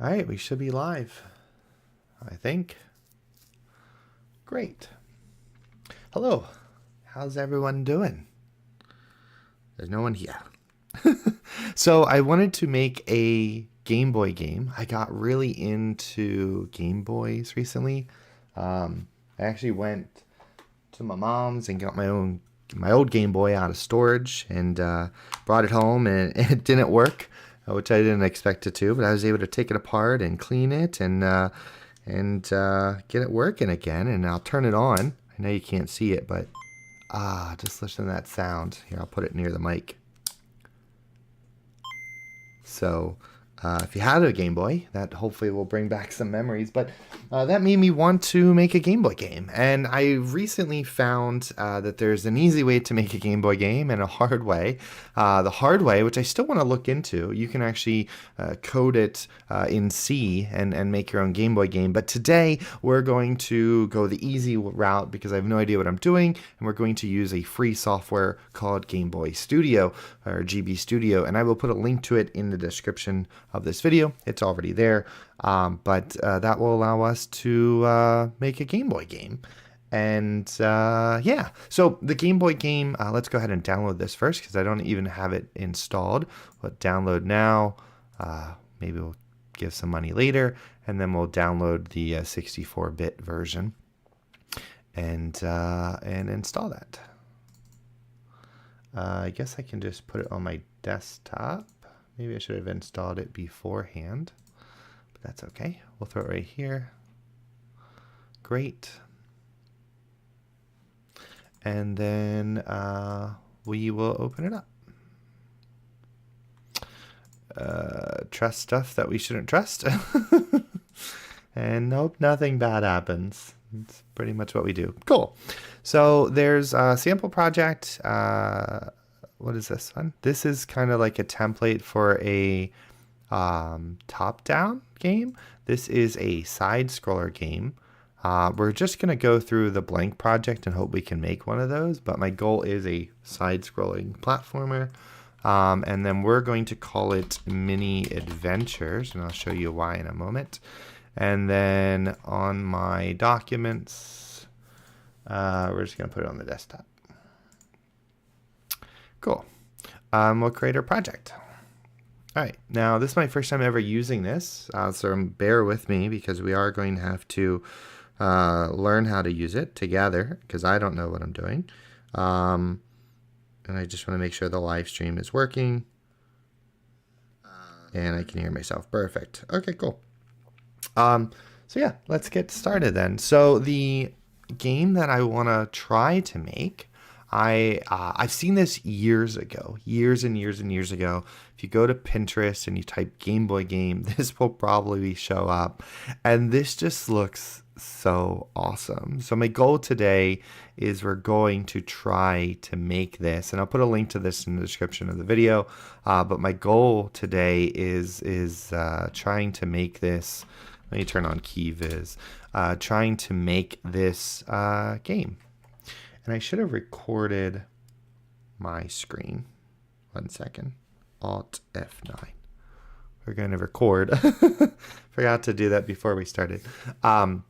All right, we should be live, I think. Great. Hello. How's everyone doing? There's no one here. So I wanted to make a Game Boy game. I got really into Game Boys recently. I actually went to my mom's and got my old Game Boy out of storage and brought it home, and it didn't work, which I didn't expect it to. But I was able to take it apart and clean it and get it working again. And I'll turn it on. I know you can't see it, but just listen to that sound. Here, I'll put it near the mic. So if you had a Game Boy, that hopefully will bring back some memories. But that made me want to make a Game Boy game. And I recently found that there's an easy way to make a Game Boy game and a hard way. The hard way, which I still want to look into, you can actually code it in C and make your own Game Boy game. But today we're going to go the easy route because I have no idea what I'm doing. And we're going to use a free software called Gameboy Studio or GB Studio. And I will put a link to it in the description of this video. It's already there, but that will allow us to make a Game Boy game. And yeah, so the Game Boy game, let's go ahead and download this first because I don't even have it installed. But download now. Maybe we'll give some money later, and then we'll download the 64-bit version and install that. I guess I can just put it on my desktop. Maybe I should have installed it beforehand, but that's okay. We'll throw it right here. Great. And then we will open it up. Trust stuff that we shouldn't trust. And nope, nothing bad happens. It's pretty much what we do. Cool. So there's a sample project. What is this one? This is kind of like a template for a top-down game. This is a side-scroller game. We're just going to go through the blank project and hope we can make one of those. But my goal is a side-scrolling platformer. And then we're going to call it Mini Adventures. And I'll show you why in a moment. And then on my documents, we're just going to put it on the desktop. Cool. We'll create our project. All right. Now, this is my first time ever using this, so bear with me because we are going to have to learn how to use it together because I don't know what I'm doing. And I just want to make sure the live stream is working. And I can hear myself. Perfect. Okay, cool. So yeah, let's get started then. So the game that I want to try to make, I've seen this years ago, years and years ago. If you go to Pinterest and you type Game Boy game, this will probably show up. And this just looks so awesome. So my goal today is we're going to try to make this, and I'll put a link to this in the description of the video. But my goal today is trying to make this. Let me turn on key viz. Trying to make this game. And I should have recorded my screen. 1 second. Alt F9. We're going to record. Forgot to do that before we started. In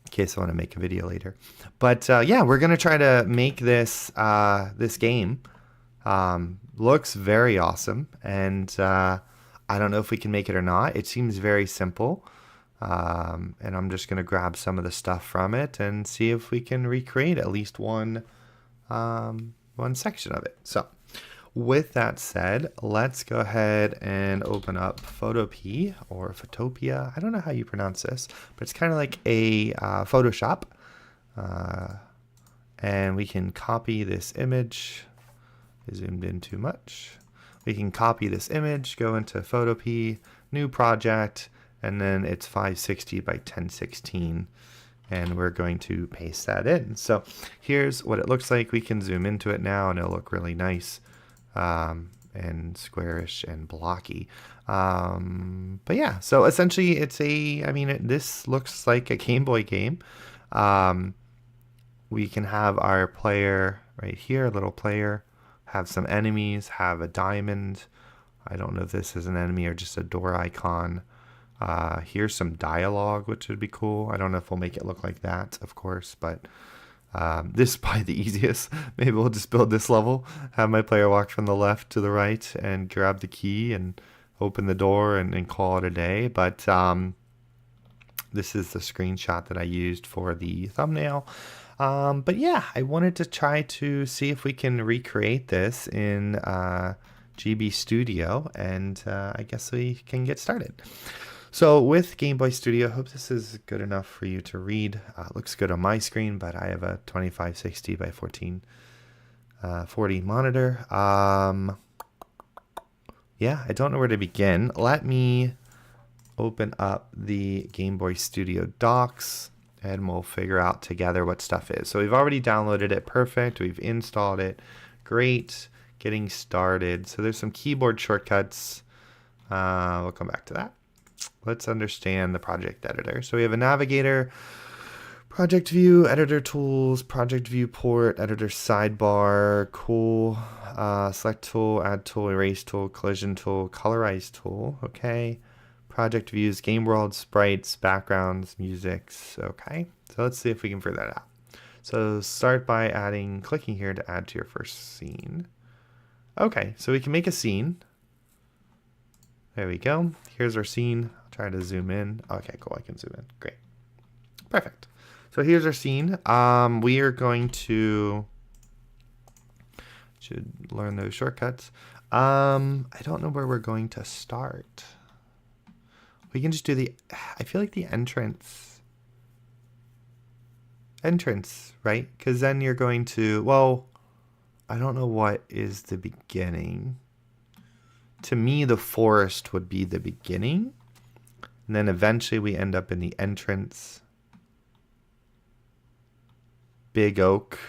case I want to make a video later. But yeah, we're going to try to make this this game. Looks very awesome. And I don't know if we can make it or not. It seems very simple. And I'm just going to grab some of the stuff from it and see if we can recreate at least one section of it. So with that said, let's go ahead and open up Photopea or Photopia. I don't know how you pronounce this, but it's kind of like a Photoshop. And we can copy this image. I zoomed in too much. We can copy this image, go into Photopea, new project, and then it's 560 by 1016, and we're going to paste that in. So here's what it looks like. We can zoom into it now, and it'll look really nice and squarish and blocky. But yeah, so essentially it's this looks like a Game Boy game. We can have our player right here, little player, have some enemies, have a diamond. I don't know if this is an enemy or just a door icon. Here's some dialogue, which would be cool. I don't know if we'll make it look like that, of course, but this is probably the easiest. Maybe we'll just build this level, have my player walk from the left to the right and grab the key and open the door and call it a day. But this is the screenshot that I used for the thumbnail. But yeah, I wanted to try to see if we can recreate this in GB Studio, and I guess we can get started. So with Gameboy Studio, I hope this is good enough for you to read. It looks good on my screen, but I have a 2560 by 1440 monitor. Yeah, I don't know where to begin. Let me open up the Gameboy Studio docs and we'll figure out together what stuff is. So we've already downloaded it. Perfect. We've installed it. Great. Getting started. So there's some keyboard shortcuts. We'll come back to that. Let's understand the project editor. So we have a navigator, project view, editor tools, project viewport, editor sidebar, cool, select tool, add tool, erase tool, collision tool, colorize tool. Okay. Project views, game world, sprites, backgrounds, musics. Okay. So let's see if we can figure that out. So start by clicking here to add to your first scene. Okay. So we can make a scene. There we go. Here's our scene. I'll try to zoom in. Okay, cool. I can zoom in. Great. Perfect. So here's our scene. We are going to should learn those shortcuts. I don't know where we're going to start. We can just do I feel like the entrance, right? Because then you're going to, well, I don't know what is the beginning. To me, the forest would be the beginning. And then eventually we end up in the entrance. Big oak.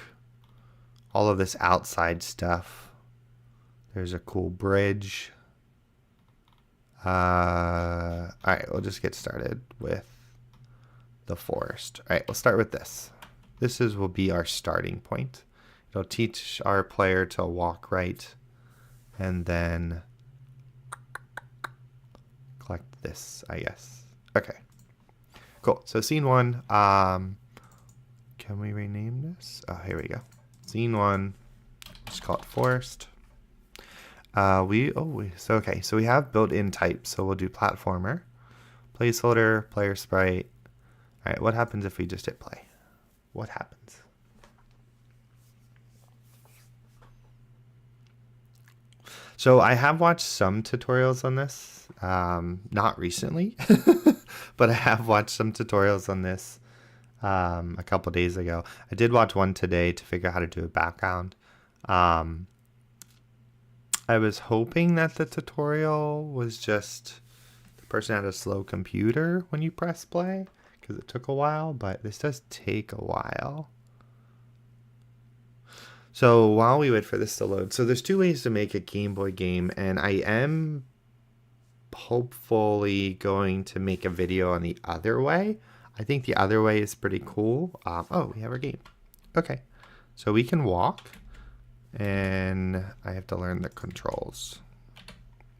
All of this outside stuff. There's a cool bridge. All right, we'll just get started with the forest. All right, we'll start with this. This will be our starting point. It'll teach our player to walk right and then collect this, I guess. Okay, cool. So scene one, can we rename this? Oh, here we go. Scene one, just call it forest. So we have built-in types, so we'll do platformer, placeholder, player sprite. All right, what happens if we just hit play? What happens? So I have watched some tutorials on this, not recently, but I have watched some tutorials on this a couple days ago. I did watch one today to figure out how to do a background. I was hoping that the tutorial was just the person had a slow computer when you press play, because it took a while, but this does take a while. So while we wait for this to load, so there's two ways to make a Game Boy game, and I am hopefully going to make a video on the other way. I think the other way is pretty cool. Oh, we have our game. Okay, so we can walk, and I have to learn the controls.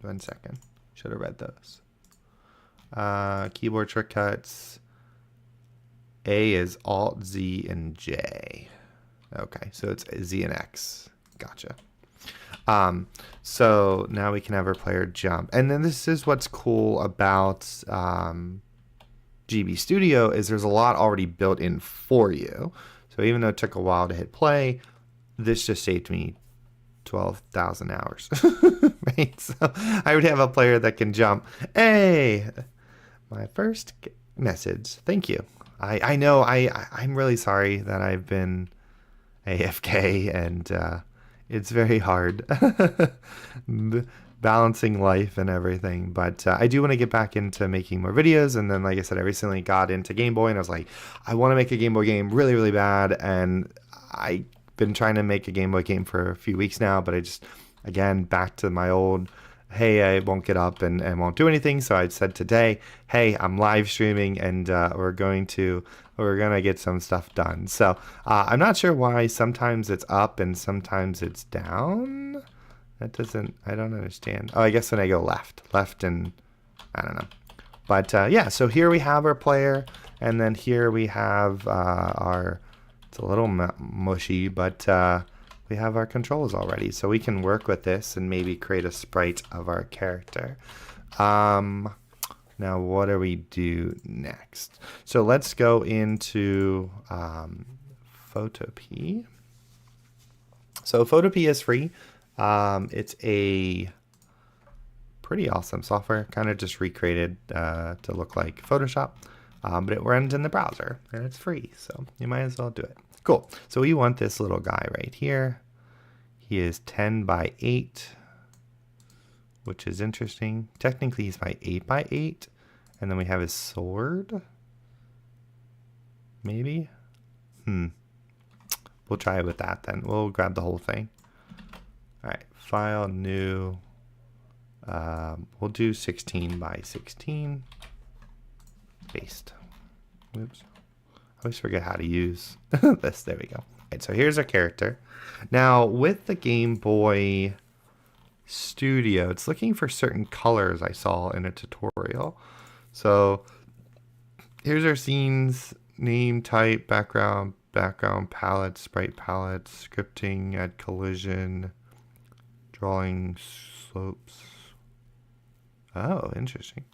1 second. Should have read those. Keyboard shortcuts. A is Alt, Z, and J. Okay, so it's Z and X. Gotcha. So now we can have our player jump. And then this is what's cool about GB Studio is there's a lot already built in for you. So even though it took a while to hit play, this just saved me 12,000 hours. Right? So I would have a player that can jump. Hey, my first message. Thank you. I know I'm really sorry that I've been AFK, and it's very hard balancing life and everything, but I do want to get back into making more videos. And then, like I said, I recently got into Game Boy, and I was like, I want to make a Game Boy game really, really bad, and I've been trying to make a Game Boy game for a few weeks now, but I just, again, back to my old, hey, I won't get up and won't do anything. So I said today, hey, I'm live streaming, and we're gonna get some stuff done. So I'm not sure why sometimes it's up and sometimes it's down. I don't understand. Oh, I guess when I go left and I don't know. But yeah, so here we have our player, and then here we have our, it's a little mushy, but we have our controls already. So we can work with this and maybe create a sprite of our character. Now what do we do next? So let's go into Photopea. So Photopea is free. It's a pretty awesome software, kind of just recreated to look like Photoshop, but it runs in the browser and it's free, so you might as well do it. Cool. So we want this little guy right here. He is 10 by 8, which is interesting. Technically he's by 8 by 8, and then we have his sword. Maybe? We'll try it with that then. We'll grab the whole thing. All right, file, new. We'll do 16 by 16. Paste. Oops. I always forget how to use this. There we go. All right, so here's our character. Now, with the Game Boy Studio, it's looking for certain colors I saw in a tutorial. So here's our scenes, name, type, background palette, sprite palette, scripting, add collision, drawing slopes. Oh, interesting.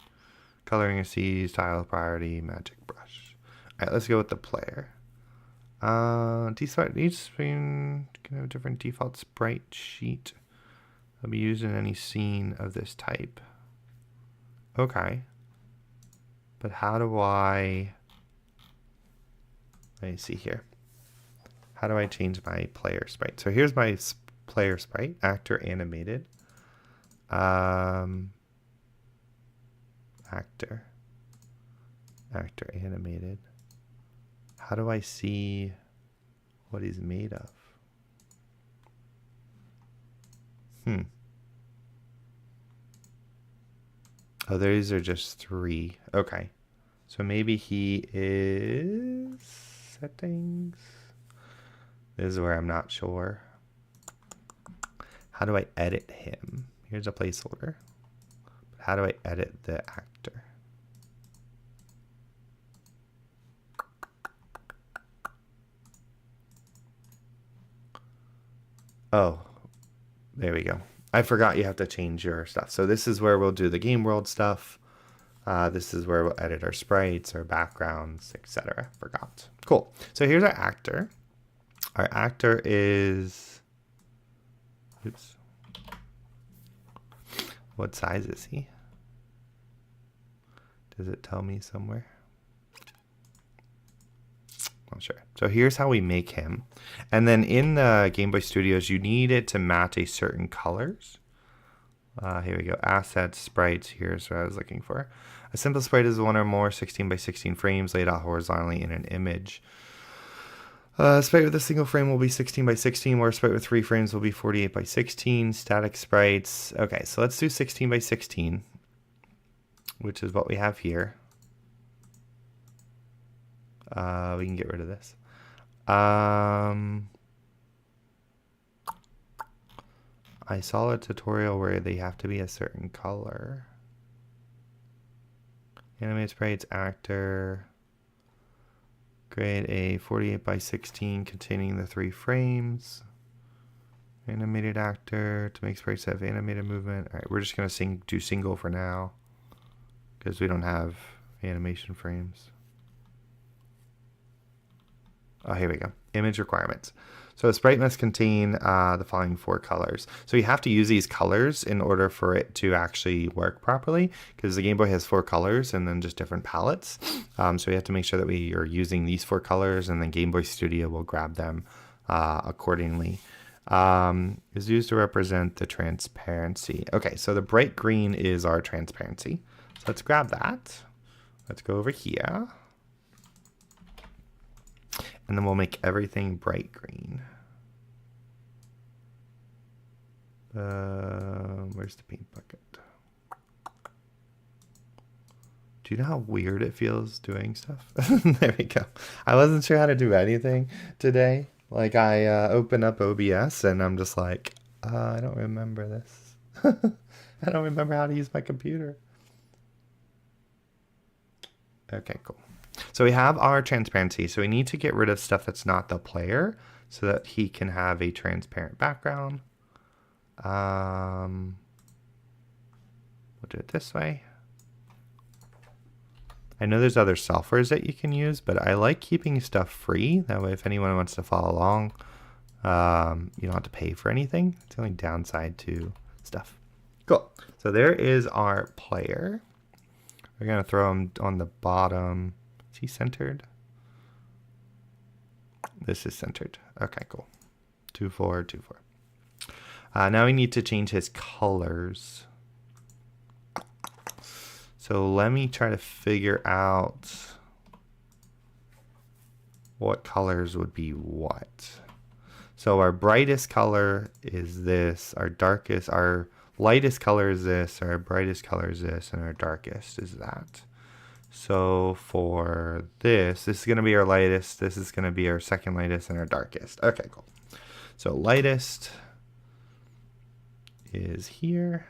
Coloring a sea, style priority, magic brush. All right, let's go with the player. Each screen can have a different default sprite sheet. It'll be used in any scene of this type. Okay. But how do I... Let me see here. How do I change my player sprite? So here's my player sprite, actor animated. Actor animated. How do I see what he's made of? Oh, these are just 3. Okay. So maybe he is settings. This is where I'm not sure. How do I edit him? Here's a placeholder. How do I edit the actor? Oh, there we go. I forgot you have to change your stuff. So this is where we'll do the game world stuff. This is where we'll edit our sprites, our backgrounds, etc. Forgot. Cool. So here's our actor. Our actor is... Oops. What size is he? Does it tell me somewhere? Not sure. So here's how we make him. And then in the Game Boy Studios, you need it to match a certain colors. Here we go. Assets, sprites. Here's what I was looking for. A simple sprite is one or more 16 by 16 frames laid out horizontally in an image. A sprite with a single frame will be 16 by 16, where a sprite with 3 frames will be 48 by 16. Static sprites. Okay, so let's do 16 by 16, which is what we have here. We can get rid of this. I saw a tutorial where they have to be a certain color. Animate sprites, actor. Create a 48 by 16 containing the 3 frames. Animated actor to make sprites have animated movement. All right, we're just gonna do single for now because we don't have animation frames. Oh, here we go. Image requirements. So a sprite must contain the following 4 colors. So you have to use these colors in order for it to actually work properly, because the Game Boy has 4 colors and then just different palettes. So we have to make sure that we are using these 4 colors, and then Game Boy Studio will grab them accordingly. Is used to represent the transparency. Okay, so the bright green is our transparency. So let's grab that. Let's go over here. And then we'll make everything bright green. Where's the paint bucket? Do you know how weird it feels doing stuff? There we go. I wasn't sure how to do anything today. Like I open up OBS and I'm just like, I don't remember this. I don't remember how to use my computer. Okay, cool. So we have our transparency. So we need to get rid of stuff that's not the player so that he can have a transparent background. We'll do it this way. I know there's other softwares that you can use, but I like keeping stuff free. That way, if anyone wants to follow along, you don't have to pay for anything. It's the only downside to stuff. Cool. So there is our player. We're going to throw him on the bottom. Is he centered? This is centered. Okay, cool. 2, 4, 2, 4. Now we need to change his colors. So let me try to figure out what colors would be what. So our brightest color is this, our lightest color is this, our brightest color is this, and our darkest is that. So for this is going to be our lightest, this is going to be our second lightest, and our darkest. Okay, cool. So lightest is here.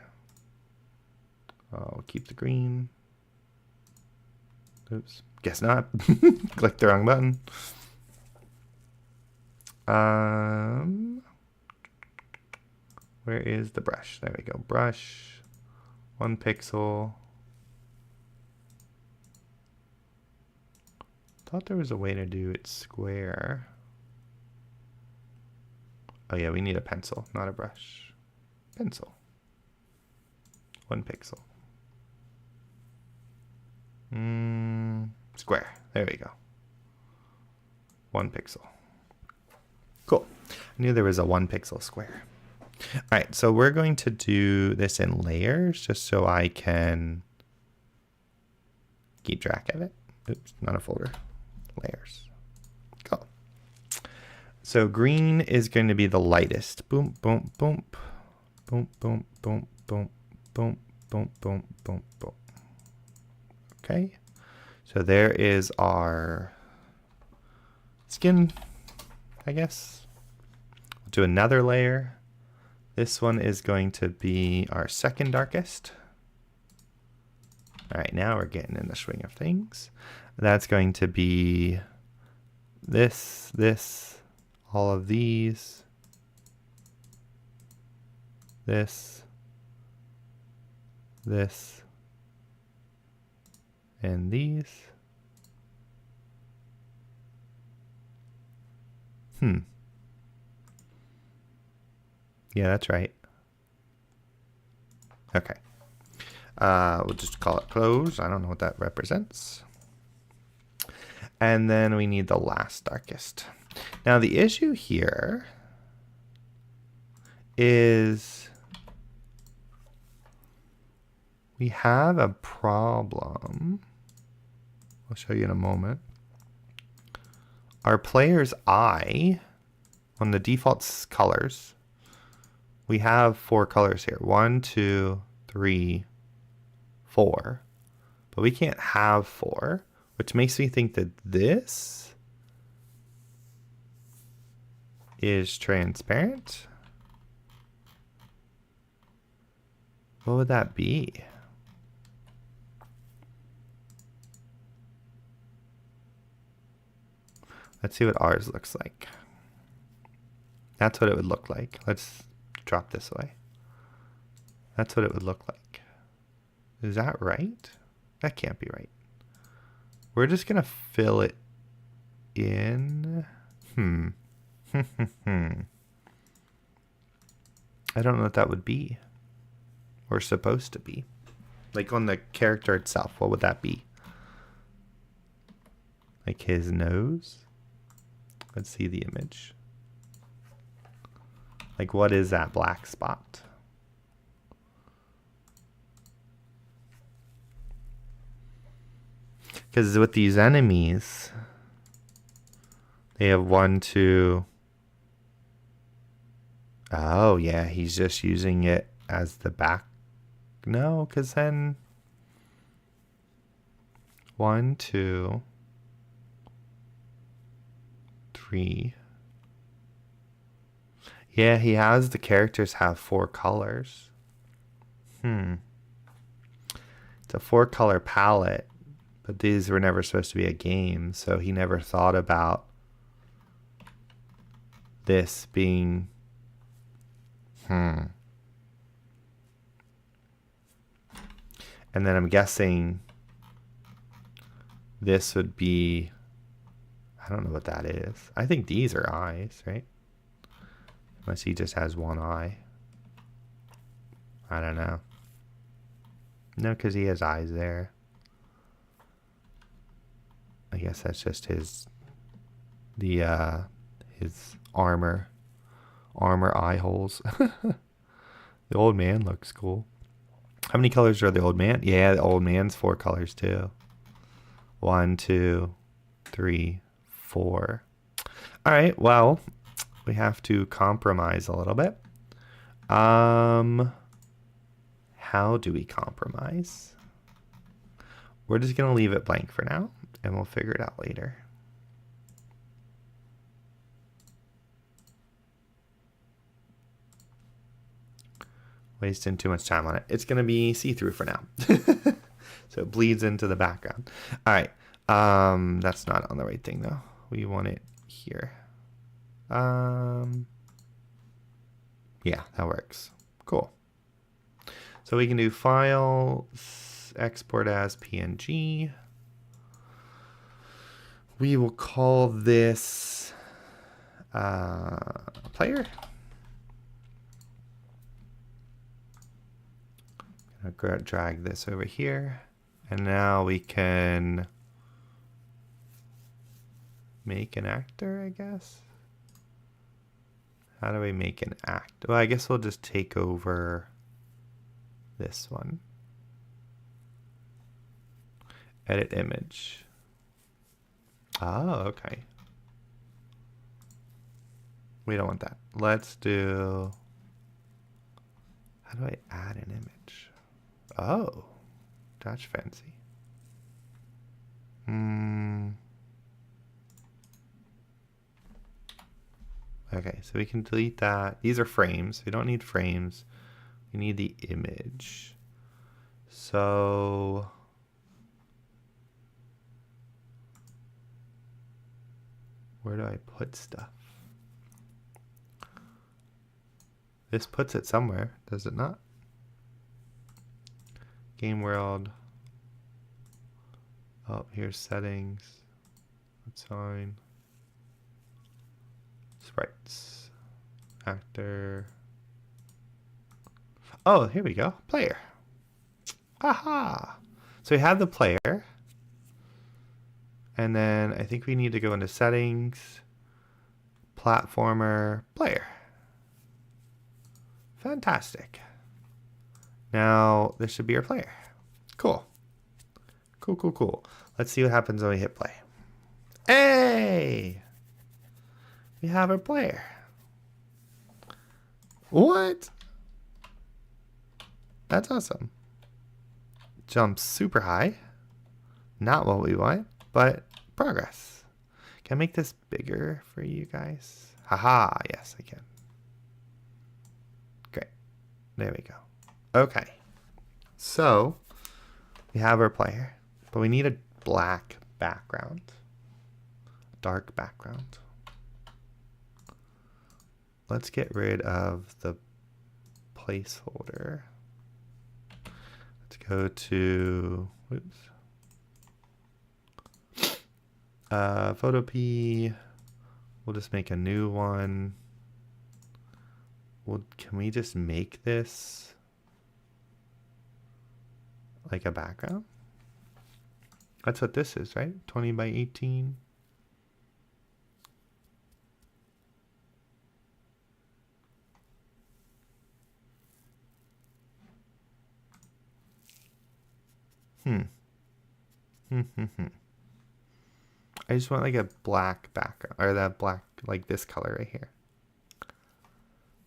I'll keep the green. Oops, guess not. Clicked the wrong button. Where is the brush? There we go. Brush. 1 pixel. Thought there was a way to do it square. Oh yeah, we need a pencil, not a brush. Pencil. 1 pixel. Square. There we go. 1 pixel. Cool. I knew there was a 1 pixel square. All right, so we're going to do this in layers just so I can keep track of it. Oops, not a folder. Layers. Cool. So green is going to be the lightest. Boom, boom, boom. Boom, boom, boom, boom, boom, boom, boom, boom, boom. Okay. So there is our skin, I guess. We'll do another layer. This one is going to be our second darkest. All right, now we're getting in the swing of things. That's going to be this, all of these, this, and these. Yeah, that's right. Okay. We'll just call it close. I don't know what that represents. And then we need the last darkest. Now the issue here is we have a problem. I'll show you in a moment. Our player's eye, on the default colors, we have 4 colors here. 1, 2, 3, 4. But we can't have 4, which makes me think that this is transparent. What would that be? Let's see what ours looks like. That's what it would look like. Let's drop this away. That's what it would look like. Is that right? That can't be right. We're just gonna fill it in. I don't know what that would be. Or supposed to be. Like on the character itself, what would that be? Like his nose? Let's see the image. Like what is that black spot? Because with these enemies, they have 1, 2. Oh yeah, he's just using it as the back. No, because then 1, 2, 3. Yeah, he has the characters have 4 colors. It's a 4 color palette, But these were never supposed to be a game, so he never thought about this being... And then I'm guessing this would be... I don't know what that is. I think these are eyes, right? Unless he just has one eye. I don't know. No, because he has eyes there. I guess that's just his armor eye holes. The old man looks cool. How many colors are the old man? Yeah, the old man's 4 colors too. 1, 2, 3, 4. All right, well, we have to compromise a little bit. How do we compromise? We're just gonna leave it blank for now, and we'll figure it out later. Wasting too much time on it. It's gonna be see-through for now. So it bleeds into the background. All right, that's not on the right thing though. We want it here. Yeah, that works. Cool. So we can do file, export as PNG. We will call this player. I'm gonna drag this over here. And now we can make an actor, I guess. How do we make an act? Well, I guess we'll just take over this one. Edit image. Oh, okay. We don't want that. Let's do... How do I add an image? Oh, that's fancy. Okay, so we can delete that. These are frames. We don't need frames. We need the image. So where do I put stuff? This puts it somewhere, does it not? Game world. Oh, here's settings. That's fine. Sprites. Actor. Oh, here we go. Player. Aha! So we have the player. And then I think we need to go into settings. Platformer. Player. Fantastic. Now this should be our player. Cool. Cool, cool, cool. Let's see what happens when we hit play. Hey! We have our player. What? That's awesome. Jumps super high. Not what we want, but progress. Can I make this bigger for you guys? Haha, yes, I can. Great. There we go. Okay. So, we have our player, but we need a black background. Dark background. Let's get rid of the placeholder. Let's go to, whoops. Photo P. We'll just make a new one. Well, can we just make this like a background? That's what this is, right? 20 by 18. I just want like a black background, or that black, like this color right here.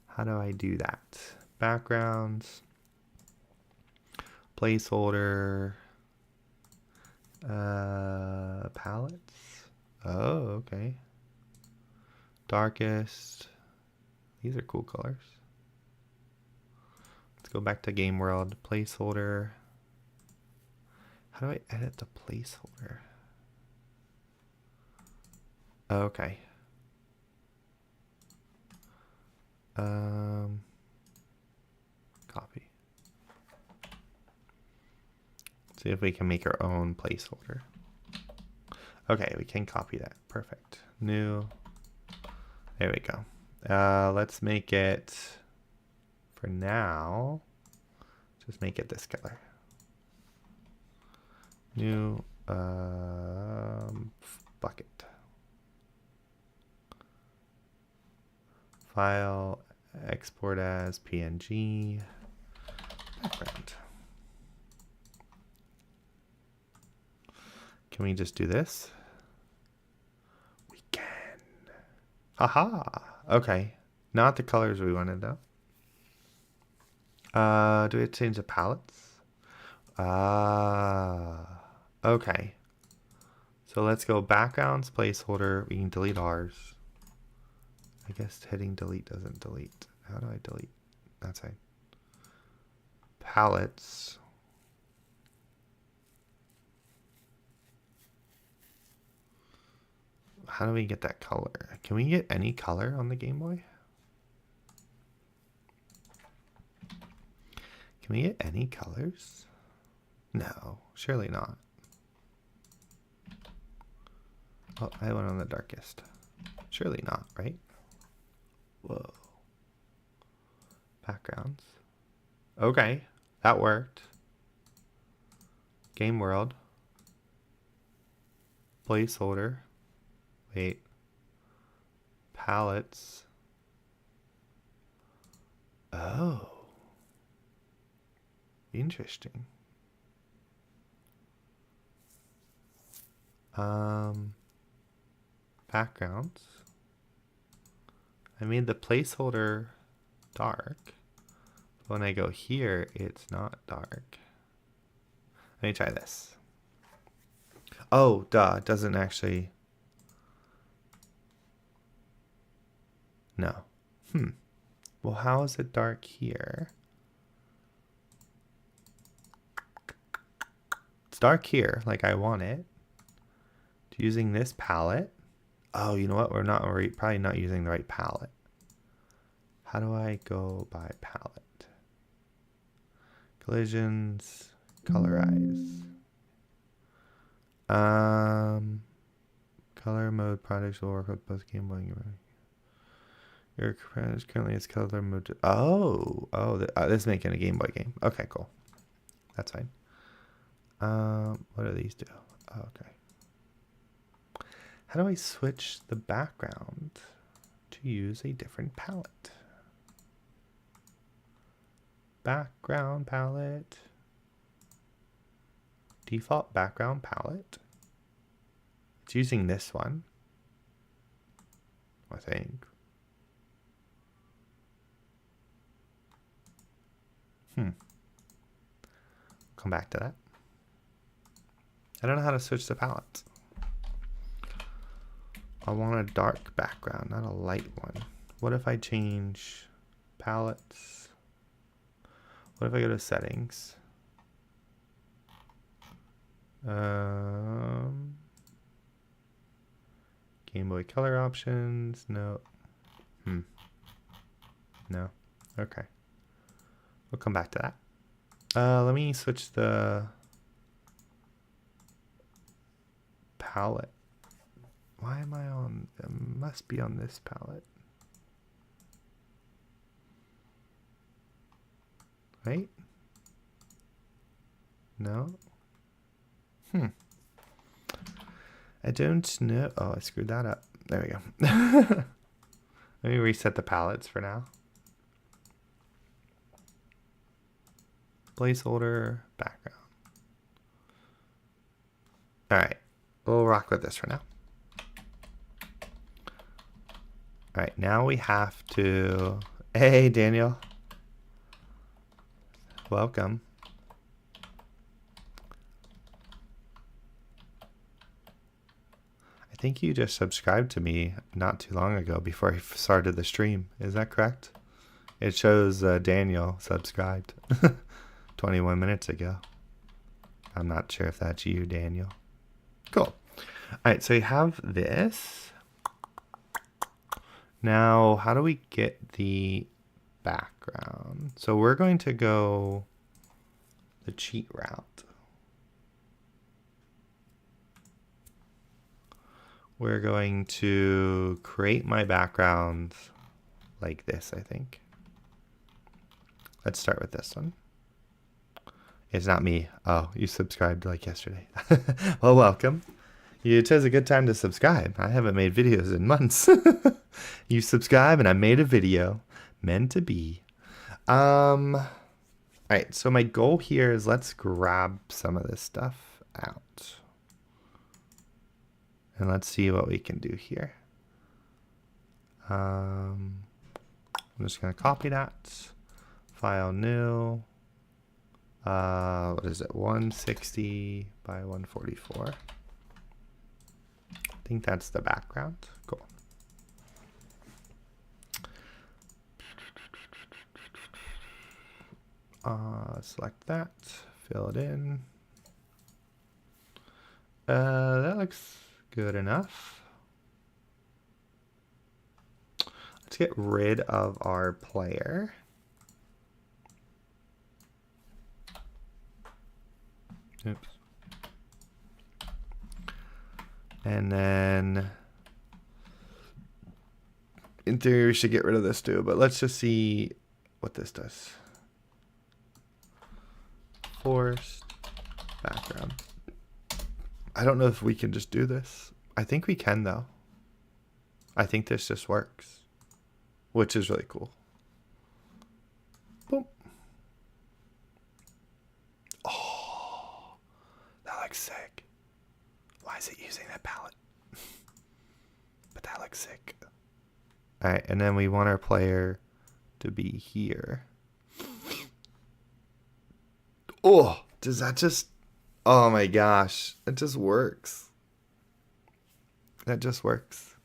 How do I do that? Backgrounds, placeholder, palettes. Oh, okay. Darkest. These are cool colors. Let's go back to game world, placeholder. How do I edit the placeholder? Okay. Copy. See if we can make our own placeholder. Okay, we can copy that. Perfect. New. There we go. Let's make it, for now, just make it this color. New bucket. File, export as PNG, background. Can we just do this? We can. Aha. Okay. Not the colors we wanted though. Do we have to change the palettes? Okay. So let's go backgrounds, placeholder. We can delete ours. I guess hitting delete doesn't delete. How do I delete? That's right. Palettes. How do we get that color? Can we get any color on the Game Boy? Can we get any colors? No, surely not. Oh, I went on the darkest. Surely not, right? Whoa. Backgrounds. Okay, that worked. Game world. Placeholder. Wait. Palettes. Oh. Interesting. Backgrounds. I made the placeholder dark. When I go here, it's not dark. Let me try this. Oh, duh. It doesn't actually. No. Well, how is it dark here? It's dark here, like I want it. Using this palette. Oh, you know what? We're probably not using the right palette. How do I go by palette? Collisions, colorize. Color mode projects will work with both Game Boy and Game Boy. Your currently is color mode. This is making a Game Boy game. Okay, cool. That's fine. What do these do? Oh, okay. How do I switch the background to use a different palette? Background palette. Default background palette. It's using this one, I think. Come back to that. I don't know how to switch the palettes. I want a dark background, not a light one. What if I change palettes? What if I go to settings? Game Boy Color options. No. No. Okay. We'll come back to that. Let me switch the palette. Why am I on? It must be on this palette. Right? No? I don't know. Oh, I screwed that up. There we go. Let me reset the palettes for now. Placeholder, background. All right. We'll rock with this for now. All right. Now we have to... Hey, Daniel. Welcome. I think you just subscribed to me not too long ago before I started the stream. Is that correct? It shows Daniel subscribed 21 minutes ago. I'm not sure if that's you, Daniel. Cool. All right, so you have this. Now, how do we get the background? So we're going to go the cheat route. We're going to create my background like this, I think. Let's start with this one. It's not me. Oh, you subscribed like yesterday. Well, welcome. It is a good time to subscribe. I haven't made videos in months. You subscribe and I made a video. Meant to be. All right, so my goal here is let's grab some of this stuff out. And let's see what we can do here. I'm just going to copy that. File new. What is it? 160 by 144. I think that's the background. Cool. Select that. Fill it in. That looks good enough. Let's get rid of our player. Oops. And then in theory, we should get rid of this too, but let's just see what this does. Forced background. I don't know if we can just do this. I think we can though. I think this just works, which is really cool. Boom. Oh, that looks sick. Why is it using that palette? But that looks sick. All right, and then we want our player to be here. Oh, does that just... Oh my gosh, it just works. That just works.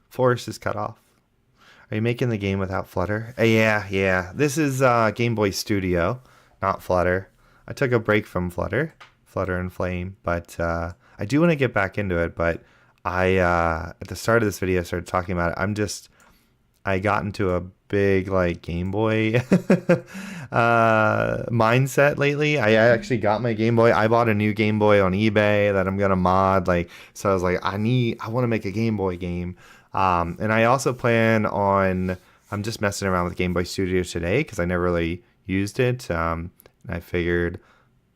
Forest is cut off. Are you making the game without Flutter? Yeah. This is Gameboy Studio, not Flutter. I took a break from Flutter and Flame, but I do want to get back into it. But I, at the start of this video, started talking about it. I got into a big like Game Boy mindset lately. I actually got my Game Boy. I bought a new Game Boy on eBay that I'm gonna mod. So I was like, I want to make a Game Boy game. And I also plan on. I'm just messing around with Gameboy Studio today because I never really used it. And I figured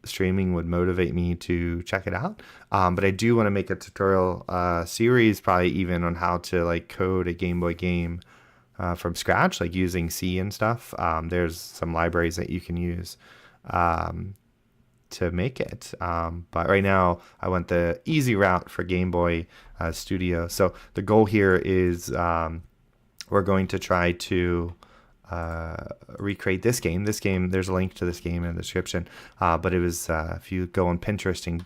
streaming would motivate me to check it out. But I do want to make a tutorial series, probably even on how to like code a Game Boy game. From scratch, like using C and stuff. There's some libraries that you can use to make it. But right now, I went the easy route for Game Boy Studio. So the goal here is we're going to try to recreate this game. There's a link to this game in the description. But it was, if you go on Pinterest and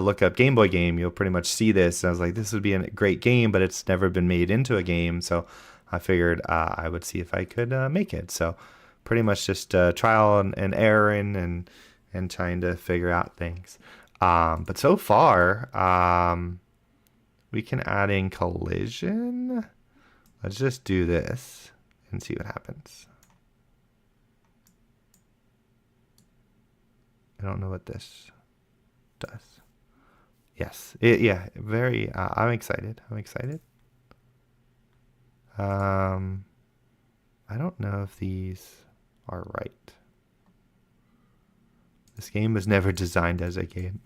look up Game Boy game, you'll pretty much see this. And I was like, this would be a great game, but it's never been made into a game. So I figured I would see if I could make it. So pretty much just trial and error and trying to figure out things. But so far, we can add in collision. Let's just do this and see what happens. I don't know what this does. Yes. Yeah, very, I'm excited. I don't know if these are right. This game was never designed as a game.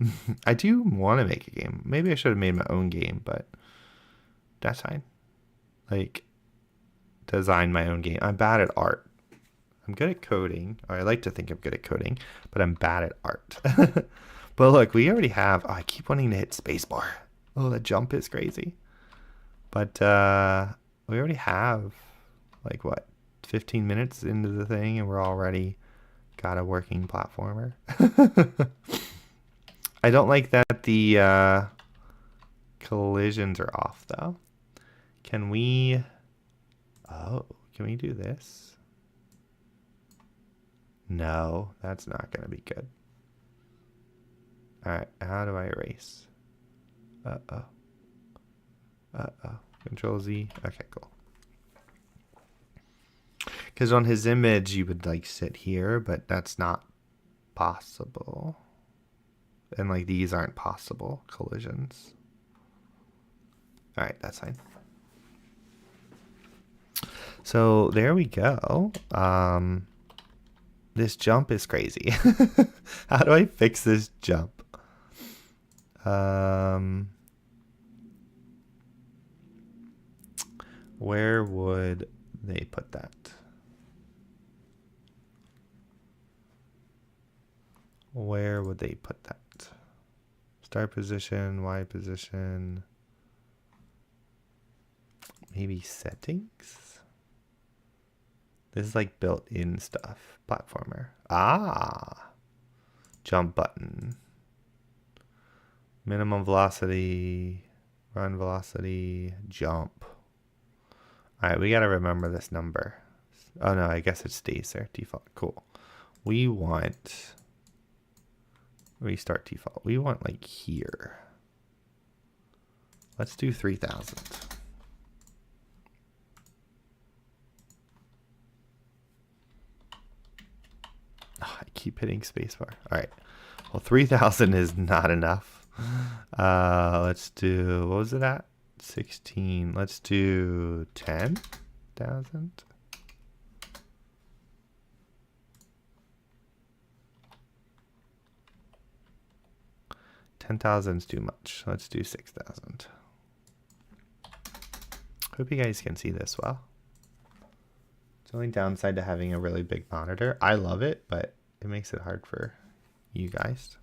I do want to make a game. Maybe I should have made my own game, but that's fine. Like, design my own game. I'm bad at art. I'm good at coding, or I like to think I'm good at coding, but I'm bad at art. But look, we already have... Oh, I keep wanting to hit spacebar. Oh, the jump is crazy. But, we already have, like, what, 15 minutes into the thing, and we're already got a working platformer. I don't like that the collisions are off, though. Can we do this? No, that's not going to be good. All right, how do I erase? Uh-oh. Uh-oh. Control Z. Okay, cool. Because on his image, you would like sit here, but that's not possible. And like these aren't possible collisions. All right, that's fine. So there we go. This jump is crazy. How do I fix this jump? Where would they put that? Where would they put that? Start position, Y position. Maybe settings? This is like built-in stuff. Platformer. Ah! Jump button. Minimum velocity. Run velocity. Jump. Alright, we gotta remember this number. Oh no, I guess it stays there. Default. Cool. We want... Restart default. We want like here. Let's do 3000. Oh, I keep hitting spacebar. All right. Well, 3000 is not enough. Let's do, what was it at? 16. Let's do 10,000. 10,000 is too much. Let's do 6,000. Hope you guys can see this well. It's the only downside to having a really big monitor. I love it, but it makes it hard for you guys.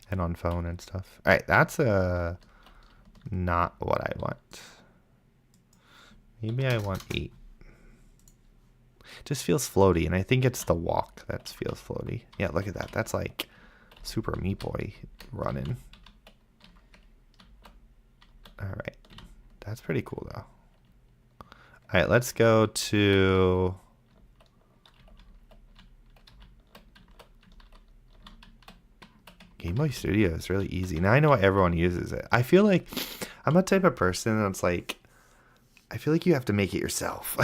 And on phone and stuff. All right, that's not what I want. Maybe I want 8. It just feels floaty, and I think it's the walk that feels floaty. Yeah, look at that. That's like Super Meat Boy running. All right, that's pretty cool though. All right, let's go to Gameboy Studio. Is really easy. Now I know why everyone uses it. I feel like I'm a type of person that's like, I feel like you have to make it yourself.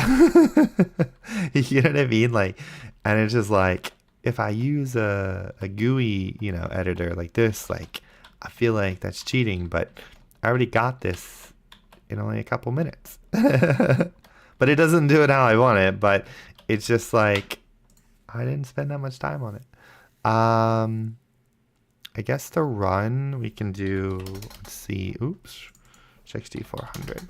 You know what I mean? Like, and it's just like, if I use a GUI, you know, editor like this, like, I feel like that's cheating, but I already got this in only a couple minutes. But it doesn't do it how I want it, but it's just like, I didn't spend that much time on it. I guess the run we can do, let's see, oops, 6400.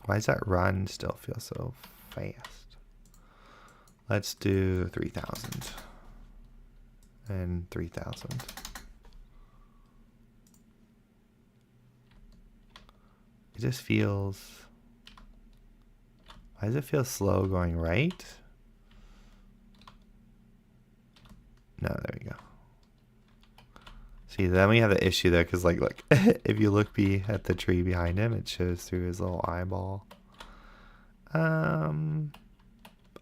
Why does that run still feel so fast? Let's do 3000 and 3000. It just feels, why does it feel slow going right? No, there we go. See, then we have the issue there, because like, look, if you look at the tree behind him, it shows through his little eyeball. Oh,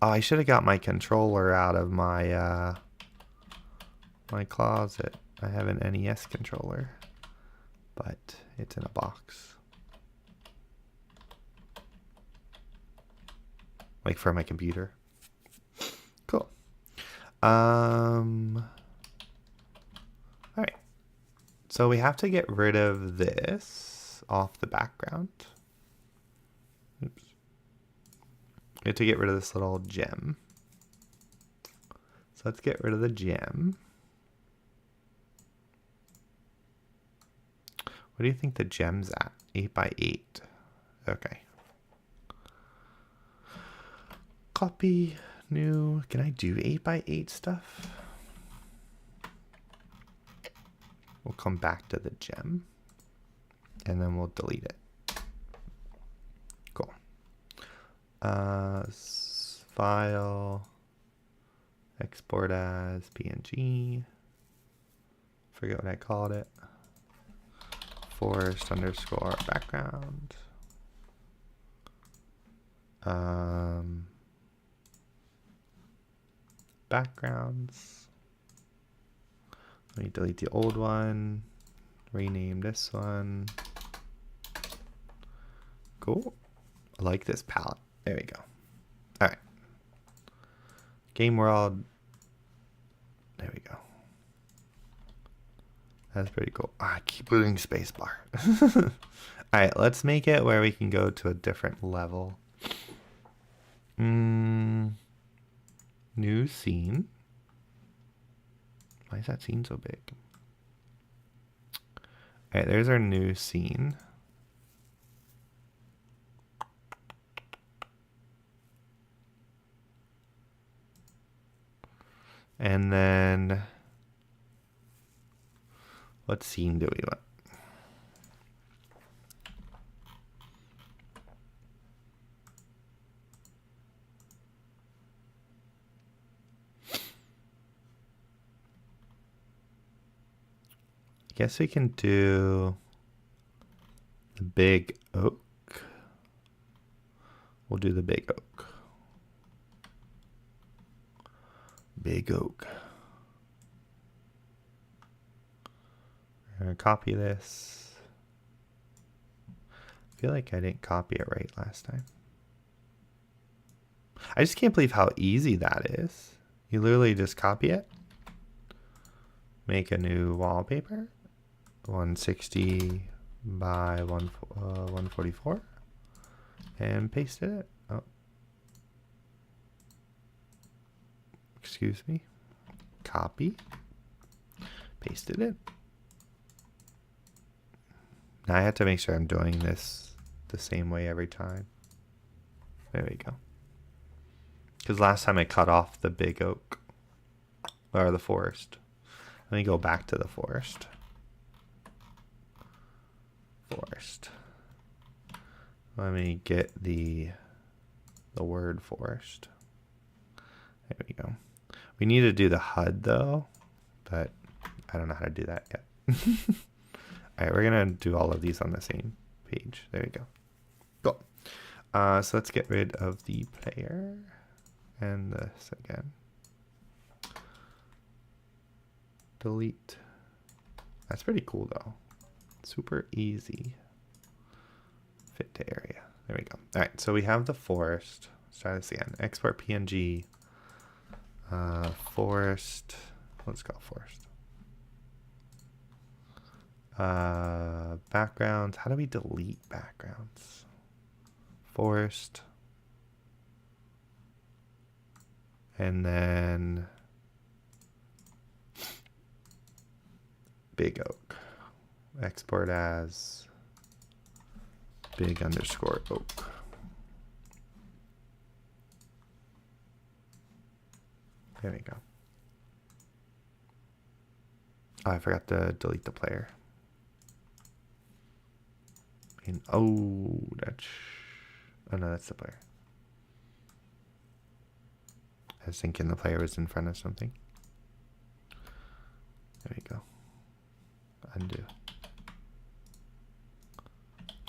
I should have got my controller out of my my closet. I have an NES controller, but it's in a box. Like for my computer. Cool. All right. So we have to get rid of this off the background. Oops. We have to get rid of this little gem. So let's get rid of the gem. What do you think the gem's at? 8 by 8. Okay. Copy, new. Can I do 8 by 8 stuff? We'll come back to the gem and then we'll delete it. Cool. File, export as PNG. Forget what I called it. Forest underscore background. backgrounds. Let me delete the old one. Rename this one. Cool. I like this palette. There we go. All right. Game world. There we go. That's pretty cool. I keep losing spacebar. All right, let's make it where we can go to a different level. New scene. Why is that scene so big? All right, there's our new scene. And then, what scene do we want? I guess we can do the big oak. We'll do the big oak. Big oak. We're gonna copy this. I feel like I didn't copy it right last time. I just can't believe how easy that is. You literally just copy it, make a new wallpaper, 160 by 144, and pasted it. Oh, excuse me. Copy, pasted it. Now I have to make sure I'm doing this the same way every time. There we go. Because last time I cut off the big oak, or the forest. Let me go back to the forest. Forest. Let me get the word forest. There we go. We need to do the HUD though, but I don't know how to do that yet. All right, we're gonna do all of these on the same page. There we go. Cool. So let's get rid of the player and this again. Delete. That's pretty cool though. Super easy. Fit to area. There we go. All right, so we have the forest. Let's try this again. Export PNG. Forest. Let's go forest. Backgrounds. How do we delete backgrounds? Forest. And then big oak. Export as big underscore oak. There we go. Oh, I forgot to delete the player. And oh, that's, oh no, that's the player. I was thinking the player was in front of something. There we go. Undo.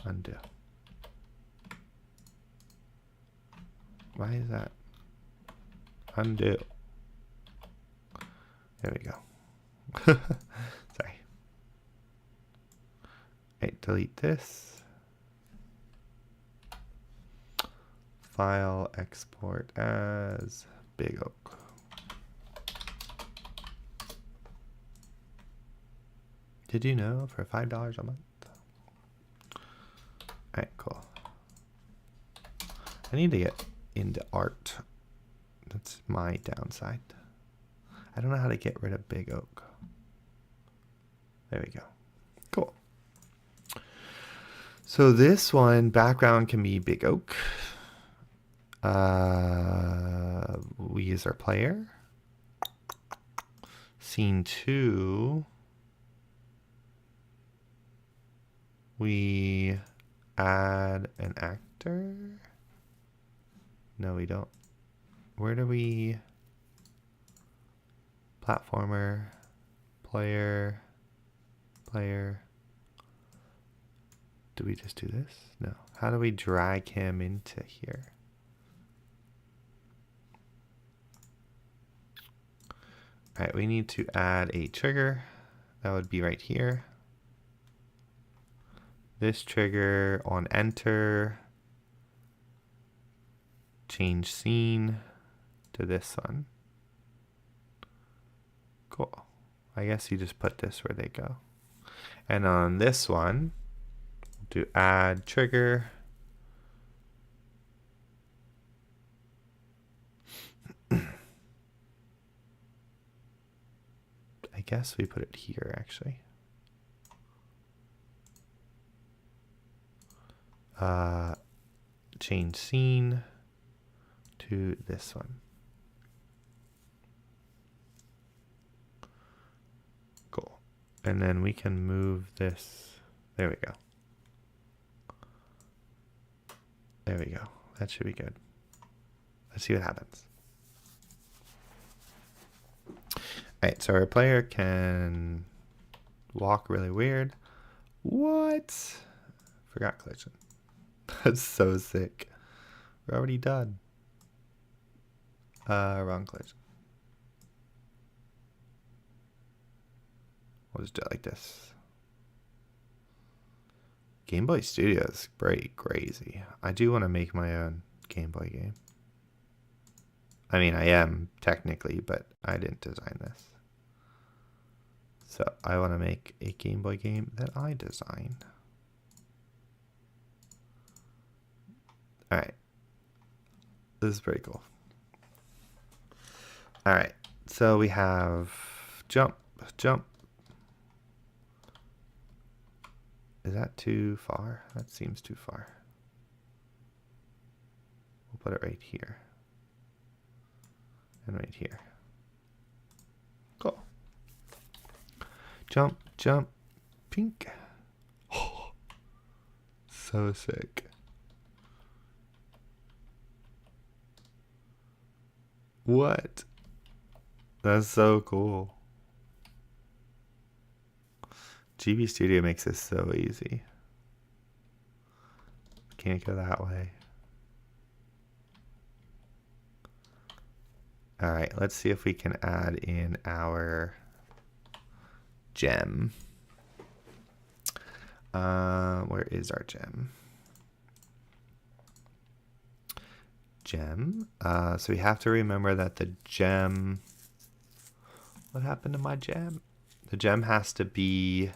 Undo. Why is that? Undo. There we go. Sorry. Okay, delete this. File export as big oak. Did you know for $5 a month? Alright, cool. I need to get into art. That's my downside. I don't know how to get rid of big oak. There we go. Cool. So this one, background can be big oak. We use our player. Scene 2. We add an actor. No, we don't. Where do we... Platformer, player. Do we just do this? No. How do we drag him into here? All right, we need to add a trigger. That would be right here. This trigger on enter, change scene to this one. Cool. I guess you just put this where they go. And on this one, do add trigger. I guess we put it here actually. Change scene to this one. Cool. And then we can move this. There we go. There we go. That should be good. Let's see what happens. Alright, so our player can walk really weird. What? Forgot collision. That's so sick. We're already done. Wrong collision. We'll just do it like this. Gameboy Studio is pretty crazy. I do want to make my own Game Boy game. I mean, I am technically, but I didn't design this. So I want to make a Game Boy game that I design. Alright. This is pretty cool. Alright. So we have jump, jump. Is that too far? That seems too far. We'll put it right here. And right here. Cool. Jump, jump, pink. Oh, so sick. What? That's so cool. GB Studio makes this so easy. Can't go that way. Alright, let's see if we can add in our gem. Where is our gem? Gem. So we have to remember that the gem... What happened to my gem? The gem has to be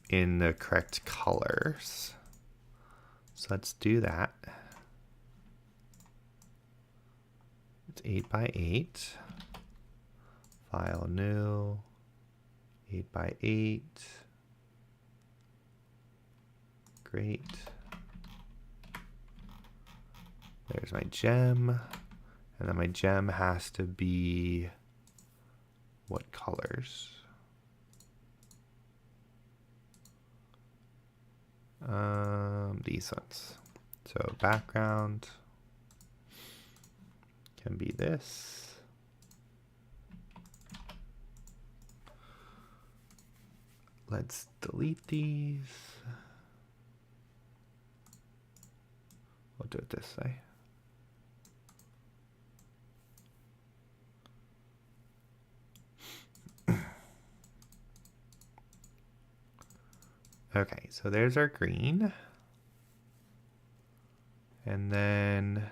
in the correct colors. So let's do that. It's 8x8. File new. 8x8. Great. There's my gem. And then my gem has to be what colors? These ones. So background can be this. Let's delete these. We'll do it this way. Okay, so there's our green. And then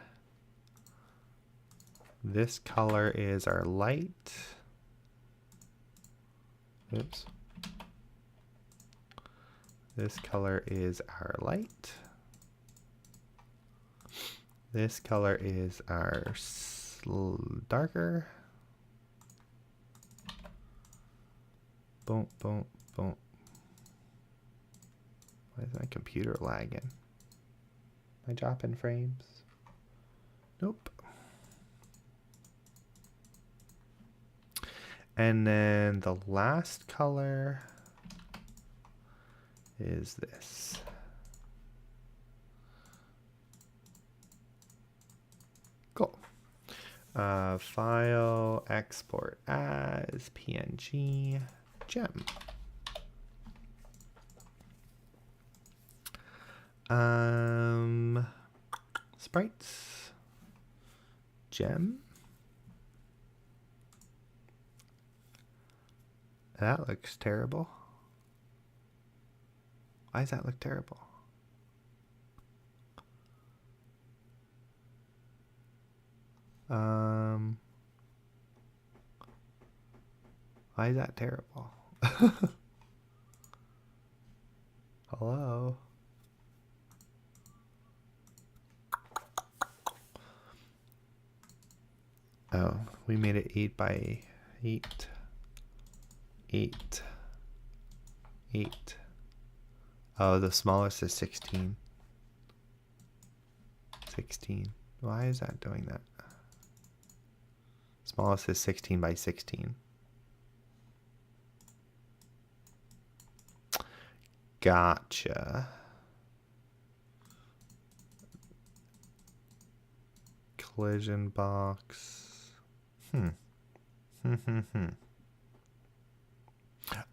this color is our light. Oops. This color is our light. This color is our darker. Boom, boom, boom. Why is my computer lagging? Am I dropping frames? Nope. And then the last color is this. Cool. File, export as PNG, gem. Sprites, gem. That looks terrible. Why does that look terrible? Why is that terrible? Hello? Oh, we made it 8 by 8. 8. 8. Oh, the smallest is 16. 16. Why is that doing that? Smallest is 16 by 16. Gotcha. Collision box.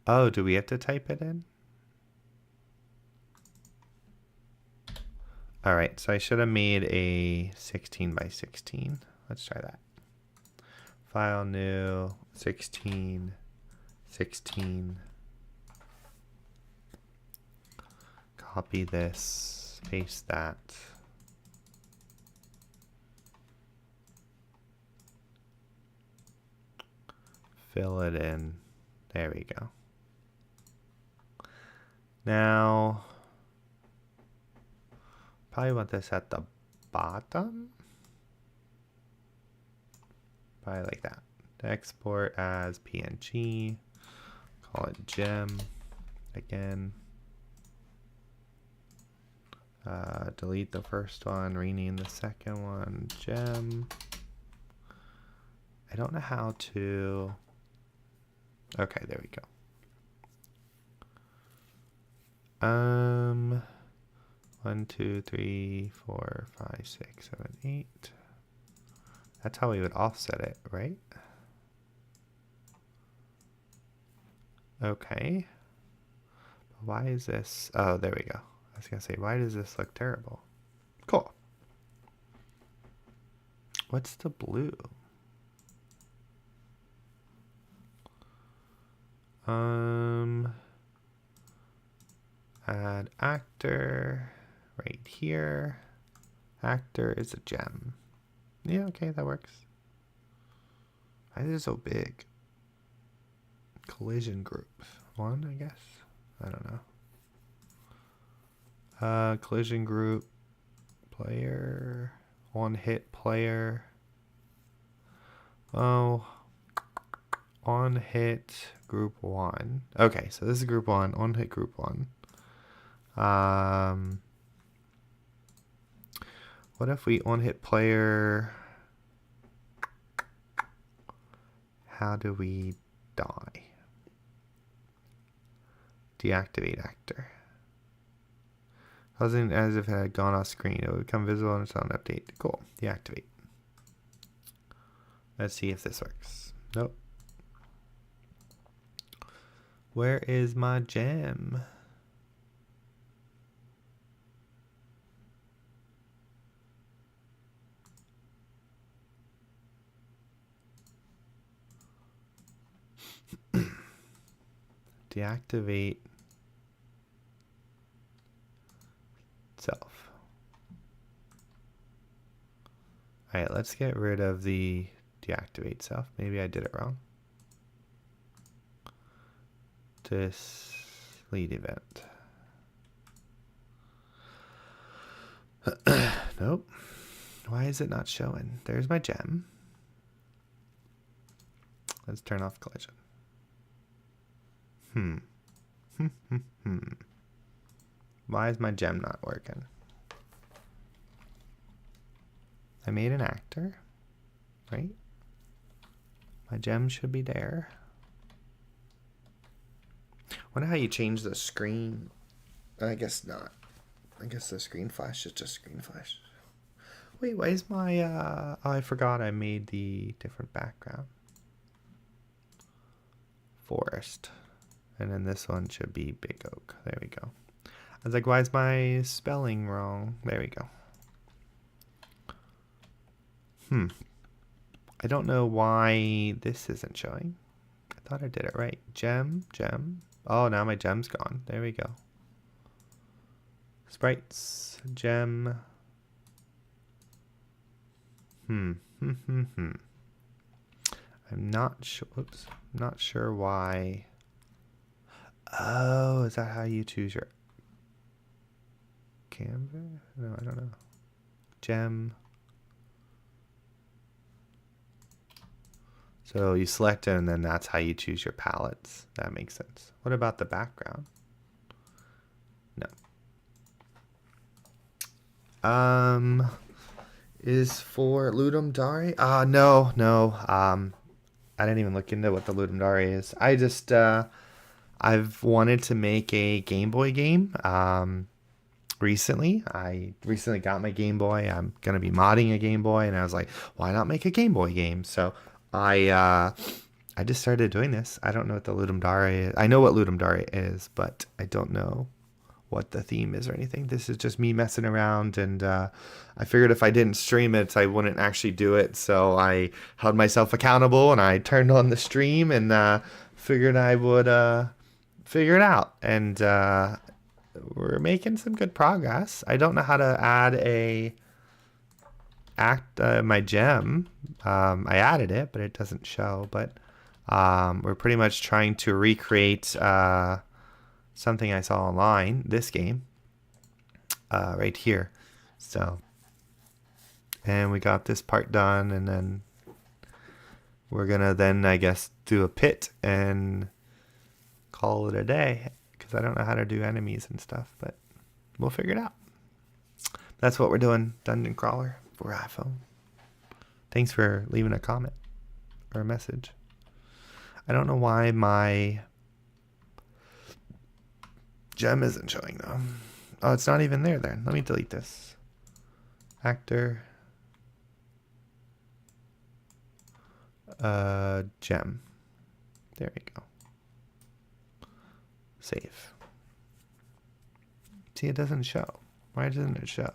Oh, do we have to type it in? All right, so I should have made a 16 by 16. Let's try that. File new 16, 16. Copy this, paste that. Fill it in. There we go. Now, probably want this at the bottom. Probably like that. Export as PNG. Call it gem. Again. Delete the first one. Rename the second one. Gem. I don't know how to. Okay, there we go. 1, 2, 3, 4, 5, 6, 7, 8. That's how we would offset it, right? Okay. Why is this? Oh, there we go. I was gonna say, why does this look terrible? Cool. What's the blue? Add actor right here. Actor is a gem. Yeah, okay, that works. Why is it so big? Collision group. 1, I guess. I don't know. Collision group. Player. On hit player. Oh. On hit group 1. Okay, so this is group 1. On hit group 1. What if we on hit player? How do we die? Deactivate actor. Causing as if it had gone off screen. It would become visible on its own update. Cool. Deactivate. Let's see if this works. Nope. Where is my gem? Deactivate self. All right, let's get rid of the deactivate self. Maybe I did it wrong. Delete event. Nope. Why is it not showing? There's my gem. Let's turn off collision. Why is my gem not working? I made an actor, right? My gem should be there. Wonder how you change the screen. I guess not. I guess the screen flash is just screen flash. Wait, why is my oh, I forgot I made the different background. Forest. And then this one should be big oak. There we go. I was like, why is my spelling wrong? There we go. I don't know why this isn't showing. I thought I did it right. Gem. Oh, now my gem's gone. There we go. Sprites, gem. I'm not sure. Oops. Not sure why. Oh, is that how you choose your canvas? No, I don't know. Gem. So you select it, and then that's how you choose your palettes. That makes sense. What about the background? No. Is for Ludum Dare? No. I didn't even look into what the Ludum Dare is. I just I've wanted to make a Game Boy game. Recently, I recently got my Game Boy. I'm gonna be modding a Game Boy, and I was like, why not make a Game Boy game? So I just started doing this. I don't know what the Ludum Dare is. I know what Ludum Dare is, but I don't know what the theme is or anything. This is just me messing around, and I figured if I didn't stream it, I wouldn't actually do it. So I held myself accountable, and I turned on the stream, and figured I would figure it out. And we're making some good progress. I don't know how to add my gem. I added it, but it doesn't show. But we're pretty much trying to recreate something I saw online, this game, right here. So, and we got this part done, and then we're gonna then, I guess, do a pit and call it a day, because I don't know how to do enemies and stuff, but we'll figure it out. That's what we're doing, Dungeon Crawler for iPhone. Thanks for leaving a comment or a message. I don't know why my gem isn't showing though. Oh, it's not even there then. Let me delete this. Actor. Gem. There we go. Save. See, it doesn't show. Why doesn't it show?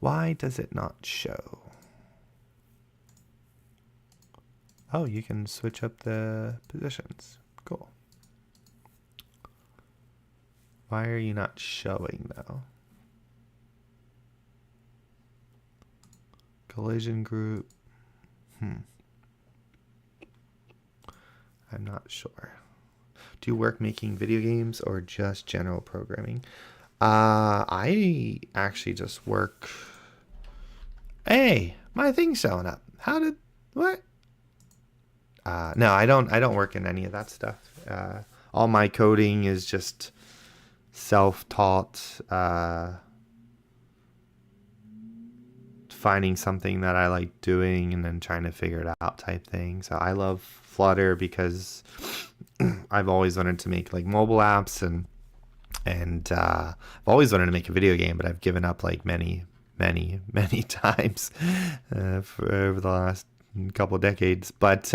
Why does it not show? Oh, you can switch up the positions. Cool. Why are you not showing though? Collision group. I'm not sure. Do you work making video games or just general programming? I actually just work. Hey, my thing's showing up. How did what? No, I don't work in any of that stuff. All my coding is just self-taught, finding something that I like doing and then trying to figure it out type thing. So I love Flutter because I've always wanted to make like mobile apps, and I've always wanted to make a video game, but I've given up like many times for over the last couple decades. But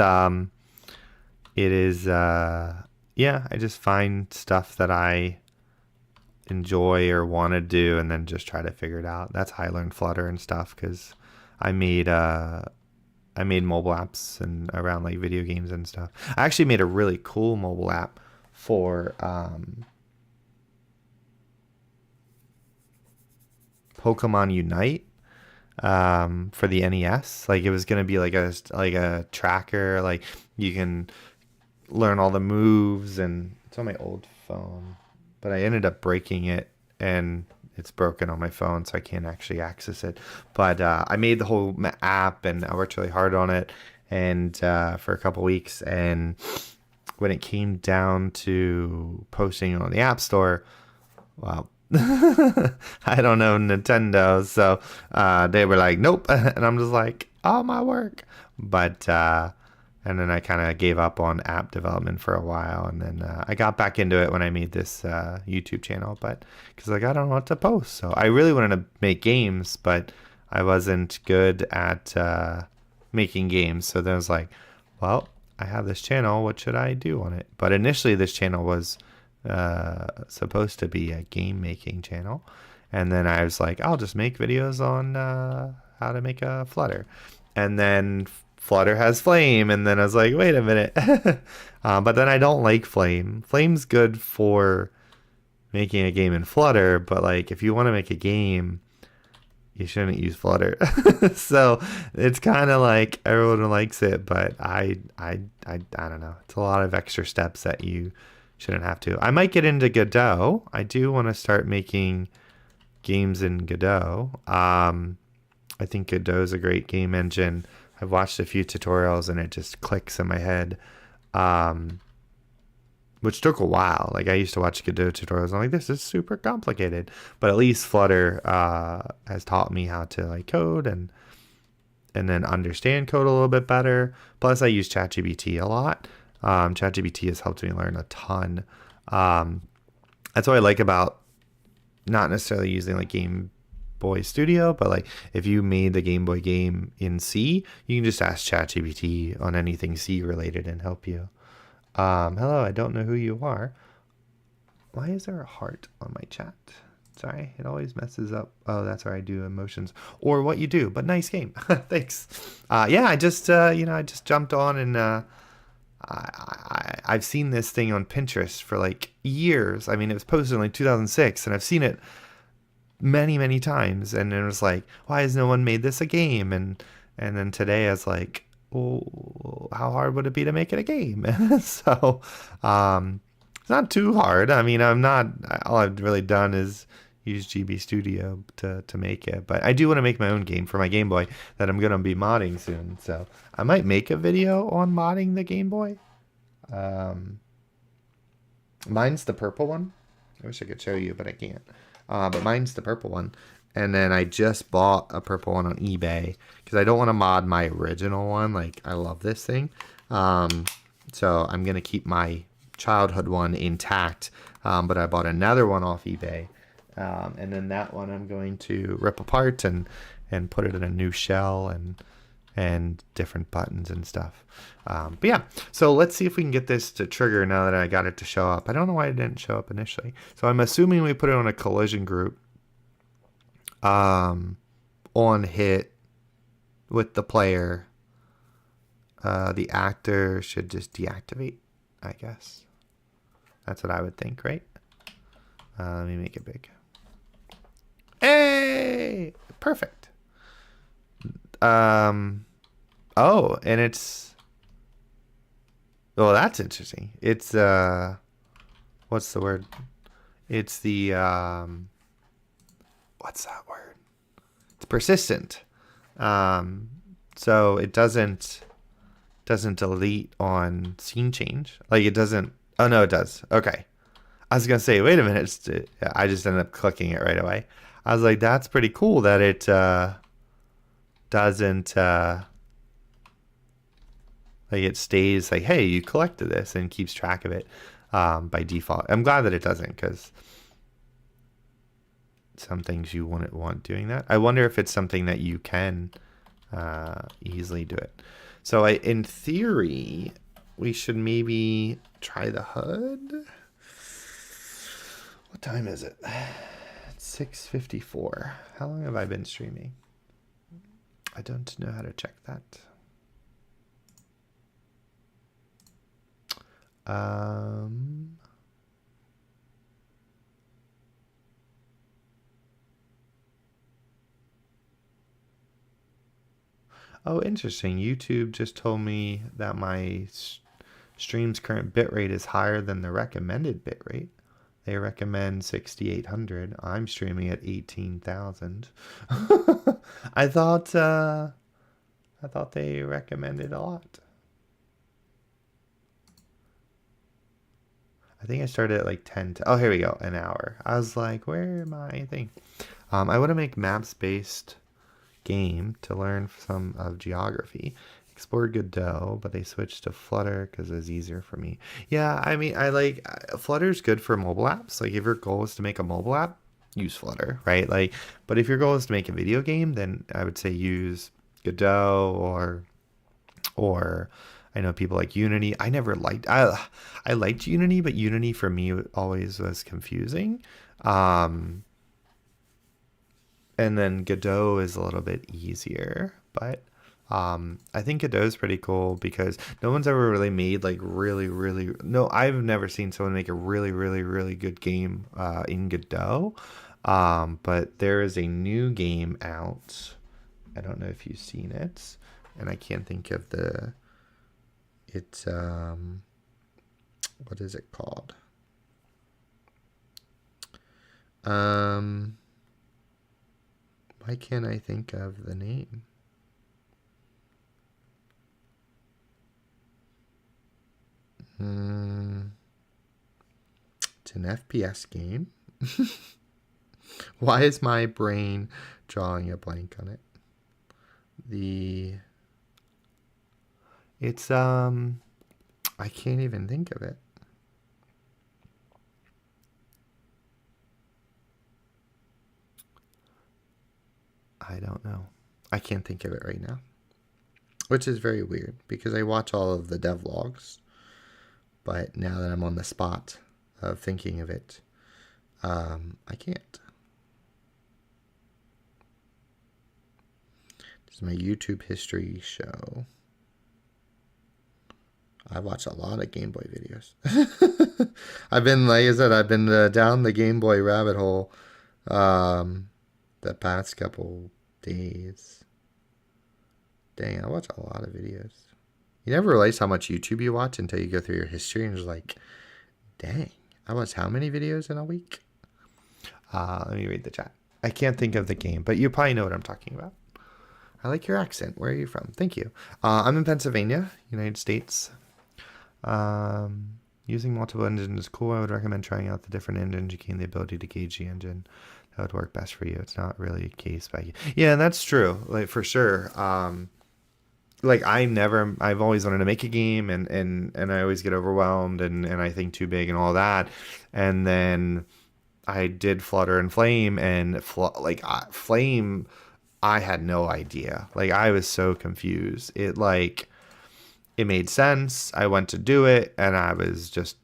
it is yeah, I just find stuff that I enjoy or want to do, and then just try to figure it out. That's how I learned Flutter and stuff, because I made mobile apps and around like video games and stuff. I actually made a really cool mobile app for Pokemon Unite for the NES. Like, it was gonna be like a tracker, like you can learn all the moves, and it's on my old phone, but I ended up breaking it, and it's broken on my phone, so I can't actually access it. But I made the whole app, and I worked really hard on it, and for a couple weeks. And when it came down to posting it on the App Store, well, I don't know Nintendo, so they were like, nope. And I'm just like, oh, my work. But and then I kind of gave up on app development for a while, and then I got back into it when I made this YouTube channel, but because like I don't know what to post. So I really wanted to make games, but I wasn't good at making games. So then I was like, well, I have this channel, what should I do on it? But initially this channel was supposed to be a game making channel, and then I was like, I'll just make videos on how to make a Flutter. And then Flutter has Flame, and then I was like, wait a minute. But then I don't like Flame. Flame's good for making a game in Flutter, but like if you want to make a game, you shouldn't use Flutter. So it's kind of like everyone likes it, but I don't know. It's a lot of extra steps that you shouldn't have to. I might get into Godot. I do want to start making games in Godot. I think Godot is a great game engine. I've watched a few tutorials and it just clicks in my head, which took a while. Like I used to watch Godot tutorials and I'm like, this is super complicated. But at least Flutter has taught me how to like code and then understand code a little bit better. Plus I use ChatGPT a lot. ChatGPT has helped me learn a ton. That's what I like about not necessarily using like Gameboy Studio, but like if you made the Game Boy game in C, you can just ask ChatGPT on anything C related and help you. Hello, I don't know who you are. Why is there a heart on my chat? Sorry, it always messes up. Oh, that's where I do emotions or what you do, but nice game. Thanks. Yeah, I just jumped on and I've seen this thing on Pinterest for like years. I mean, it was posted in like 2006 and I've seen it many, many times. And it was like, why has no one made this a game? And then today I was like, well, how hard would it be to make it a game? So, it's not too hard. I mean, all I've really done is use GB Studio to make it, but I do want to make my own game for my Game Boy that I'm going to be modding soon. So I might make a video on modding the Game Boy. Mine's the purple one. I wish I could show you, but I can't. But mine's the purple one. And then I just bought a purple one on eBay because I don't want to mod my original one. Like, I love this thing. So I'm going to keep my childhood one intact. But I bought another one off eBay. And then that one I'm going to rip apart and put it in a new shell and different buttons and stuff. But yeah, so let's see if we can get this to trigger now that I got it to show up. I don't know why it didn't show up initially. So I'm assuming we put it on a collision group. On hit with the player. The actor should just deactivate, I guess. That's what I would think, right? Let me make it big. Hey! Perfect. Oh, and it's... Oh, that's interesting. It's, what's the word? It's the, what's that word? It's persistent. So it doesn't delete on scene change. Like it doesn't... Oh, no, it does. Okay. I was going to say, wait a minute. I just ended up clicking it right away. I was like, that's pretty cool that it doesn't... like it stays like, hey, you collected this and keeps track of it by default. I'm glad that it doesn't because some things you wouldn't want doing that. I wonder if it's something that you can easily do it. So in theory, we should maybe try the HUD. What time is it? It's 6:54. How long have I been streaming? I don't know how to check that. Oh, interesting. YouTube just told me that my stream's current bitrate is higher than the recommended bitrate. They recommend 6,800. I'm streaming at 18,000. I thought they recommended a lot. I think I started at like 10. Oh, here we go. An hour. I was like, where am I? I want to make maps-based game to learn some of geography. Explore Godot, but they switched to Flutter because it's easier for me. Yeah, I mean, Flutter's good for mobile apps. Like if your goal is to make a mobile app, use Flutter, right? Like, but if your goal is to make a video game, then I would say use Godot or I know people like Unity. I liked Unity, but Unity for me always was confusing. And then Godot is a little bit easier, but I think Godot is pretty cool because no one's ever really made like no, I've never seen someone make a really good game in Godot. But there is a new game out. I don't know if you've seen it, and I can't think of it's what is it called? Why can't I think of the name? It's an FPS game. Why is my brain drawing a blank on it? It's I can't even think of it. I don't know. I can't think of it right now. Which is very weird because I watch all of the devlogs. But now that I'm on the spot of thinking of it, I can't. This is my YouTube history show. I watch a lot of Game Boy videos. I've been, like I said, I've been down the Game Boy rabbit hole the past couple days. Dang, I watch a lot of videos. You never realize how much YouTube you watch until you go through your history and you're like, dang, I watch how many videos in a week? Let me read the chat. I can't think of the game, but you probably know what I'm talking about. I like your accent. Where are you from? Thank you. I'm in Pennsylvania, United States. Using multiple engines is cool. I would recommend trying out the different engines. You gain the ability to gauge the engine that would work best for you. It's not really a case by case. Yeah, that's true. Like for sure. Like I've always wanted to make a game and I always get overwhelmed and I think too big and all that. And then I did Flutter and Flame and Flame, I had no idea. Like I was so confused. It made sense. I went to do it and I was just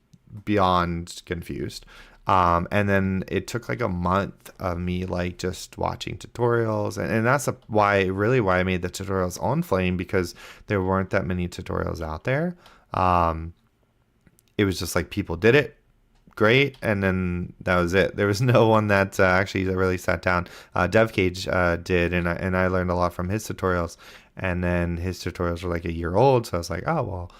beyond confused. And then it took like a month of me like just watching tutorials and that's why I made the tutorials on Flame because there weren't that many tutorials out there. It was just like people did it great and then that was it. There was no one that actually really sat down. DevCage did and I learned a lot from his tutorials and then his tutorials were like a year old. So I was like, oh, well,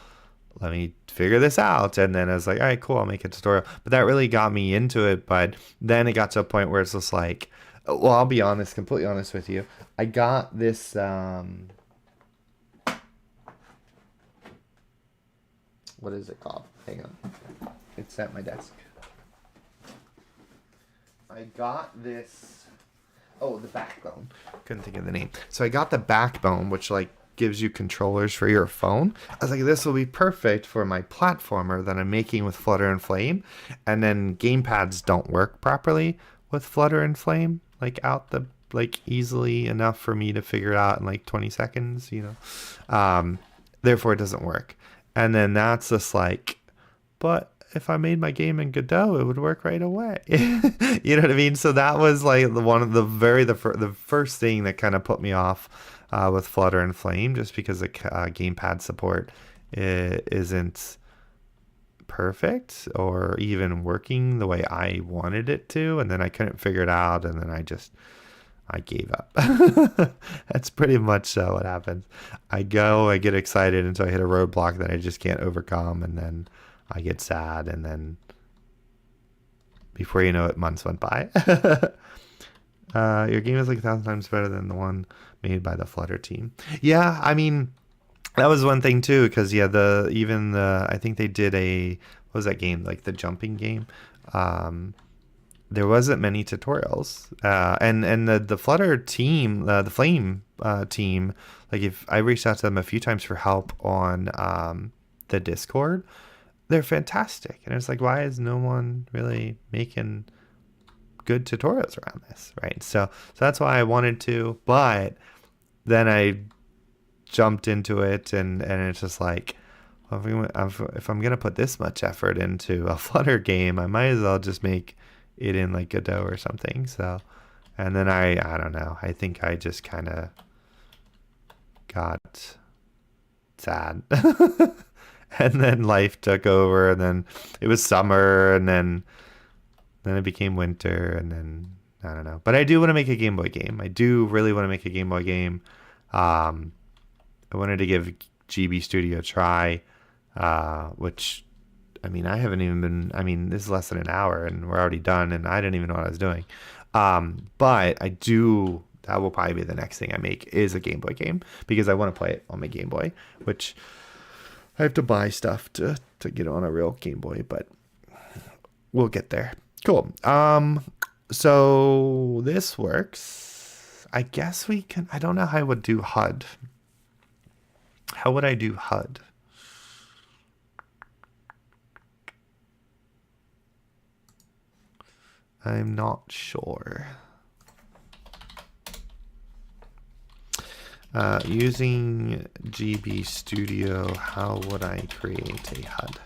let me figure this out. And then I was like, all right, cool, I'll make a tutorial. But that really got me into it. But then it got to a point where it's just like, well, I'll be honest, completely honest with you. I got this, what is it called? Hang on. It's at my desk. I got this, the Backbone. Couldn't think of the name. So I got the Backbone, which like gives you controllers for your phone. I was like, this will be perfect for my platformer that I'm making with Flutter and Flame. And then gamepads don't work properly with Flutter and Flame, like easily enough for me to figure it out in like 20 seconds, therefore it doesn't work. And then that's just like, but if I made my game in Godot, it would work right away. You know what I mean? So that was like the first thing that kind of put me off with Flutter and Flame, just because the gamepad support isn't perfect or even working the way I wanted it to, and then I couldn't figure it out, and then I gave up. That's pretty much what happens. I get excited until I hit a roadblock that I just can't overcome, and then I get sad, and then before you know it, months went by. Your game is like 1,000 times better than the one made by the Flutter team. Yeah, I mean, that was one thing too, because I think they did what was that game, like the jumping game? There wasn't many tutorials, and the Flutter team, the Flame team, like if I reached out to them a few times for help on the Discord, they're fantastic, and it's like, why is no one really making good tutorials around this, right? So that's why I wanted to, but then I jumped into it, and it's just like, well, if I'm gonna put this much effort into a Flutter game, I might as well just make it in like Godot or something. So, and then I don't know, I think I just kind of got sad. And then life took over, and then it was summer, and then it became winter, and then I don't know. But I do want to make a Game Boy game. I do really want to make a Game Boy game. I wanted to give GB Studio a try, which, I mean, I haven't even been, I mean, this is less than an hour and we're already done and I didn't even know what I was doing. But I do, that will probably be the next thing I make is a Game Boy game because I want to play it on my Game Boy, which I have to buy stuff to get on a real Game Boy, but we'll get there. Cool. So this works. I guess we can, I don't know how I would do HUD. How would I do HUD? I'm not sure. Using GB Studio, how would I create a HUD?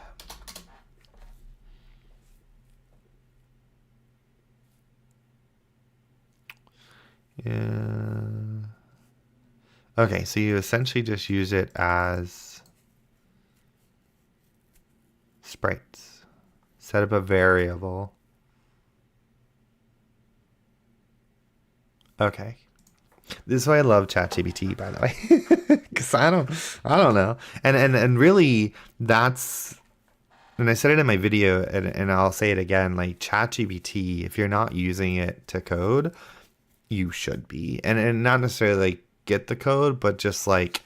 Yeah. Okay, so you essentially just use it as sprites. Set up a variable. Okay. This is why I love ChatGPT, by the way, because I don't know, and really that's, and I said it in my video, and I'll say it again, like ChatGPT, if you're not using it to code, you should be, and not necessarily like get the code, but just like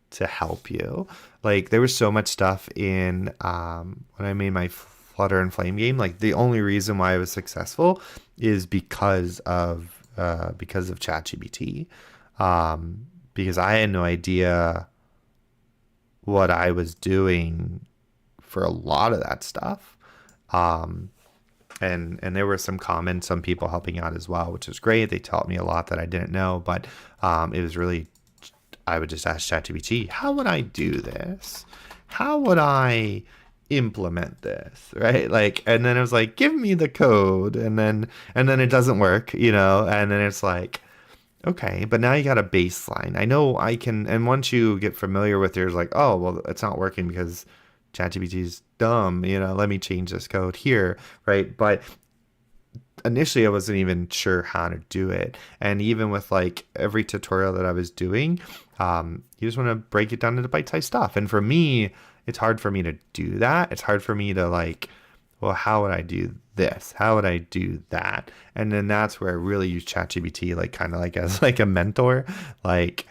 to help you. Like there was so much stuff in when I made my Flutter and Flame game. Like the only reason why I was successful is because of ChatGPT, because I had no idea what I was doing for a lot of that stuff. And there were some comments, some people helping out as well, which was great. They taught me a lot that I didn't know, but it was really, I would just ask ChatGPT, how would I do this? How would I implement this, right? Like, and then it was like, give me the code, and then it doesn't work, you know, and then it's like, okay, but now you got a baseline. I know I can, and once you get familiar with it, it's like, oh, well, it's not working because ChatGPT is dumb, you know, let me change this code here, right? But initially I wasn't even sure how to do it. And even with like every tutorial that I was doing, you just want to break it down into bite-sized stuff. And for me, it's hard for me to do that. It's hard for me to like, well, how would I do this? How would I do that? And then that's where I really use ChatGPT, like kind of like as like a mentor, like,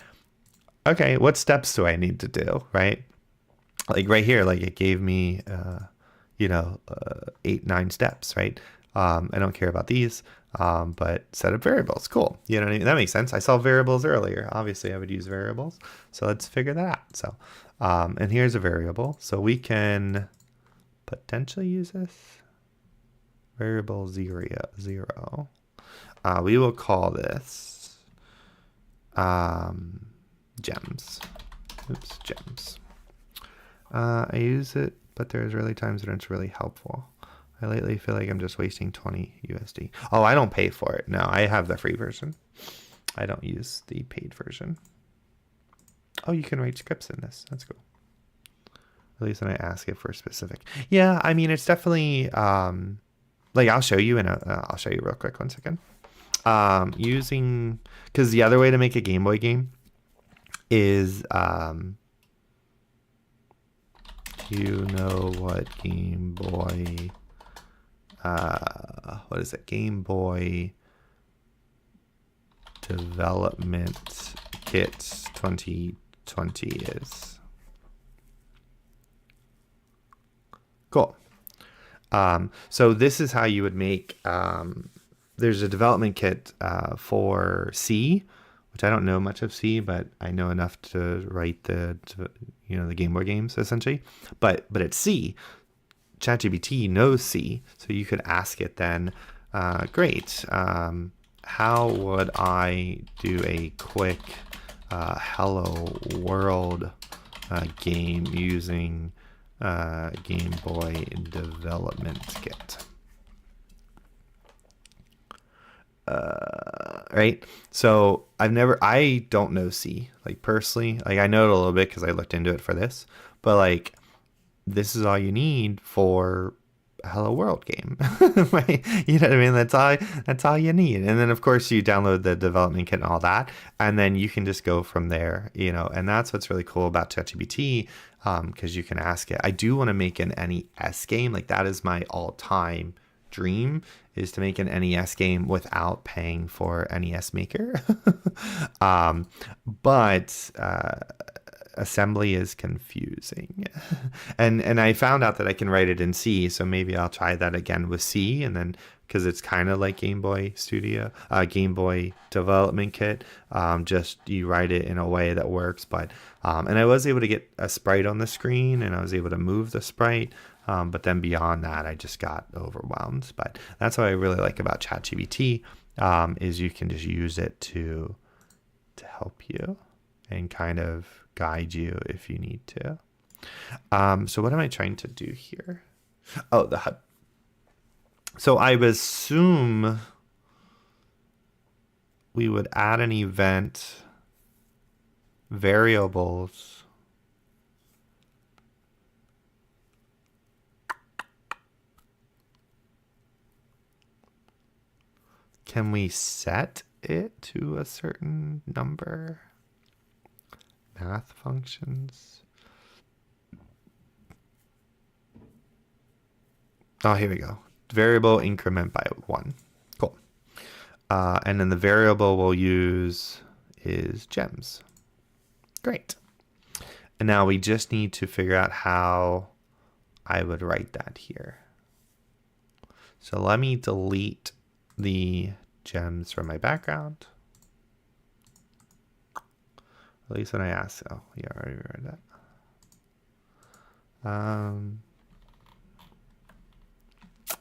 okay, what steps do I need to do? Right? Like right here, like it gave me, 8-9 steps, right? I don't care about these, but set up variables. Cool. You know what I mean? That makes sense. I saw variables earlier. Obviously I would use variables. So let's figure that out. So, and here's a variable. So we can potentially use this variable 0. We will call this, gems. Oops, gems. I use it, but there's really times when it's really helpful. I lately feel like I'm just wasting 20 USD. Oh, I don't pay for it. No, I have the free version. I don't use the paid version. Oh, you can write scripts in this. That's cool. At least when I ask it for a specific. Yeah, I mean, it's definitely, like I'll show you I'll show you real quick, 1 second. Using, because the other way to make a Game Boy game is, you know what Game Boy, what is it? Game Boy Development Kit 2020 is. Cool. So this is how you would make, there's a development kit for C, which I don't know much of C, but I know enough to write the Game Boy games essentially. But it's C. ChatGPT knows C, so you could ask it then, great, how would I do a quick Hello World game using Game Boy Development Kit? Or right? So I don't know C, like personally. Like I know it a little bit because I looked into it for this, but like this is all you need for a Hello World game, right? You know what I mean? That's all you need. And then of course you download the development kit and all that, and then you can just go from there, you know. And that's what's really cool about ChatGPT, because you can ask it. I do want to make an NES game, like that is my all-time dream, is to make an NES game without paying for NES Maker. um, but assembly is confusing. And I found out that I can write it in C, so maybe I'll try that again with C, and then because it's kind of like Game Boy Studio, Game Boy Development Kit, just you write it in a way that works. But and I was able to get a sprite on the screen, and I was able to move the sprite. But then beyond that, I just got overwhelmed. But that's what I really like about ChatGPT, is you can just use it to help you and kind of guide you if you need to. So what am I trying to do here? Oh, the HUD. So I would assume we would add an event, variables. Can we set it to a certain number? Math functions. Oh, here we go. Variable increment by 1. Cool. And then the variable we'll use is gems. Great. And now we just need to figure out how I would write that here. So let me delete the gems from my background. At least when I asked. Oh, yeah, I already read that.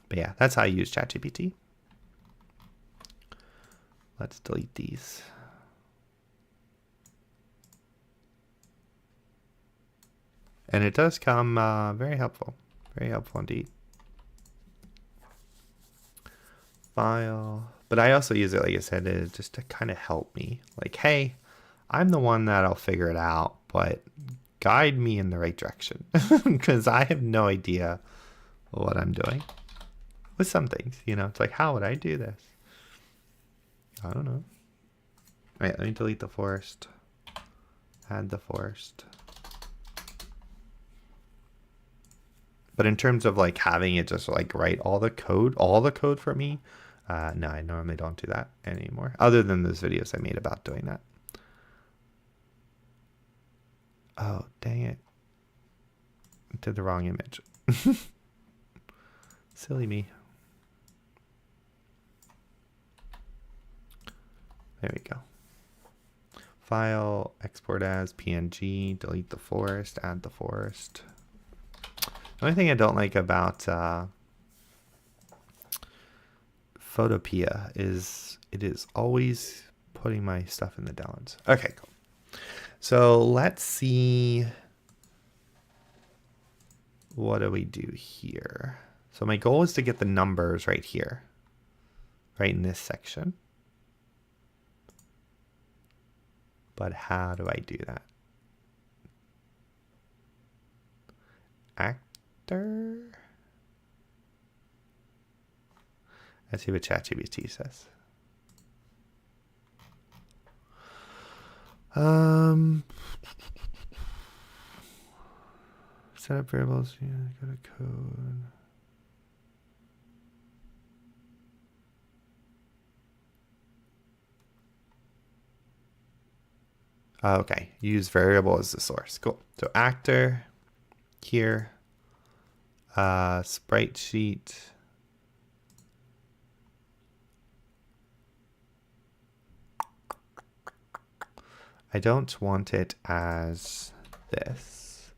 But yeah, that's how I use ChatGPT. Let's delete these. And it does come very helpful indeed. File. But I also use it, like I said, just to kind of help me. Like, hey, I'm the one that'll figure it out, but guide me in the right direction. Because I have no idea what I'm doing. With some things, you know, it's like, how would I do this? I don't know. All right, let me delete the forest. Add the forest. But in terms of like having it just like write all the code for me, no, I normally don't do that anymore. Other than those videos I made about doing that. Oh, dang it. I did the wrong image. Silly me. There we go. File, export as PNG, delete the forest, add the forest. The only thing I don't like about Photopea is it is always putting my stuff in the downloads. Okay, cool. So let's see. What do we do here? So my goal is to get the numbers right here, right in this section. But how do I do that? Actor? Let's see what ChatGPT says. Set up variables. Yeah, go to code. Okay, use variable as the source. Cool. So actor here, sprite sheet. I don't want it as this.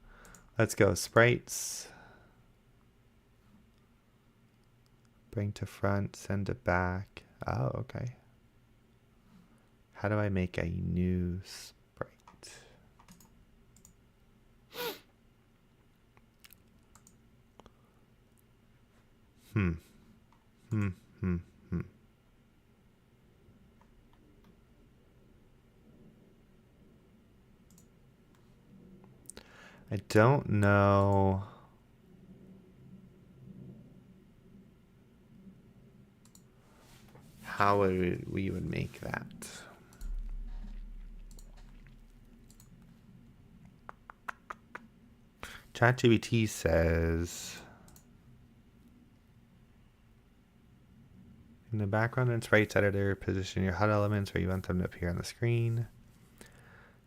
Let's go sprites. Bring to front, send it back. Oh, okay. How do I make a new sprite? Hmm. I don't know how we would make that. ChatGPT says in the background and sprites editor, position your HUD elements where you want them to appear on the screen.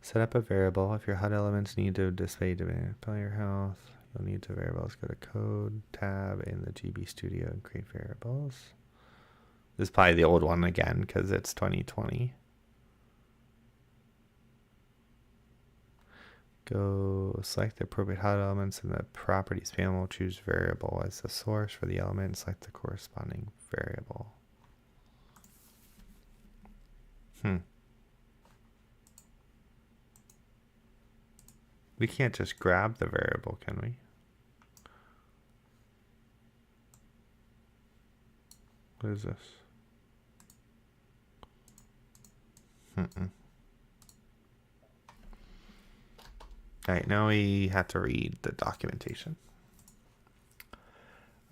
Set up a variable. If your HUD elements need to display player health, you'll need to variables. Go to code tab in the GB Studio and create variables. This is probably the old one again because it's 2020. Go select the appropriate HUD elements in the properties panel. Choose variable as the source for the element. Select the corresponding variable. We can't just grab the variable, can we? What is this? All right, now we have to read the documentation.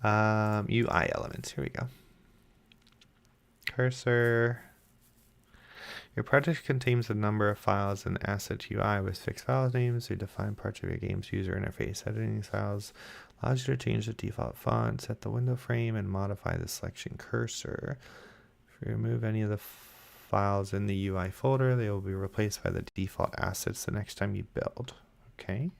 UI elements, here we go. Cursor. Your project contains a number of files and asset UI with fixed file names. You define parts of your game's user interface. Editing styles allows you to change the default font, set the window frame, and modify the selection cursor. If you remove any of the files in the UI folder, they will be replaced by the default assets the next time you build. Okay.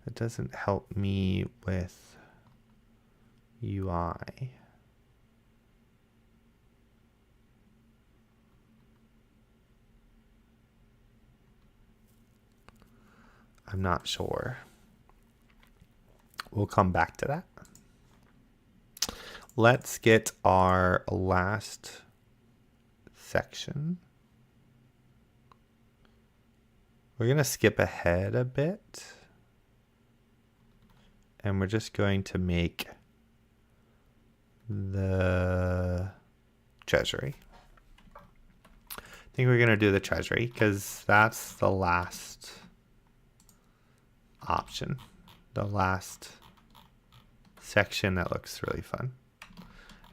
It doesn't help me with UI. I'm not sure. We'll come back to that. Let's get our last section. We're going to skip ahead a bit. And we're just going to make the treasury. I think we're going to do the treasury because that's the last option. The last section that looks really fun.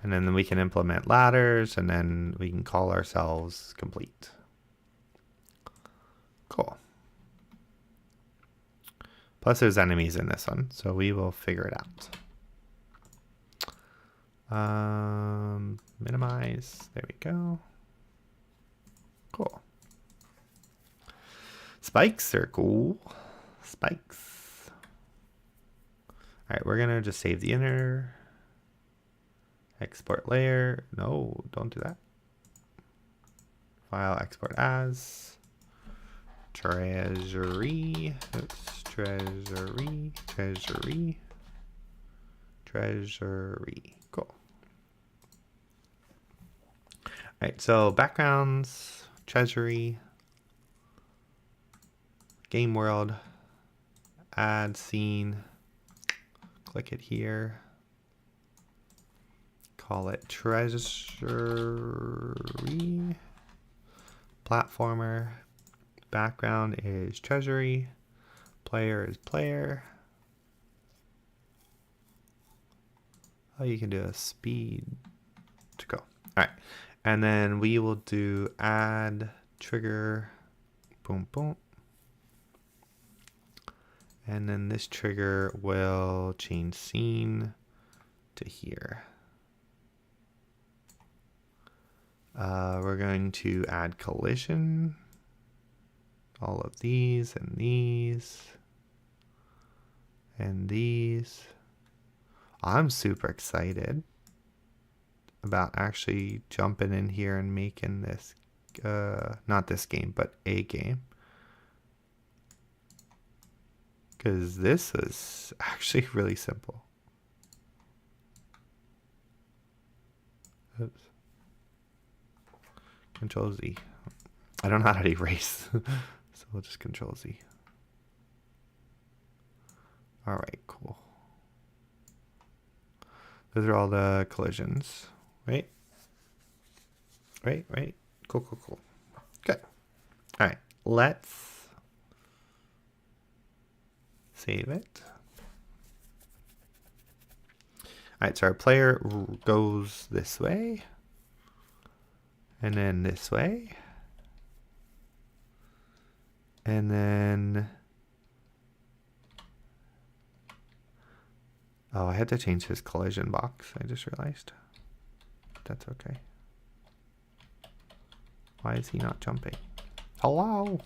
And then we can implement ladders and then we can call ourselves complete. Cool. Plus there's enemies in this one, so we will figure it out. Minimize, there we go. Cool. Spikes are cool. Spikes. All right, we're gonna just save the inner. Export layer, no, don't do that. File export as. Treasury, oops, treasury, cool. All right, so backgrounds, treasury, game world, add scene, click it here, call it treasury, platformer. Background is treasury, player is player. Oh, you can do a speed to go. All right, and then we will do add trigger, boom, boom. And then this trigger will change scene to here. We're going to add collision. All of these and these and these. I'm super excited about actually jumping in here and making this, not this game, but a game. Because this is actually really simple. Oops. Control Z. I don't know how to erase. So we'll just Control Z. All right, cool. Those are all the collisions. Right? Right, right. Cool, cool, cool. Good. All right. Let's save it. All right, so our player goes this way. And then this way. And then... Oh, I had to change his collision box. I just realized. That's okay. Why is he not jumping? Hello?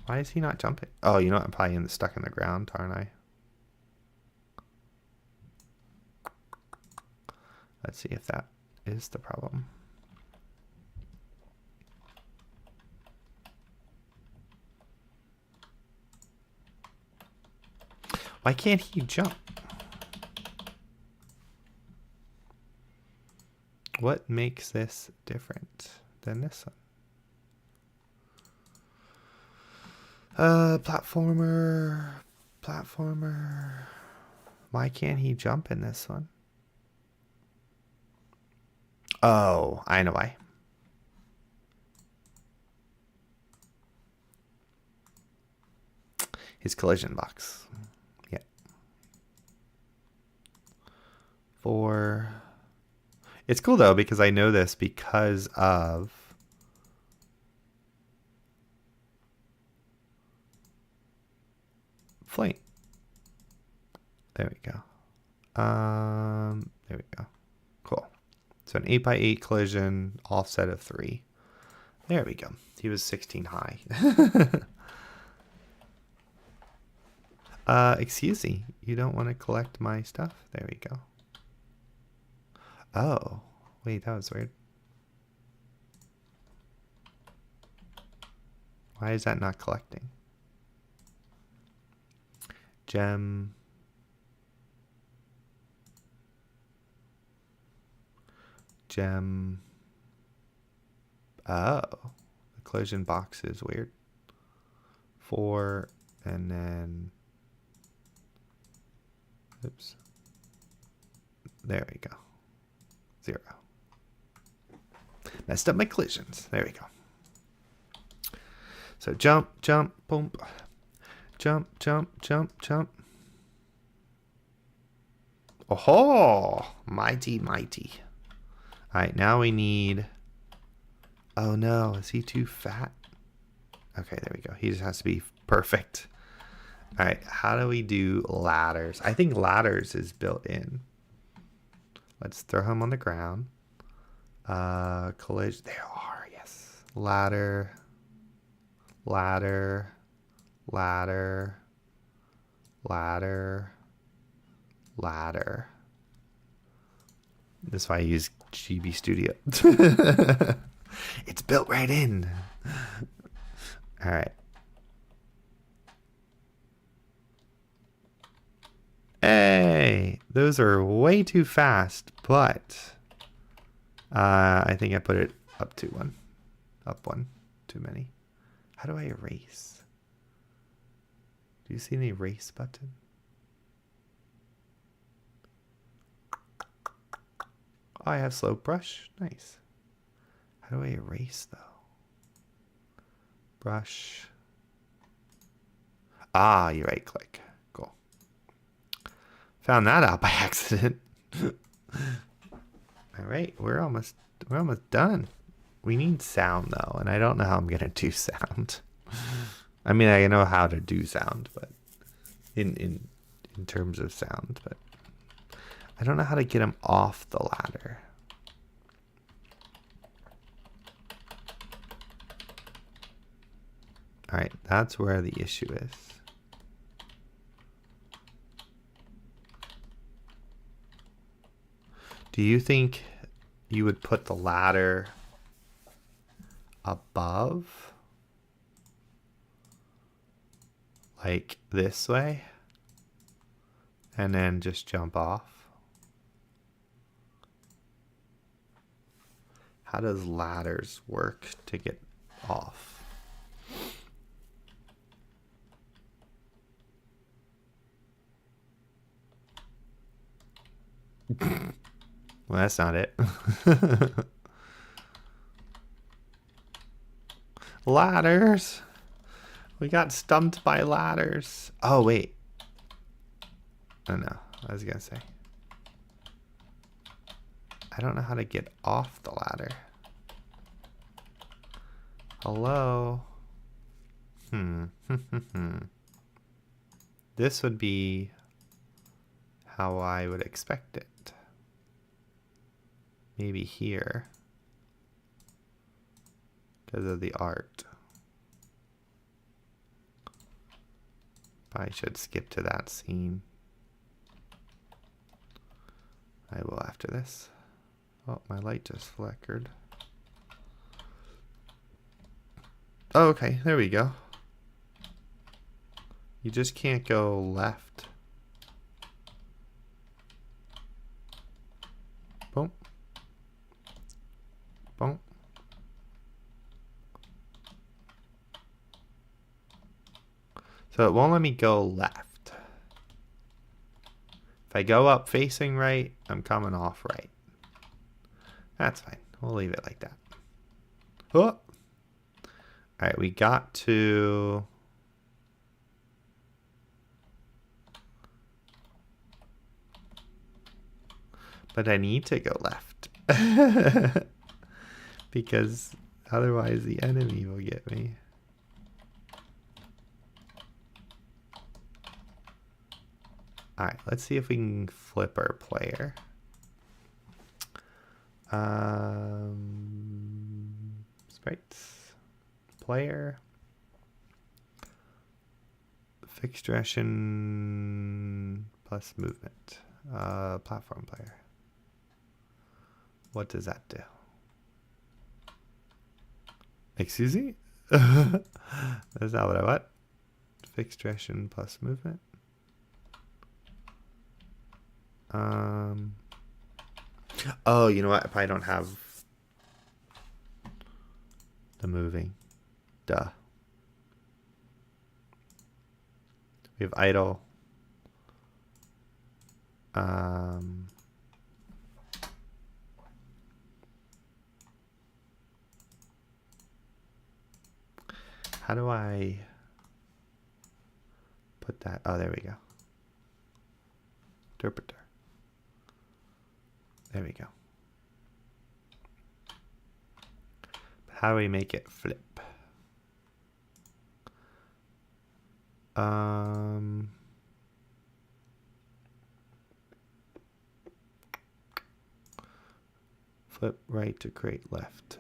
Why is he not jumping? Oh, you know what? I'm probably stuck in the ground, aren't I? Let's see if that is the problem. Why can't he jump? What makes this different than this one? Platformer. Why can't he jump in this one? Oh, I know why. His collision box. Yeah. 4. It's cool though because I know this because of Flame. There we go. There we go. Cool. So an 8x8 collision, offset of 3. There we go. He was 16 high. Excuse me. You don't want to collect my stuff? There we go. Oh, wait, that was weird. Why is that not collecting? Gem. Oh, the collision box is weird. 4, and then, oops. There we go. 0. Messed up my collisions. There we go. So jump, jump, boom. Jump, jump, jump, jump. Oh, mighty, mighty. All right, now we need... Oh no, is he too fat? Okay, there we go. He just has to be perfect. All right, how do we do ladders? I think ladders is built in. Let's throw him on the ground. Collision. There are, yes. Ladder. Ladder. Ladder. Ladder. Ladder. That's why I use Gameboy Studio. It's built right in. All right. Hey, those are way too fast, but I think I put it up to 1. Up 1. Too many. How do I erase? Do you see an erase button? Oh, I have slope brush. Nice. How do I erase though? Brush. Ah, you right click. Cool. Found that out by accident. All right, we're almost done. We need sound though, and I don't know how I'm gonna do sound. I mean, I know how to do sound, but in terms of sound, but I don't know how to get him off the ladder. All right, that's where the issue is. Do you think you would put the ladder above? Like this way? And then just jump off? How does ladders work to get off? Well, that's not it. Ladders. We got stumped by ladders. Oh, wait. Oh, no. I was going to say. I don't know how to get off the ladder. Hello? This would be how I would expect it. Maybe here. Because of the art. I should skip to that scene. I will after this. Oh, my light just flickered. Oh, okay, there we go. You just can't go left. Boom. Boom. So it won't let me go left. If I go up facing right, I'm coming off right. That's fine. We'll leave it like that. Oh. All right, we got to... But I need to go left. Because otherwise the enemy will get me. All right, let's see if we can flip our player. Sprites. Player. Fixed duration plus movement. Platform player. What does that do? Excuse me? That's not what I want. Fixed duration plus movement. Oh, you know what? If I don't have the moving. Duh. We have idle. How do I put that? Oh, there we go. Interpreter. There we go. How do we make it flip? Flip right to create left.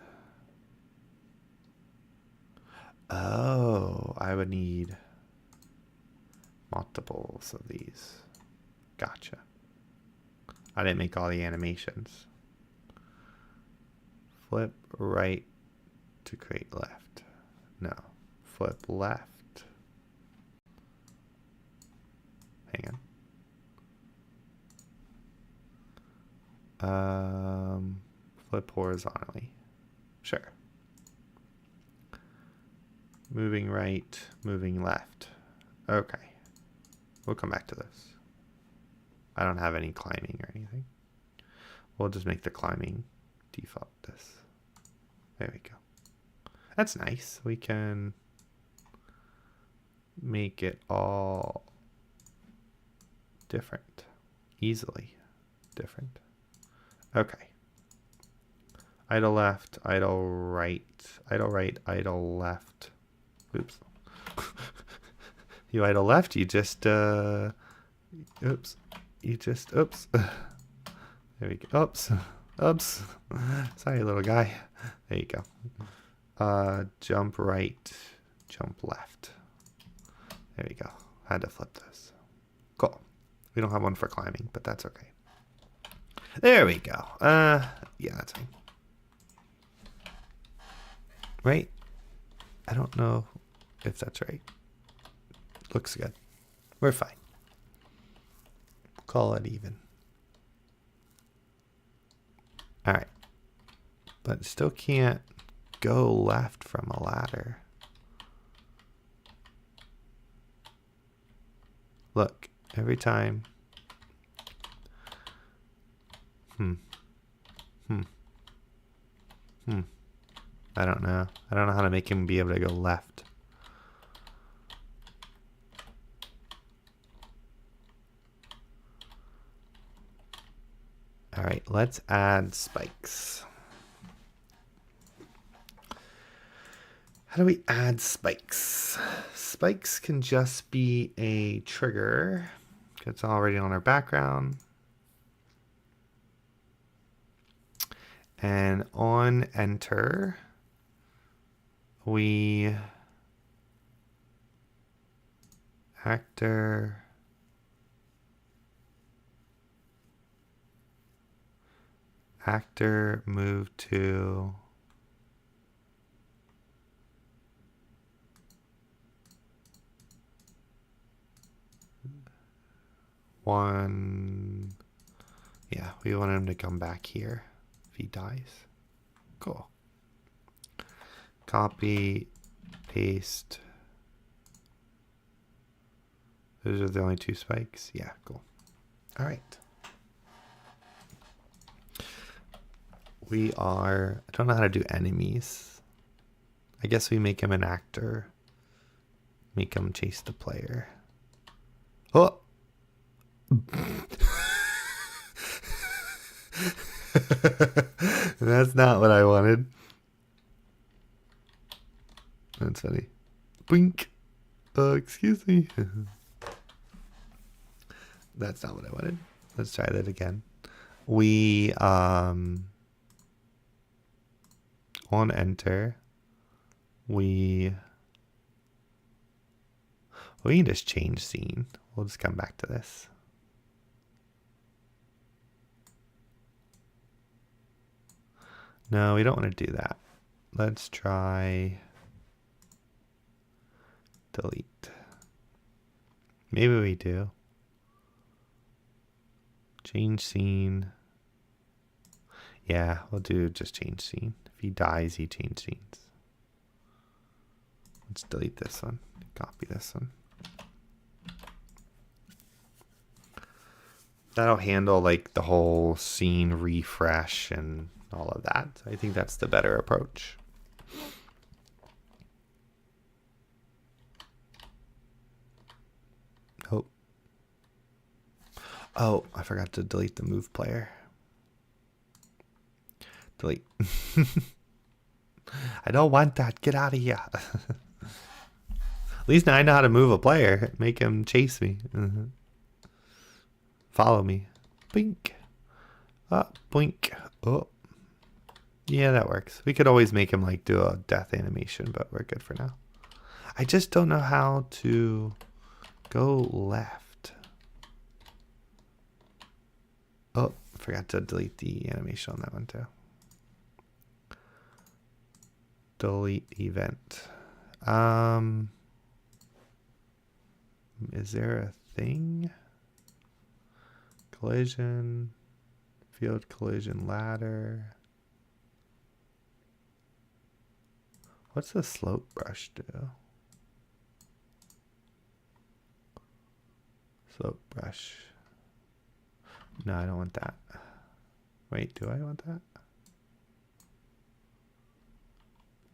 Oh, I would need multiples of these. Gotcha. I didn't make all the animations. Flip right to create left. No. Flip left. Hang on. Flip horizontally. Sure. Moving right, moving left. Okay. We'll come back to this. I don't have any climbing or anything. We'll just make the climbing default this. There we go. That's nice. We can make it all different. Easily different. Okay. Idle left, idle right, idle left. Oops. You idle left, you just, oops. You just, oops. There we go. Oops. Oops. Sorry, little guy. There you go. Jump right, jump left. There we go. Had to flip this. Cool. We don't have one for climbing, but that's okay. There we go. Yeah, that's fine. Right? I don't know if that's right. Looks good. We're fine. Call it even. All right. But still can't go left from a ladder. Look, every time. I don't know. I don't know how to make him be able to go left. All right, let's add spikes. How do we add spikes? Spikes can just be a trigger. It's already on our background. And on enter, we actor move to one. Yeah, we want him to come back here if he dies. Cool. Copy, paste. Those are the only two spikes. Yeah, cool. All right. I don't know how to do enemies. I guess we make him an actor. Make him chase the player. Oh! That's not what I wanted. That's funny. Blink. Excuse me. That's not what I wanted. Let's try that again. We on enter, we can just change scene. We'll just come back to this. No, we don't want to do that. Let's try delete. Maybe we do. Change scene. Yeah, we'll do just change scene. If he dies, he change scenes. Let's delete this one. Copy this one. That'll handle like the whole scene refresh and all of that. So I think that's the better approach. Oh, I forgot to delete the move player. Delete. I don't want that. Get out of here. At least now I know how to move a player. Make him chase me. Follow me. Blink. Blink. Oh. Yeah, that works. We could always make him like do a death animation, but we're good for now. I just don't know how to go left. Oh, forgot to delete the animation on that one too. Delete event. Is there a thing? Collision, field collision ladder. What's the slope brush do? Slope brush. No, I don't want that. Wait, do I want that?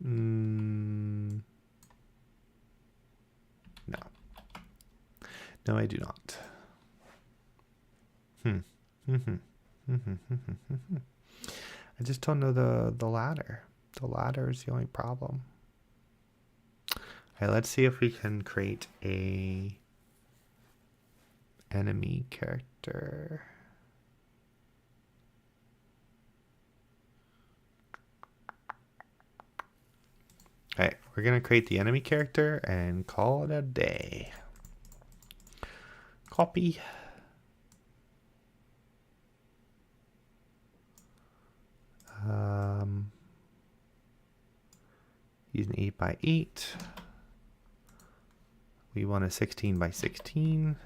No. No, I do not. I just don't know the ladder. The ladder is the only problem. All right, let's see if we can create a enemy character. All right, we're gonna create the enemy character and call it a day. Copy. Use an 8x8. We want a 16x16.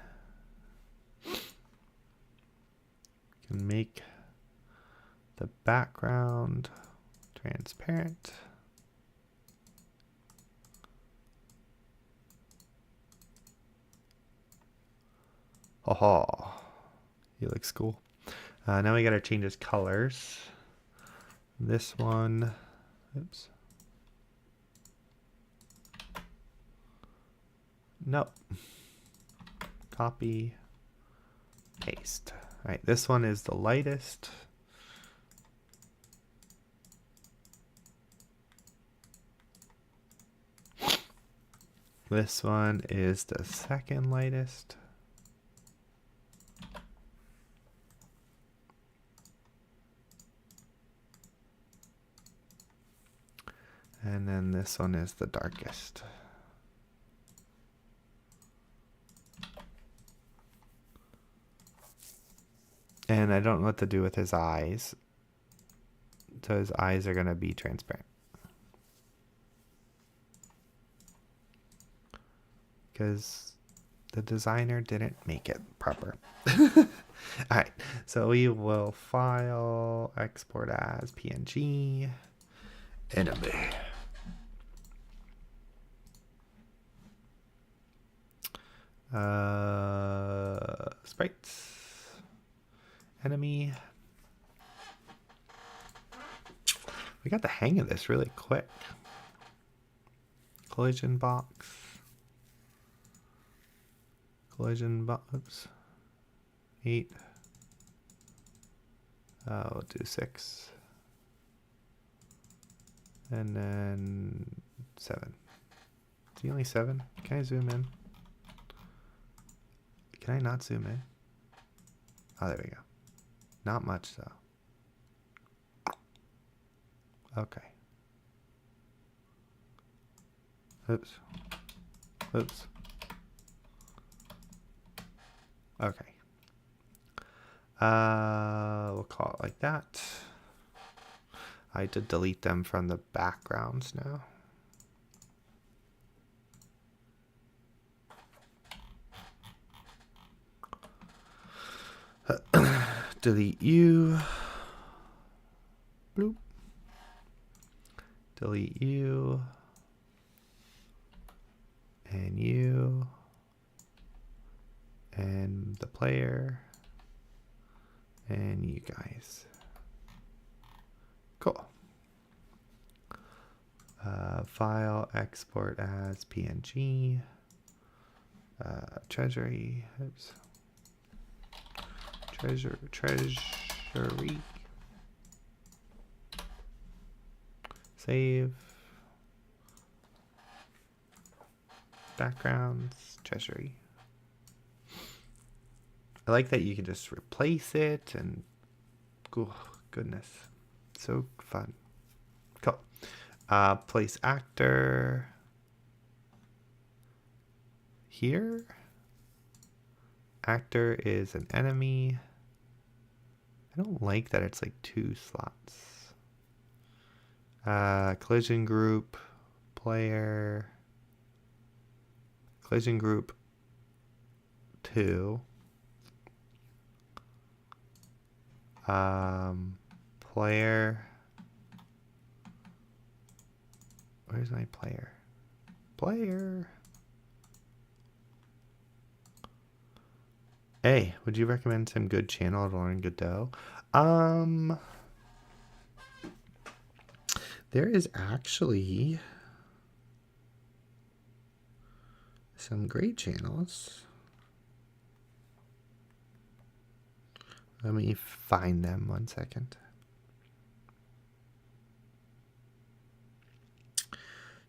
Can make the background transparent. Oh, he looks cool. Now we gotta change his colors. This one, oops. Nope. Copy, paste. All right, this one is the lightest. This one is the second lightest. And then this one is the darkest. And I don't know what to do with his eyes. So his eyes are going to be transparent. Because the designer didn't make it proper. Alright, so we will file, export as PNG, enemy. Sprites, enemy. We got the hang of this really quick. Collision box. Collision box. Oops. 8. We'll do 6. And then 7. Is he only 7? Can I zoom in? Can I not zoom in? Oh, there we go. Not much though. Okay. Oops. Oops. Okay. We'll call it like that. I did delete them from the backgrounds now. Delete you. Bloop. Delete you. And you. And the player. And you guys. Cool. File, export as PNG. Treasury. Oops. Treasury. Save. Backgrounds. Treasury. I like that you can just replace it and oh, goodness. So fun. Cool. Place actor here. Actor is an enemy. I don't like that it's like 2 slots. Collision group, player, collision group 2. Player. Where's my player? Player. Hey, would you recommend some good channel to learn Godot? There is actually some great channels. Let me find them 1 second.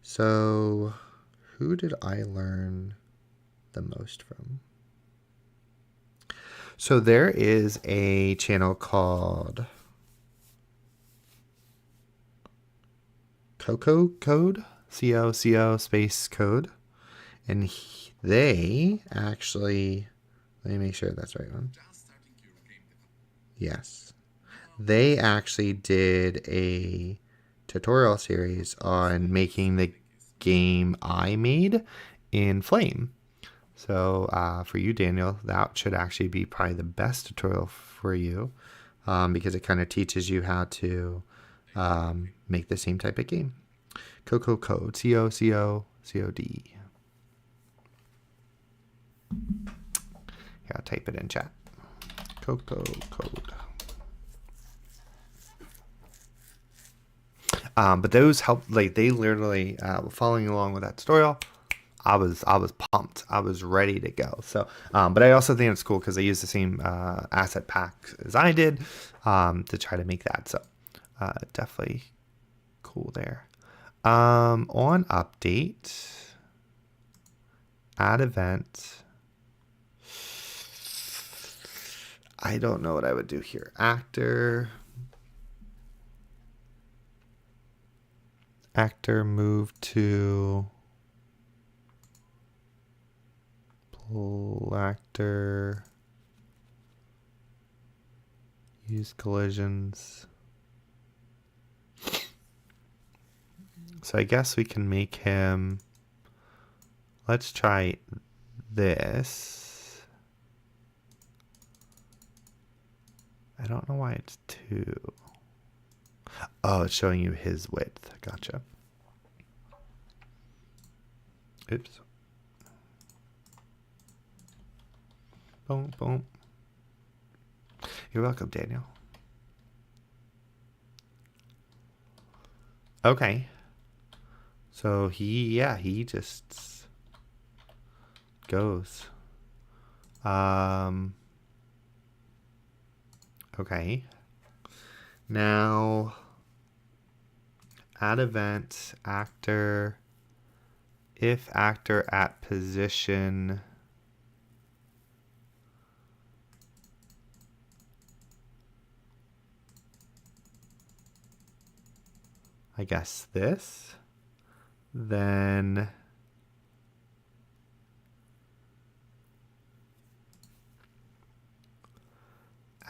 So, who did I learn the most from? So there is a channel called Coco Code, C-O-C-O space code. And they actually, let me make sure that's the right one. Yes. They actually did a tutorial series on making the game I made in Flame. So for you, Daniel, that should actually be probably the best tutorial for you because it kind of teaches you how to make the same type of game. Coco Code, C-O-C-O-C-O-D. Here, I'll type it in chat. Coco Code. But those helped, like they literally following along with that tutorial. I was pumped. I was ready to go. So, but I also think it's cool because they use the same asset pack as I did to try to make that. So, definitely cool there. On update, add event. I don't know what I would do here. Actor move to actor, use collisions. So I guess we can make him, let's try this. I don't know why it's 2. Oh, it's showing you his width. Gotcha. Oops. Boom, boom. You're welcome, Daniel. Okay. So he just goes. Okay. Now, add event, actor, if actor at position, I guess this, then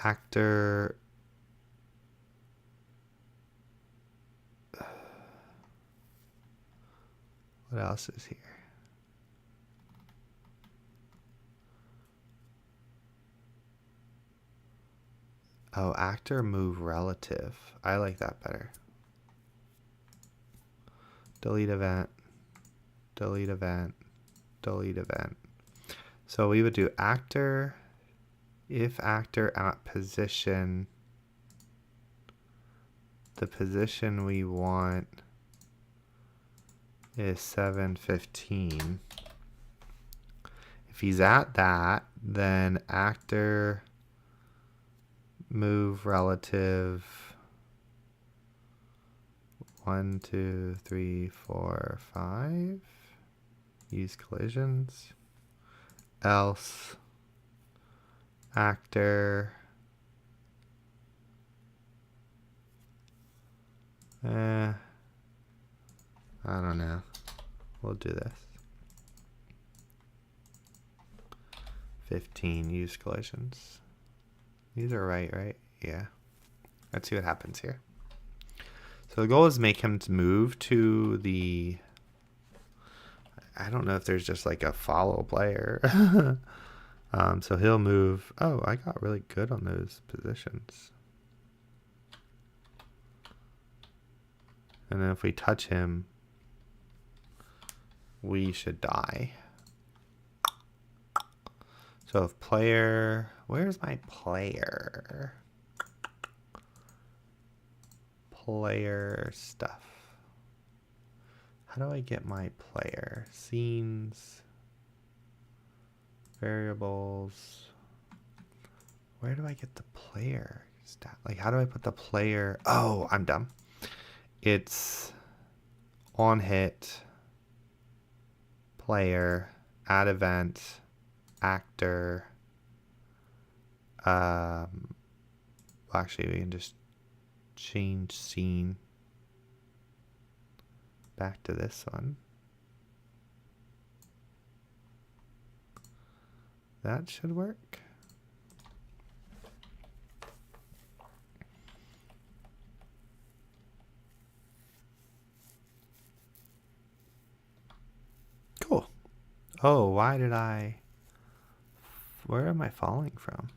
actor, what else is here? Oh, actor move relative. I like that better. Delete event, delete event, delete event. So we would do actor, if actor at position, the position we want is 715. If he's at that, then actor move relative 1, 2, 3, 4, 5. Use collisions. Else actor I don't know. We'll do this. 15 use collisions. These are right? Yeah. Let's see what happens here. So the goal is make him to move to the, I don't know if there's just like a follow player. So he'll move. Oh, I got really good on those positions. And then if we touch him, we should die. So if player, where's my player? Player stuff. How do I get my player? Scenes, variables. Where do I get the player stuff? Like, how do I put the player? Oh, I'm dumb. It's on hit, player, add event, actor. Well, actually, we can just change scene back to this one. That should work. Cool. Oh, why did I... Where am I falling from?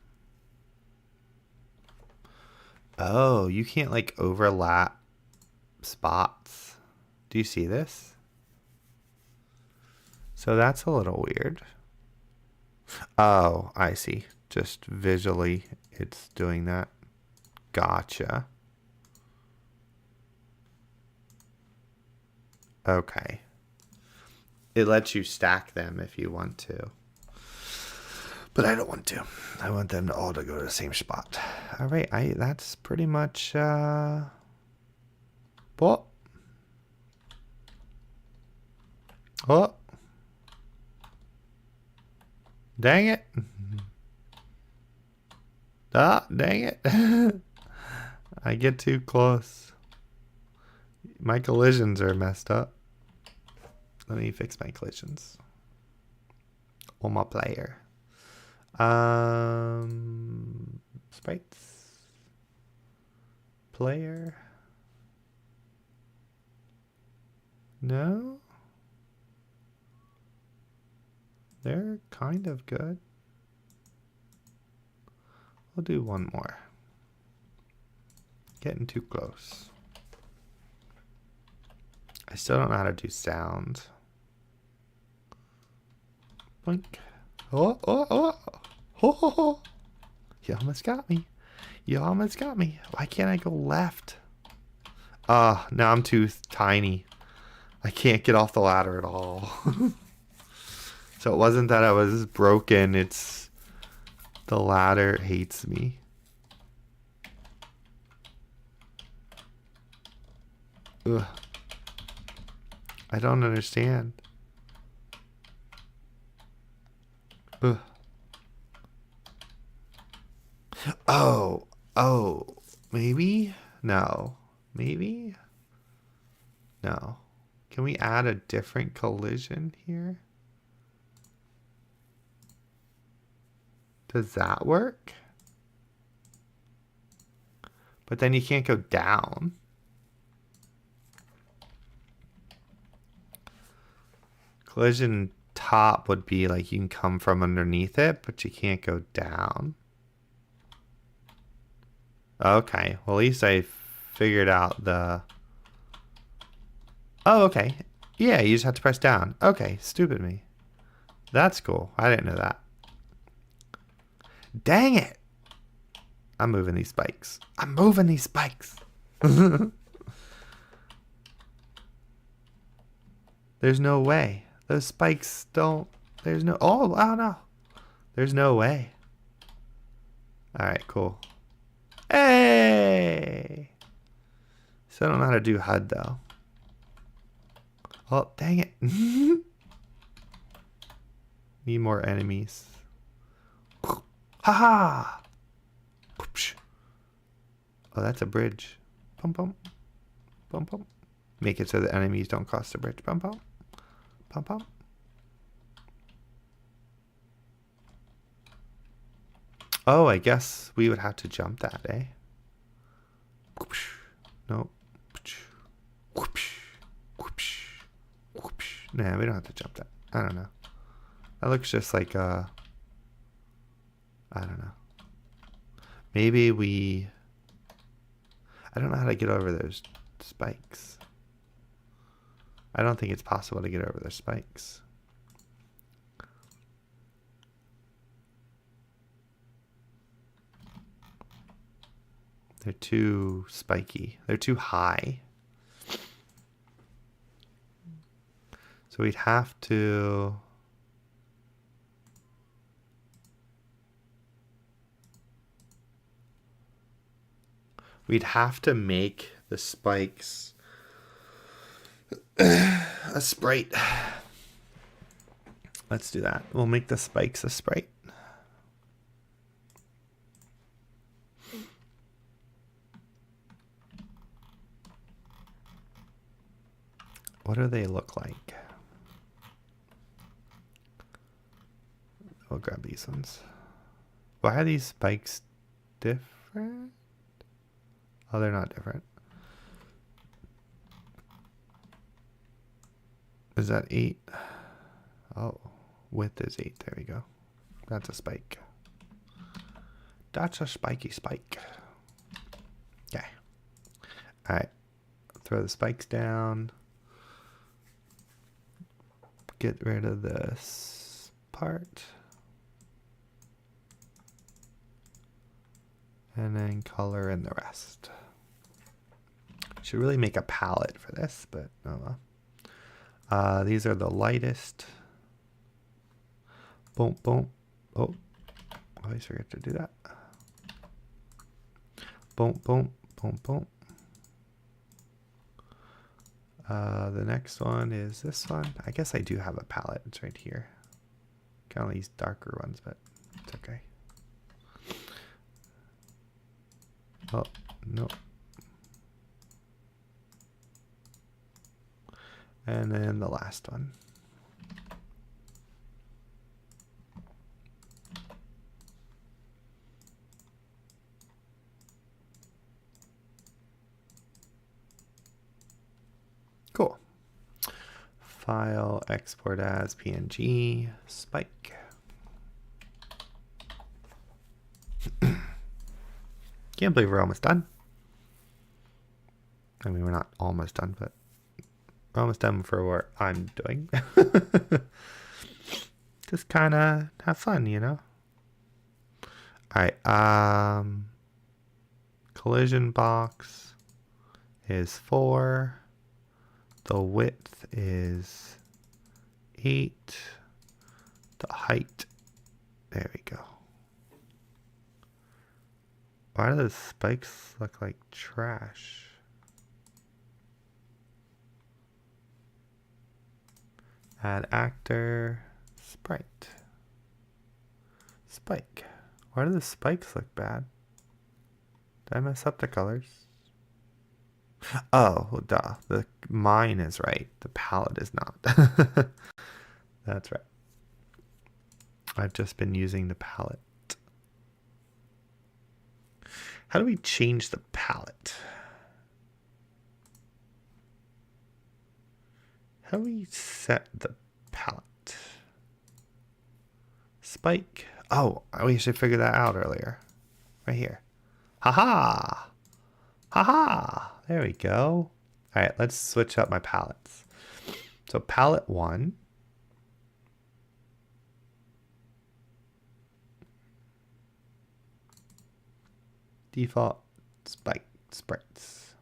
Oh, you can't like overlap spots. Do you see this? So that's a little weird. Oh, I see. Just visually it's doing that. Gotcha. Okay. It lets you stack them if you want to. But I don't want to. I want them all to go to the same spot. All right, that's pretty much what? Oh. Dang it. Ah, dang it. I get too close. My collisions are messed up. Let me fix my collisions on my player. Sprites. Player. No. They're kind of good. We'll do one more. Getting too close. I still don't know how to do sound. Blink. Oh, oh, oh. Oh, oh, oh. You almost got me. You almost got me. Why can't I go left? Now I'm too tiny. I can't get off the ladder at all. So it wasn't that I was broken. It's the ladder hates me. Ugh. I don't understand. Ugh. Oh, maybe? No. Maybe? No. Can we add a different collision here? Does that work? But then you can't go down. Collision top would be like you can come from underneath it, but you can't go down. Okay, well at least I figured out the... Oh, okay. Yeah, you just have to press down. Okay, stupid me. That's cool. I didn't know that. Dang it! I'm moving these spikes. I'm moving these spikes. There's no way. Those spikes don't... There's no... Oh, no. There's no way. Alright, cool. Hey! So I don't know how to do HUD, though. Oh, dang it. Need more enemies. Ha-ha! Oh, that's a bridge. Pum pum. Pum pum. Make it so the enemies don't cross the bridge. Pum pum. Pum pum. Oh, I guess we would have to jump that, eh? Nope. Nah, we don't have to jump that. I don't know. That looks just like I don't know. Maybe we... I don't know how to get over those spikes. I don't think it's possible to get over those spikes. They're too spiky. They're too high. So we'd have to... We'd have to make the spikes a sprite. Let's do that. We'll make the spikes a sprite. What do they look like? We'll grab these ones. Why are these spikes different? Oh, they're not different. Is that 8? Oh, width is 8. There we go. That's a spike. That's a spiky spike. Okay. All right. Throw the spikes down. Get rid of this part. And then color in the rest. Should really make a palette for this, but oh well. These are the lightest. Boom, boom. Oh, I always forget to do that. Boom, boom, boom, boom. The next one is this one. I guess I do have a palette. It's right here. Kind of these darker ones, but it's okay. Oh, no. And then the last one. Cool. File, export as PNG, spike. Can't believe we're almost done. I mean, we're not almost done, but we're almost done for what I'm doing. Just kind of have fun, you know? All right. Collision box is 4. The width is 8. The height, there we go. Why do those spikes look like trash? Add actor, sprite. Spike. Why do the spikes look bad? Did I mess up the colors? Oh, duh. The mine is right. The palette is not. That's right. I've just been using the palette. How do we change the palette? How do we set the palette? Spike. Oh, we should figure that out earlier. Right here. Haha! Haha! There we go. All right, let's switch up my palettes. So palette 1. Default spike sprites.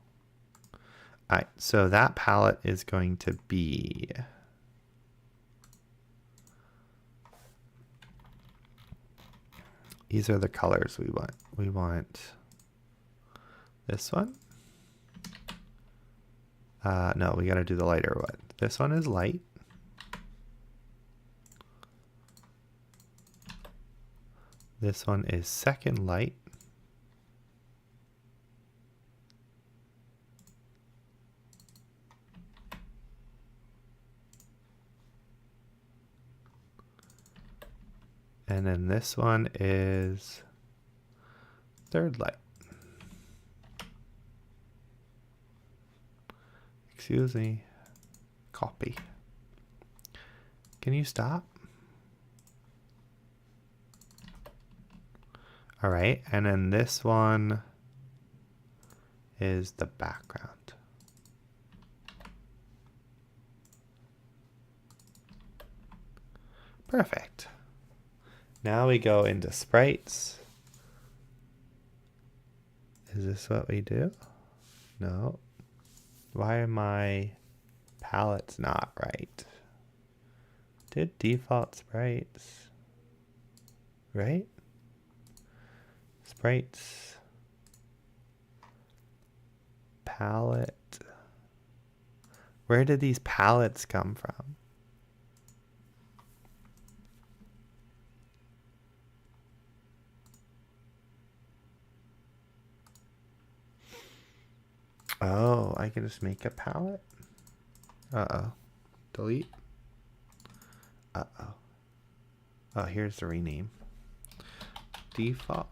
All right, so that palette is going to be these are the colors we want. We want this one. No, we got to do the lighter one. This one is light. This one is second light. And then this one is third light. Excuse me. Copy. Can you stop? All right, and then this one is the background. Perfect. Now we go into sprites. Is this what we do? No. Why are my palettes not right? Did default sprites, right? Sprites, palette. Where did these palettes come from? Oh, I can just make a palette? Uh-oh. Delete. Uh-oh. Oh, here's the rename. Default.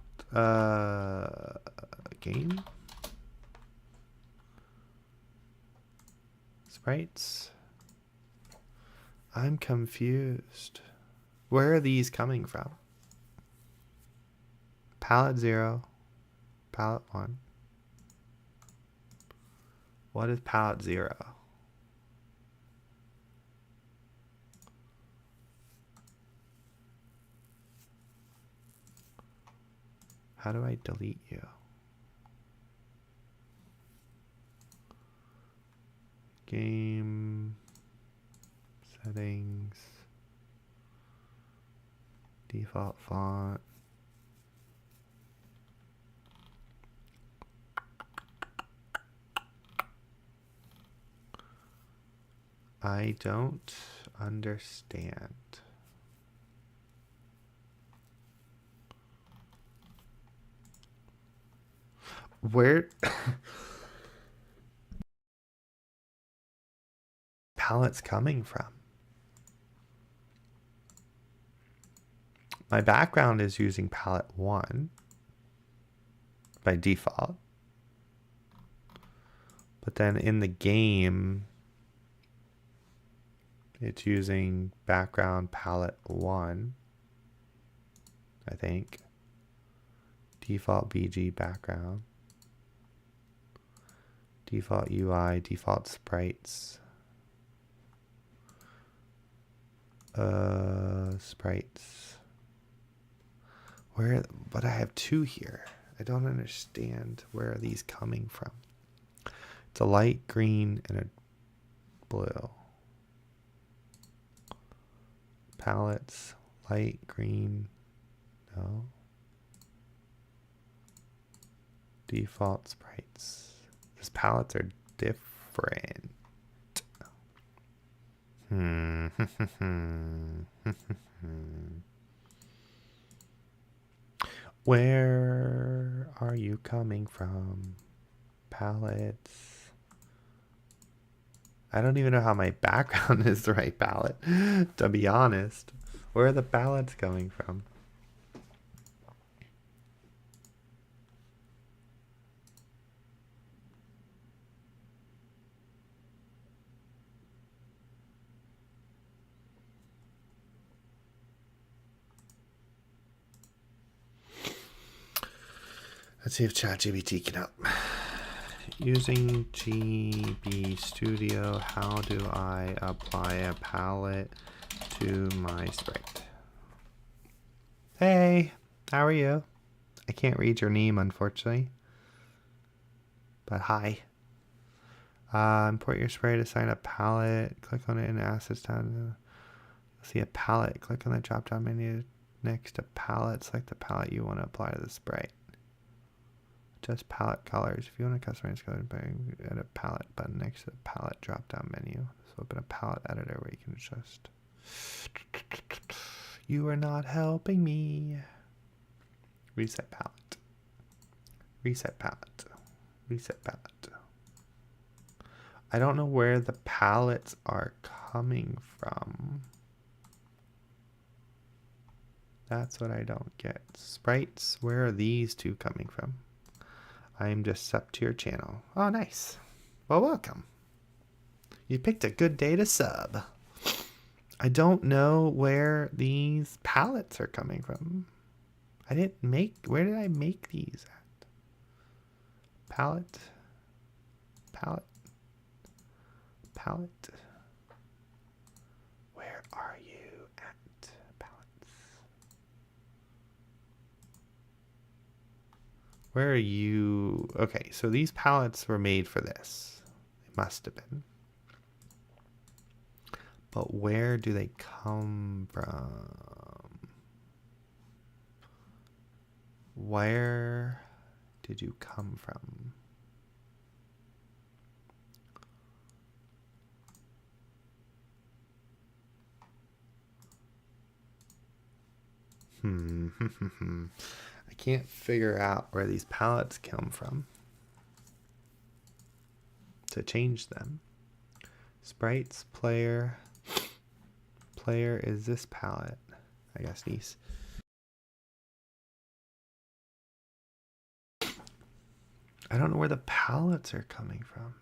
Game. Sprites. I'm confused. Where are these coming from? Palette 0. Palette 1. What is palette 0? How do I delete you? Game. Default font. I don't understand. Where palette's coming from? My background is using palette 1 by default. But then in the game, it's using background palette 1, I think. Default BG background. Default UI, default sprites. Sprites. Where, but I have 2 here. I don't understand where are these coming from. It's a light green and a blue. Palettes, light green, no. Default sprites. These palettes are different. Where are you coming from? Palettes. I don't even know how my background is the right palette, to be honest. Where are the palettes coming from? Let's see if ChatGPT can help. Using GB Studio, how do I apply a palette to my sprite? Hey, how are you? I can't read your name, unfortunately. But hi. Import your sprite, assign a palette, click on it in Assets tab. You'll see a palette. Click on the drop-down menu next to palette. Select the palette you want to apply to the sprite. Adjust palette colors. If you want to customize colors, add a palette button next to the palette drop-down menu. So open a palette editor where you can adjust. You are not helping me. Reset palette. Reset palette. Reset palette. I don't know where the palettes are coming from. That's what I don't get. Sprites, where are these 2 coming from? I'm just sub to your channel. Oh, nice. Well, welcome. You picked a good day to sub. I don't know where these palettes are coming from. I didn't make... Where did I make these at? Palette. Palette. Palette. Where are you at? Palettes. Where are you? Okay, so these palettes were made for this. They must have been. But where do they come from? Where did you come from? I can't figure out where these palettes come from to change them. Sprites, player. Player is this palette. I guess these. I don't know where the palettes are coming from.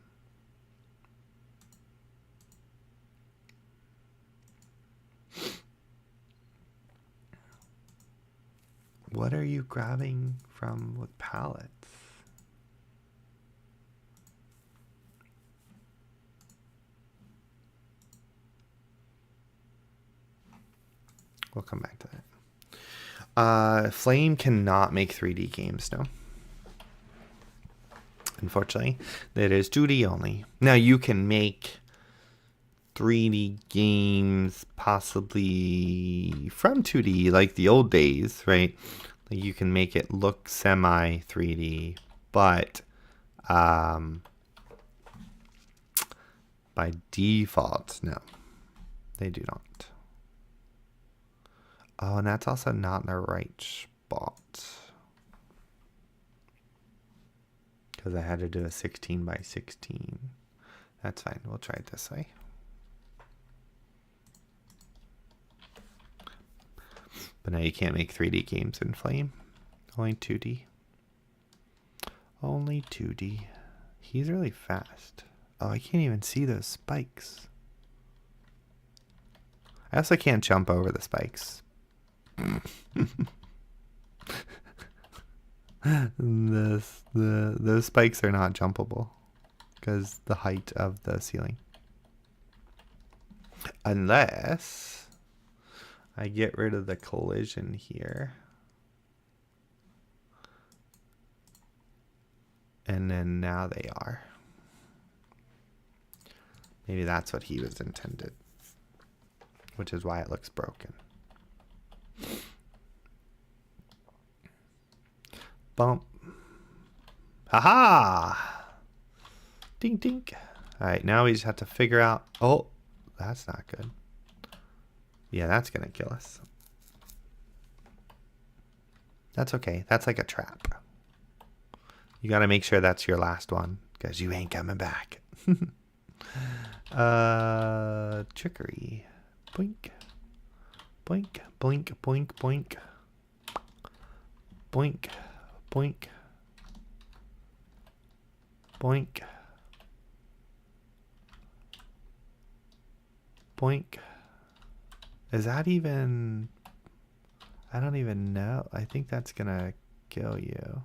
What are you grabbing from with palettes? We'll come back to that. Flame cannot make 3D games, no. Unfortunately, that is 2D only. Now you can make 3D games, possibly from 2D, like the old days, right? Like you can make it look semi 3D, but by default, no, they do not. Oh, and that's also not in the right spot, because I had to do a 16 by 16. That's fine. We'll try it this way. But now you can't make 3D games in Flame. Only 2D. Only 2D. He's really fast. Oh, I can't even see those spikes. I also can't jump over the spikes. Those spikes are not jumpable because the height of the ceiling. Unless I get rid of the collision here. And then now they are. Maybe that's what he was intended. Which is why it looks broken. Bump. Haha! Ding ding. Alright, now we just have to figure out. Oh, that's not good. Yeah, that's gonna kill us. That's okay. That's like a trap. You gotta make sure that's your last one, because you ain't coming back. Trickery. Boink. Boink. Boink. Boink. Boink. Boink. Boink. Boink. Boink. Is that even... I don't even know. I think that's gonna kill you.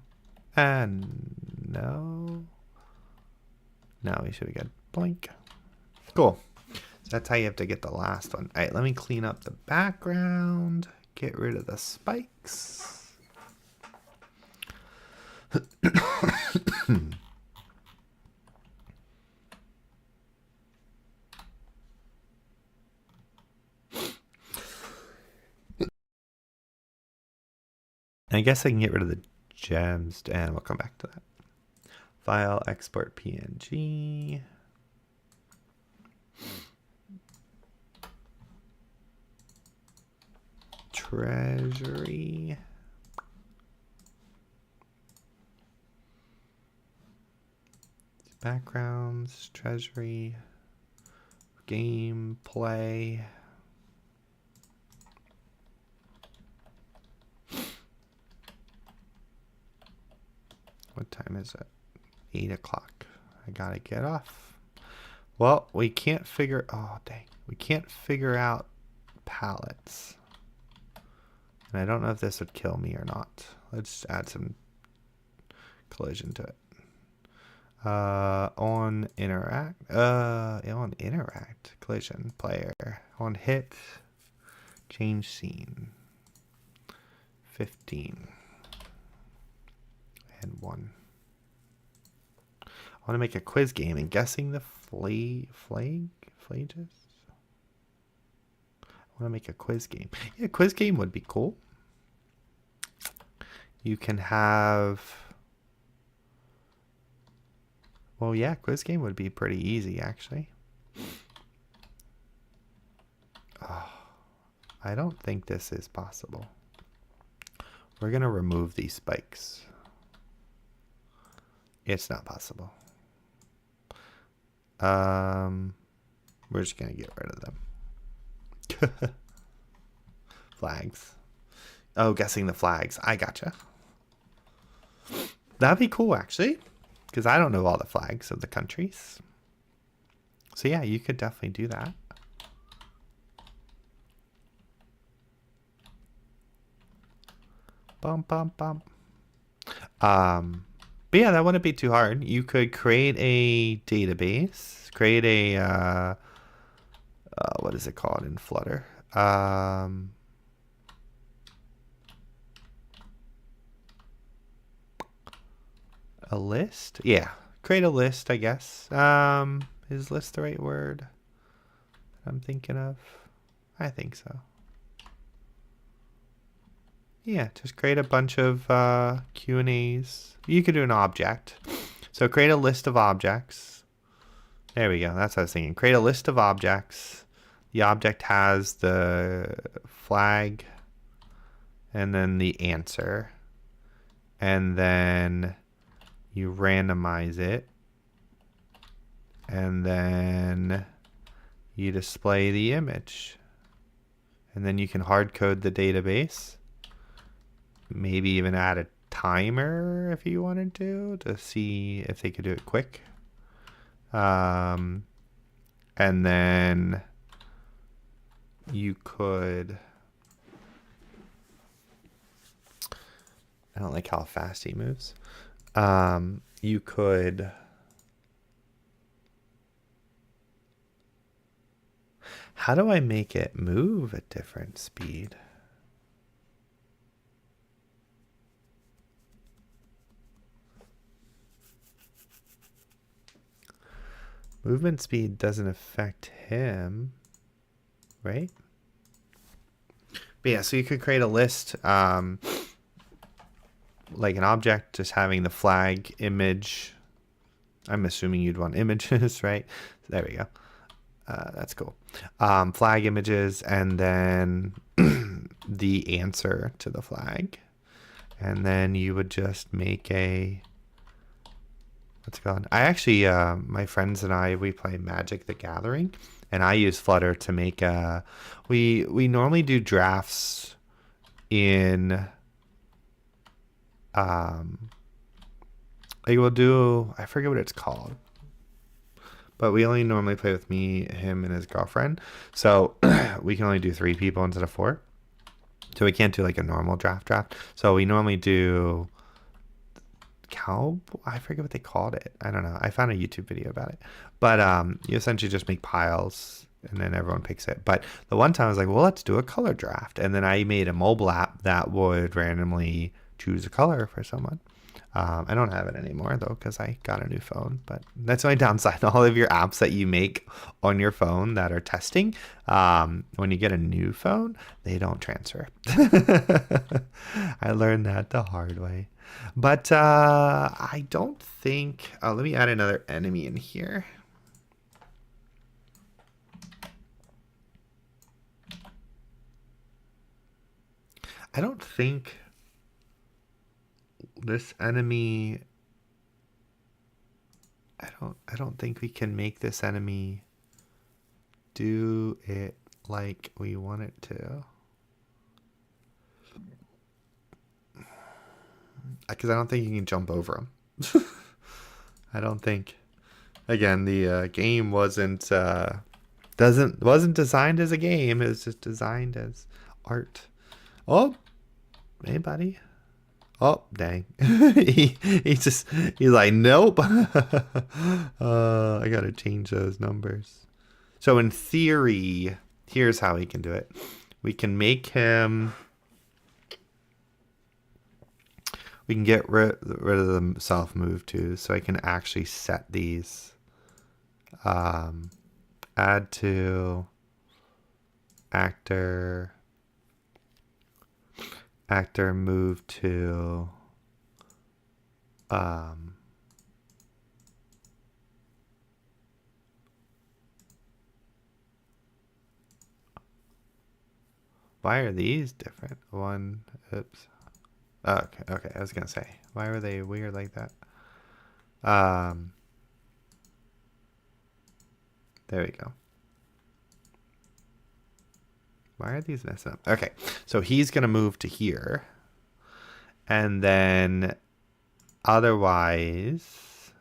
And no. No, we should be good. Boink. Cool. So that's how you have to get the last one. All right, let me clean up the background. Get rid of the spikes. I guess I can get rid of the gems, and we'll come back to that. File, export PNG. Treasury. Backgrounds, treasury, gameplay. What time is it? 8 o'clock. I gotta get off. Well, we can't figure... Oh, dang. We can't figure out palettes. And I don't know if this would kill me or not. Let's add some collision to it. On interact. On interact. Collision. Player. On hit. Change scene. 15. And 1. I want to make a quiz game and guessing the flages. I want to make a quiz game. Yeah, quiz game would be cool. You can have... Well, yeah, quiz game would be pretty easy, actually. Oh, I don't think this is possible. We're going to remove these spikes. It's not possible. We're just going to get rid of them. Flags. Oh, guessing the flags. I gotcha. That'd be cool, actually. Because I don't know all the flags of the countries. So yeah, you could definitely do that. Bum, bum, bum. But yeah, that wouldn't be too hard. You could create a database. Create a... what is it called in Flutter? A list? Yeah. Create a list, I guess. Is list the right word? I'm thinking of? I think so. Yeah, just create a bunch of Q&As. You could do an object. So create a list of objects. There we go. That's what I was thinking. Create a list of objects. The object has the flag and then the answer. And then you randomize it. And then you display the image. And then you can hard code the database. Maybe even add a timer if you wanted to see if they could do it quick. And then you could, I don't like how fast he moves. You could, how do I make it move at different speed? Movement speed doesn't affect him, right? But yeah, so you could create a list, like an object, just having the flag image. I'm assuming you'd want images, right? So there we go. That's cool. Flag images, and then the answer to the flag. And then you would just make a, what's it called? I actually, my friends and I, we play Magic the Gathering, and I use Flutter to make a, we normally do drafts in, like we'll do, I forget what it's called, but we only normally play with me, him, and his girlfriend. So we can only do 3 people instead of 4. So we can't do like a normal draft. So we normally do I forget what they called it. I don't know. I found a YouTube video about it. But you essentially just make piles and then everyone picks it. But the one time I was like, well, let's do a color draft. And then I made a mobile app that would randomly choose a color for someone. I don't have it anymore though because I got a new phone, but that's my downside. All of your apps that you make on your phone that are testing, when you get a new phone, they don't transfer. I learned that the hard way. But I don't think, let me add another enemy in here. I don't think this enemy, I don't think we can make this enemy do it like we want it to. Because I don't think you can jump over him. I don't think. Again, the game wasn't designed as a game. It was just designed as art. Oh, hey, buddy. Oh, dang. He's like, nope. I gotta change those numbers. So in theory, here's how we can do it. We can make him, we can get rid of the self move too. So I can actually set these, add to actor move to why are these different? Oops. Okay, I was gonna say, why were they weird like that? There we go. Why are these messed up? Okay, so he's going to move to here. And then otherwise,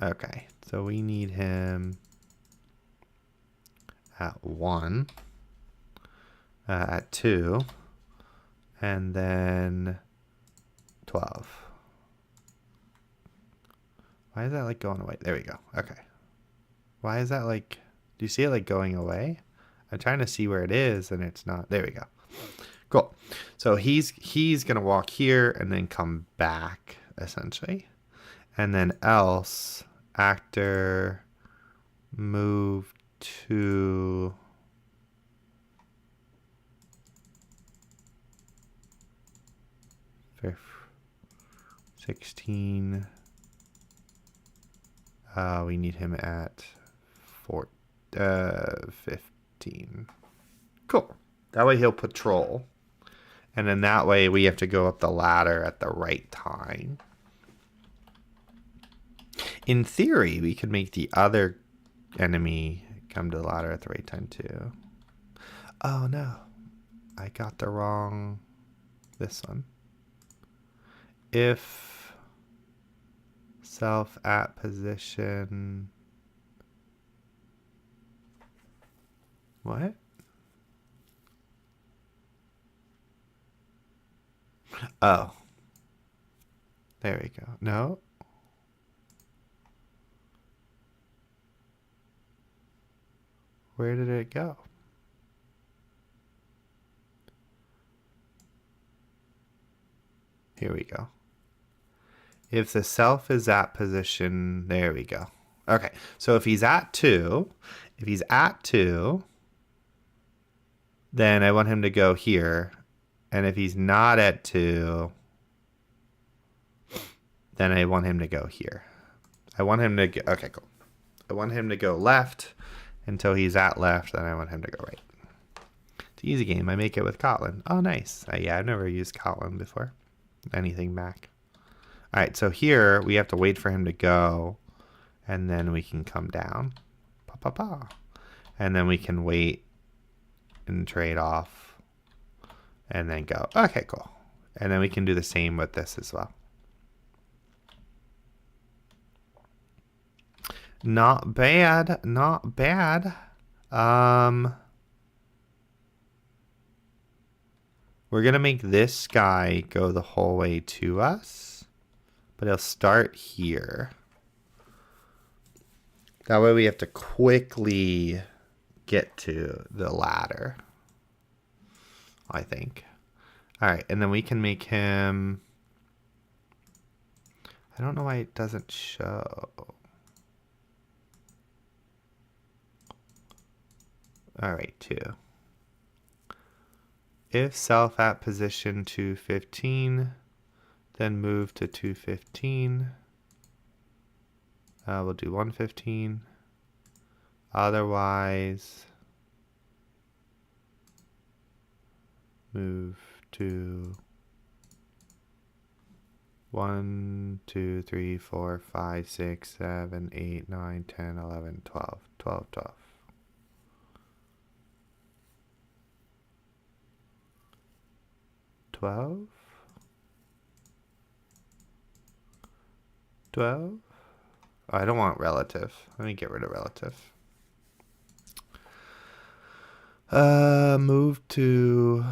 okay, so we need him at 1, at 2, and then 12. Why is that like going away? There we go. Okay. Why is that like, do you see it like going away? I'm trying to see where it is and it's not. There we go. Cool. So he's going to walk here and then come back essentially. And then else actor move 2. 16. We need him at 15. Cool. That way he'll patrol. And then that way we have to go up the ladder at the right time. In theory, we could make the other enemy come to the ladder at the right time too. Oh no. I got the wrong... this one. If self at position... What? Oh. There we go. No. Where did it go? Here we go. If the self is at position, there we go. Okay, so if he's at 2, then I want him to go here. And if he's not at 2, then I want him to go here. I want him to go, okay, cool. I want him to go left until he's at left, then I want him to go right. It's an easy game. I make it with Kotlin. Oh, nice. Yeah, I've never used Kotlin before. Anything Mac. All right, so here we have to wait for him to go, and then we can come down. Pa, pa, pa. And then we can wait and trade off, and then go. Okay, cool. And then we can do the same with this as well. Not bad, not bad. We're gonna make this guy go the whole way to us, but he'll start here. That way we have to quickly get to the ladder, I think. All right, and then we can make him, I don't know why it doesn't show. All right, 2. If self at position 215, then move to 215. We'll do 115. Otherwise, move to 1, 2, 3, 4, 5, 6, 7, 8, 9, 10, 11, 12, 12, 12. 12? 12? Oh, I don't want relative. Let me get rid of relative. Move to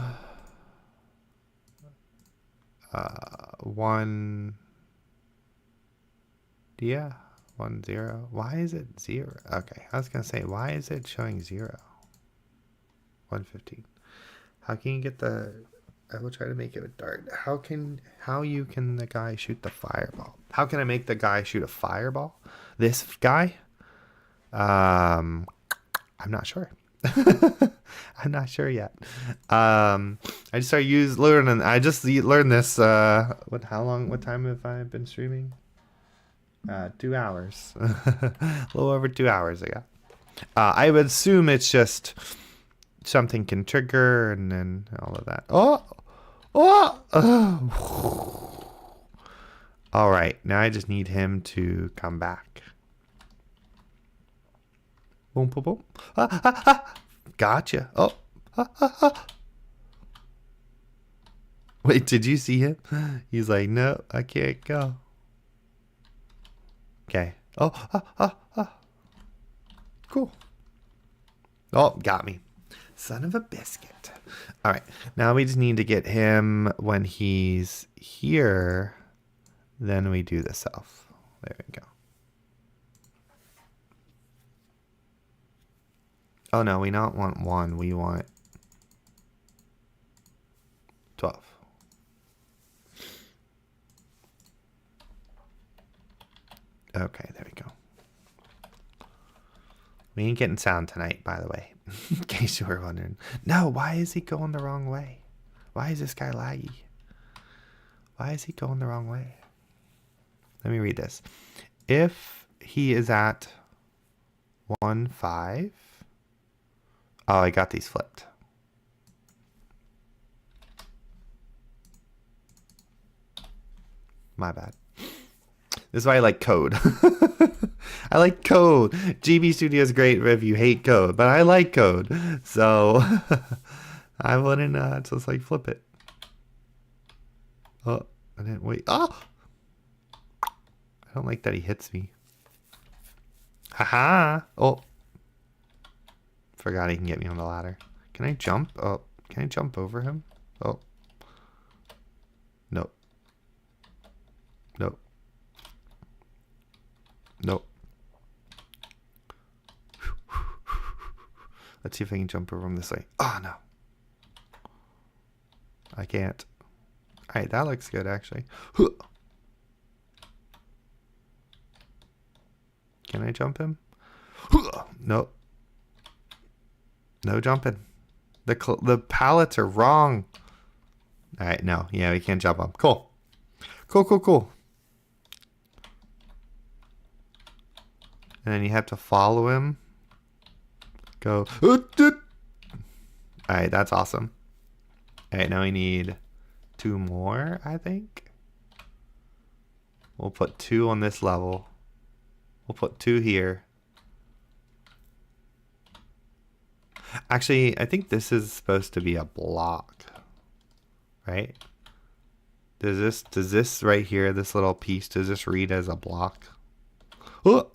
1. Yeah, 1, 0. Why is it 0? Okay, I was gonna say, why is it showing 0? 115. How can you get the? I will try to make it a dart. How can the guy shoot the fireball? How can I make the guy shoot a fireball? This guy? I'm not sure. I'm not sure yet. I just started learning. I just learned this. What time have I been streaming? 2 hours. A little over 2 hours ago. I would assume it's just something can trigger and then all of that. Oh. All right, now I just need him to come back. Boom, boom, boom. Gotcha. Oh. Wait, did you see him? He's like, no, I can't go. Okay. Oh. Cool. Oh, got me. Son of a biscuit. All right. Now we just need to get him when he's here. Then we do the self. There we go. Oh, no. We don't want 1. We want 12. Okay. There we go. We ain't getting sound tonight, by the way, in case you were wondering. No, why is he going the wrong way? Why is this guy laggy? Why is he going the wrong way? Let me read this. If he is at 1, 5. Oh, I got these flipped. My bad. This is why I like code. I like code. GB Studio is great if you hate code, but I like code. So I wouldn't just like flip it. Oh, I didn't wait. Oh! I don't like that he hits me. Haha. Oh. Forgot he can get me on the ladder. Can I jump? Oh, can I jump over him? Oh. Nope. Nope. Nope. Let's see if I can jump over him this way. Oh, no. I can't. Alright, that looks good, actually. Can I jump him? Nope. No jumping. The pallets are wrong. Alright, no. Yeah, we can't jump them. Cool. Cool, cool, cool. And then you have to follow him. Go. Alright, that's awesome. Alright, now we need 2 more, I think. We'll put 2 on this level. We'll put 2 here. Actually, I think this is supposed to be a block. Right? Does this right here, this little piece, does this read as a block? Oh!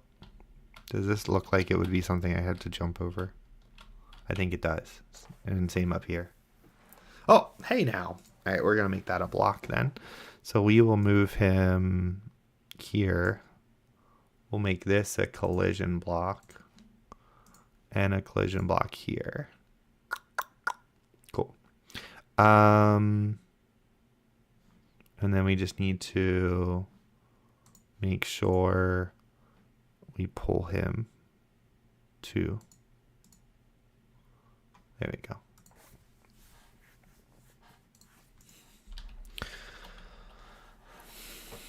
Does this look like it would be something I had to jump over? I think it does. And same up here. Oh, hey now. All right, we're going to make that a block then. So we will move him here. We'll make this a collision block. And a collision block here. Cool. And then we just need to make sure we pull him to. There we go.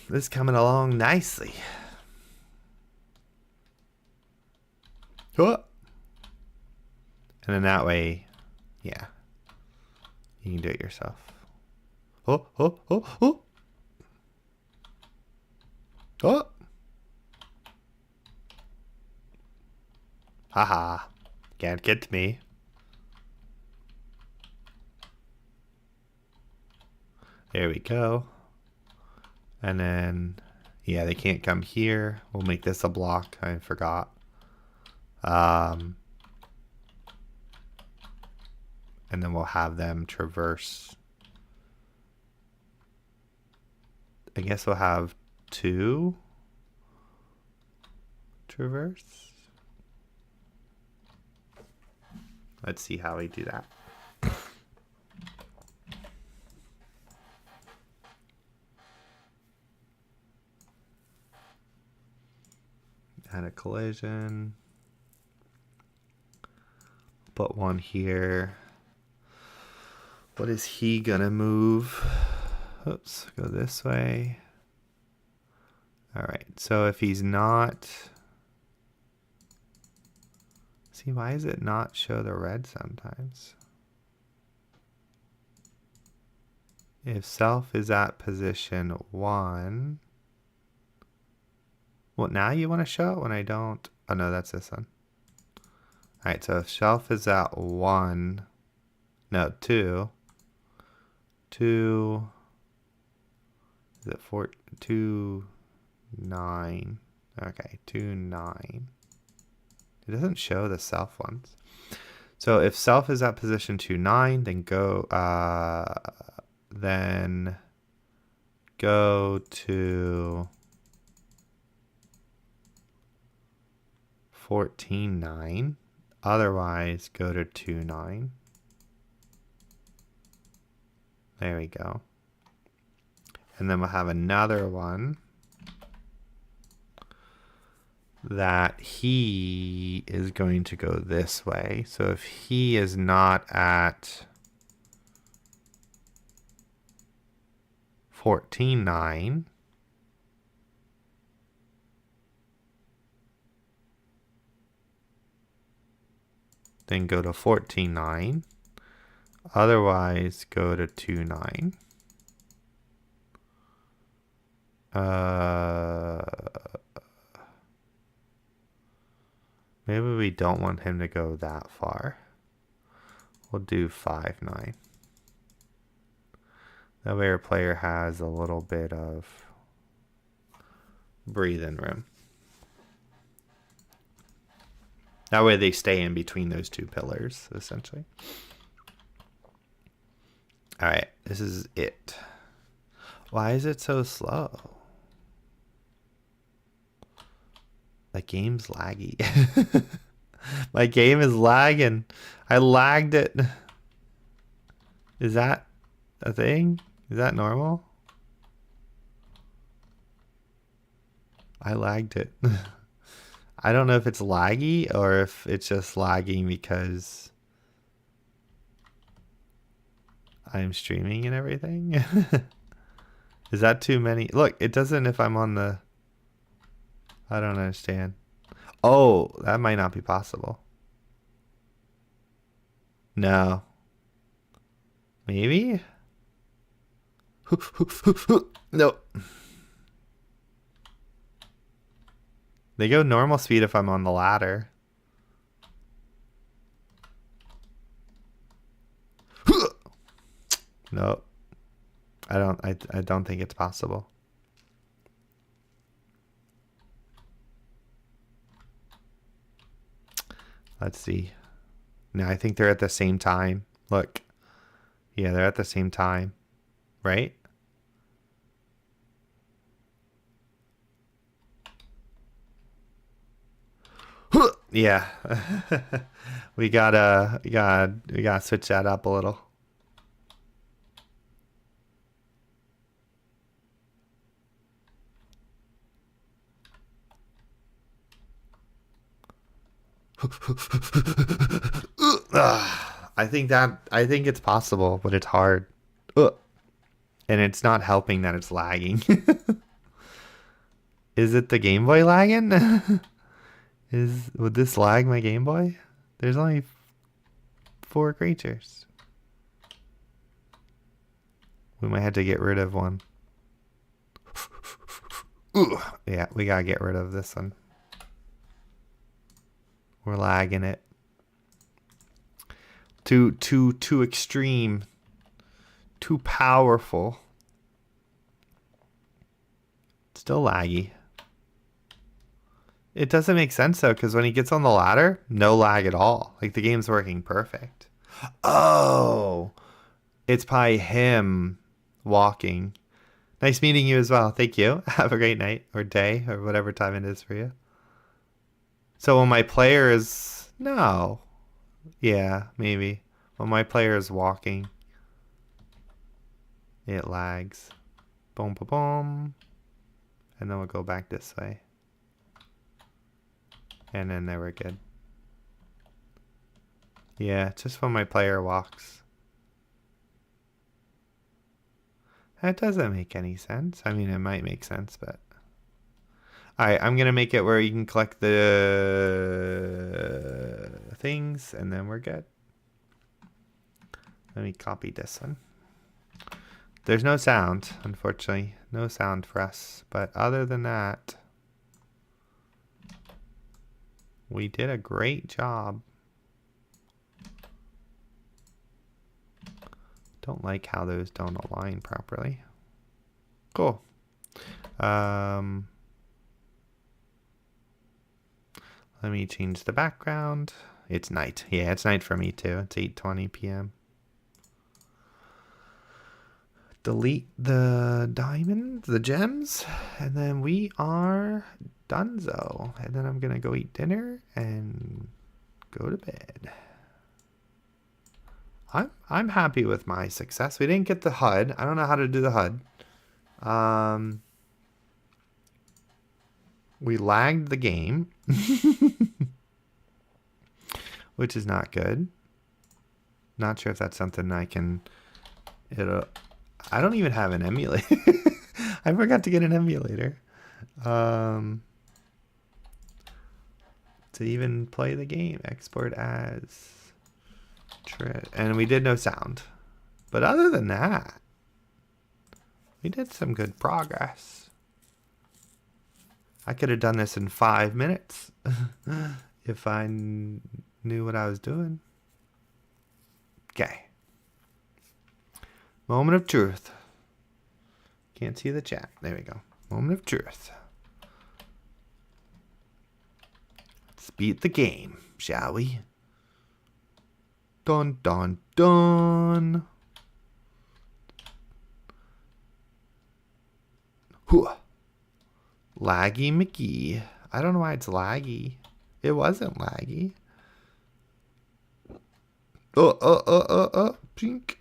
This is coming along nicely. Oh. And then that way, yeah, you can do it yourself. Oh, oh, oh, oh. Oh. Haha. Can't get me. There we go. And then, yeah, they can't come here. We'll make this a block. I forgot. And then we'll have them traverse. I guess we'll have 2 traverse. Let's see how we do that. Add a collision. Put 1 here. What is he gonna move? Oops, go this way. All right, so if he's not... See, why does it not show the red sometimes? If self is at position 1... Well, now you want to show it when I don't... Oh, no, that's this one. All right, so if shelf is at 1... No, 2... 2... Is it 4... 2... 9... Okay, 2, 9... It doesn't show the self ones. So if self is at position 2, 9, then go to 14, 9. Otherwise, go to 2, 9. There we go. And then we'll have another one that he is going to go this way. So if he is not at 14.9, then go to 14.9. Otherwise, go to 2.9. Maybe we don't want him to go that far. We'll do 5.9. That way our player has a little bit of breathing room. That way they stay in between those two pillars, essentially. All right, this is it. Why is it so slow? My game's laggy. My game is lagging. I lagged it. Is that a thing? Is that normal? I lagged it. I don't know if it's laggy or if it's just lagging because I'm streaming and everything. Is that too many? Look, it doesn't if I'm on the... I don't understand. Oh, that might not be possible. No. Maybe? No. They go normal speed if I'm on the ladder. Nope. I don't think it's possible. Let's see. No, I think they're at the same time. Look. Yeah, they're at the same time. Right? Yeah. we gotta switch that up a little. I think it's possible, but it's hard. And it's not helping that it's lagging. Is it the Game Boy lagging? Would this lag my Game Boy? There's only 4 creatures. We might have to get rid of one. Yeah, we gotta get rid of this one. We're lagging it. Too extreme. Too powerful. Still laggy. It doesn't make sense though, because when he gets on the ladder, no lag at all. Like the game's working perfect. Oh, it's probably him walking. Nice meeting you as well. Thank you. Have a great night or day or whatever time it is for you. So when my player is... No. Yeah, maybe. When my player is walking, it lags. Boom, boom, boom. And then we'll go back this way. And then there we're good. Yeah, just when my player walks. That doesn't make any sense. I mean, it might make sense, but... Alright, I'm going to make it where you can collect the things, and then we're good. Let me copy this one. There's no sound, unfortunately. No sound for us. But other than that, we did a great job. Don't like how those don't align properly. Cool. Let me change the background. It's night. Yeah, it's night for me too. It's 8:20 p.m. Delete the diamonds, the gems, and then we are donezo. And then I'm gonna go eat dinner and go to bed. I'm happy with my success. We didn't get the HUD. I don't know how to do the HUD. We lagged the game. which is not good. Not sure if that's something I can. I don't even have an emulator. I forgot to get an emulator to even play the game. Export as and we did no sound, but other than that, we did some good progress. I could have done this in 5 minutes if I knew what I was doing. Okay. Moment of truth. Can't see the chat. There we go. Moment of truth. Let's beat the game, shall we? Dun, dun, dun. Hooah. Laggy McGee. I don't know why it's laggy. It wasn't laggy. Pink.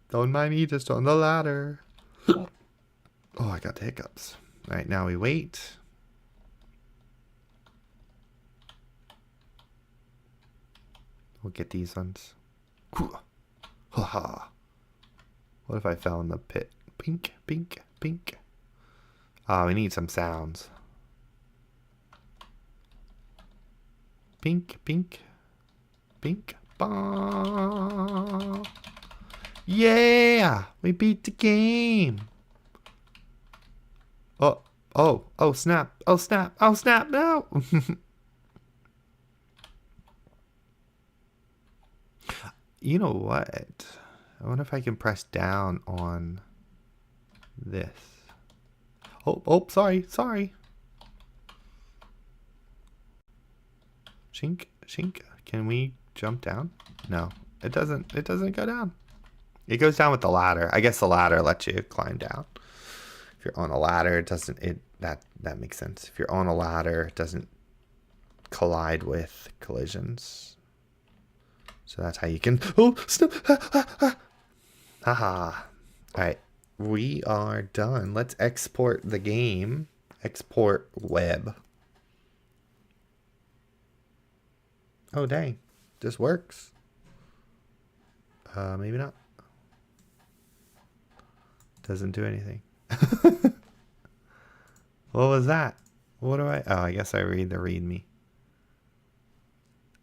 Don't mind me, just on the ladder. Oh, I got the hiccups. All right, now we wait. We'll get these ones. What if I fell in the pit? Pink, pink, pink. Oh, we need some sounds. Pink, pink, pink. Bah. Yeah, we beat the game. Oh, snap. Oh, snap. Oh, snap. No. You know what? I wonder if I can press down on this. Oh, sorry. Shink. Can we jump down? No, it doesn't go down. It goes down with the ladder. I guess the ladder lets you climb down. If you're on a ladder, it doesn't. That makes sense. If you're on a ladder, it doesn't collide with collisions. So that's how you can. Oh, snap! Haha. All right, we are done. Let's export the game. Export web. Oh dang, this works. Maybe not. Doesn't do anything. What was that? What do I? Oh, I guess I read the README.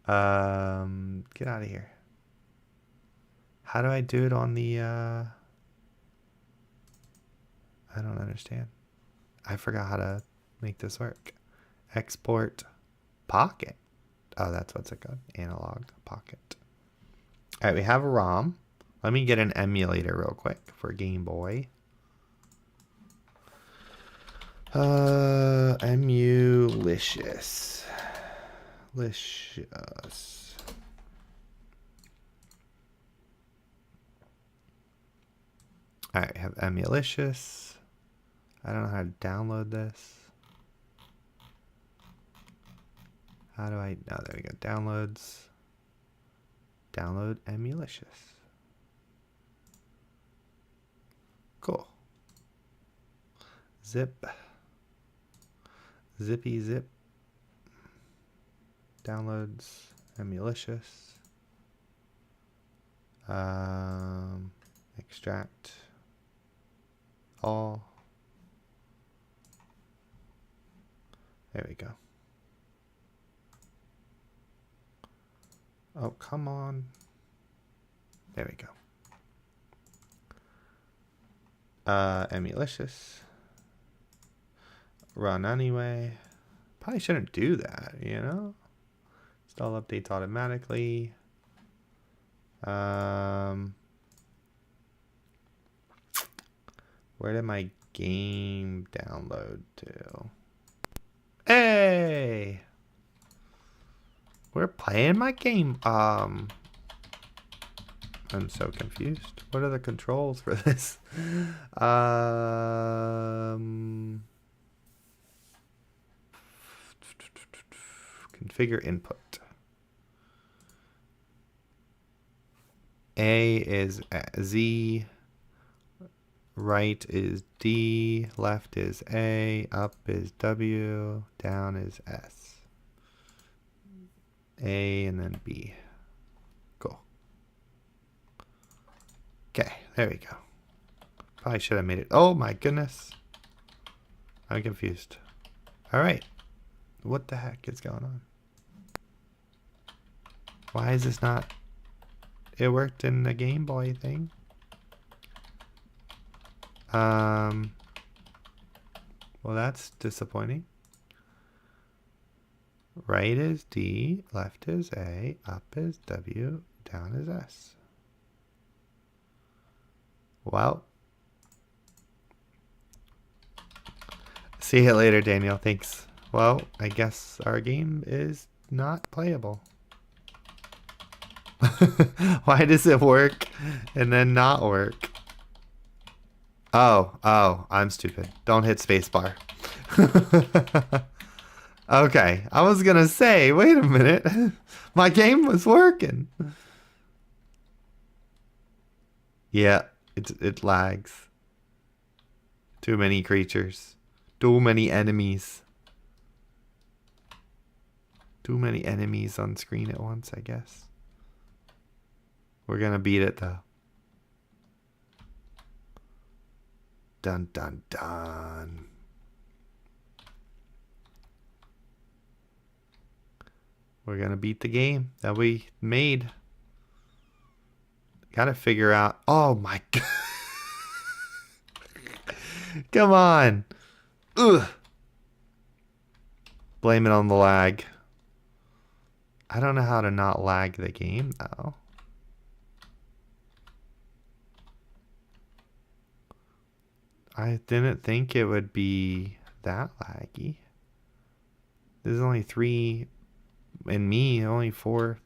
Get out of here. How do I do it on the? I don't understand. I forgot how to make this work. Export pocket. Oh, that's what's it called. Analog pocket. All right, we have a ROM. Let me get an emulator real quick for Game Boy. Emulicious. Licious. All right, we have Emulicious. I don't know how to download this. How do I? Oh, there we go. Downloads. Download Emulicious. Cool. Zip. Zippy zip. Downloads Emulicious. Extract all. There we go. Oh, come on. There we go. Emulicious. Run anyway. Probably shouldn't do that, you know? Install updates automatically. Where did my game download to? Hey! We're playing my game. I'm so confused. What are the controls for this? Configure input. A is Z, right is D, left is A, up is W, down is S. A and then B. Cool. Okay, there we go. Probably should have made it. Oh my goodness. I'm confused. All right. What the heck is going on? Why is this not? It worked in the Game Boy thing. Well, that's disappointing. Right is D, left is A, up is W, down is S. Well. See you later, Daniel. Thanks. Well, I guess our game is not playable. Why does it work and then not work? Oh, I'm stupid. Don't hit spacebar. Okay, I was gonna say, wait a minute. My game was working. Yeah, it lags. Too many creatures. Too many enemies. Too many enemies on screen at once, I guess. We're gonna beat it though. Dun dun dun. We're gonna beat the game that we made. Gotta figure out. Oh my god. Come on. Ugh. Blame it on the lag. I don't know how to not lag the game though. I didn't think it would be that laggy. There's only 3 and me, only 4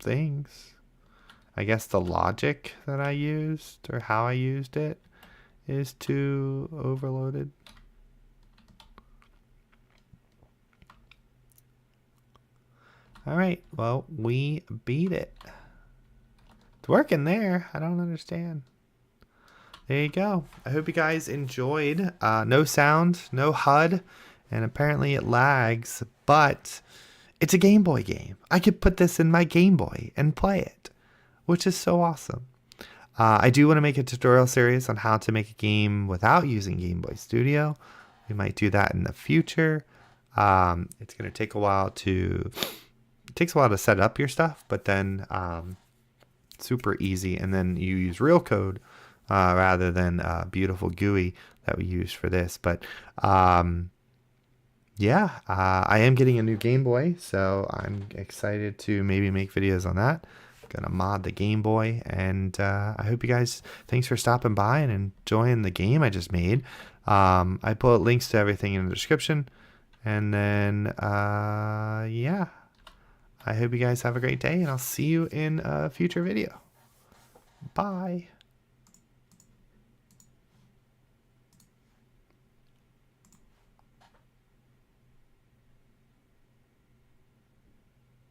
things. I guess the logic that I used or how I used it is too overloaded. All right, well, we beat it. It's working there. I don't understand. There you go. I hope you guys enjoyed. No sound, no HUD, and apparently it lags, but it's a Game Boy game. I could put this in my Game Boy and play it, which is so awesome. I do want to make a tutorial series on how to make a game without using Gameboy Studio. We might do that in the future. It's going to take a while to... It takes a while to set up your stuff, but then super easy. And then you use real code rather than beautiful GUI that we used for this. But yeah, I am getting a new Game Boy, so I'm excited to maybe make videos on that. I'm gonna mod the Game Boy, and I hope you guys, thanks for stopping by and enjoying the game I just made. I put links to everything in the description, and then yeah, I hope you guys have a great day, and I'll see you in a future video. Bye.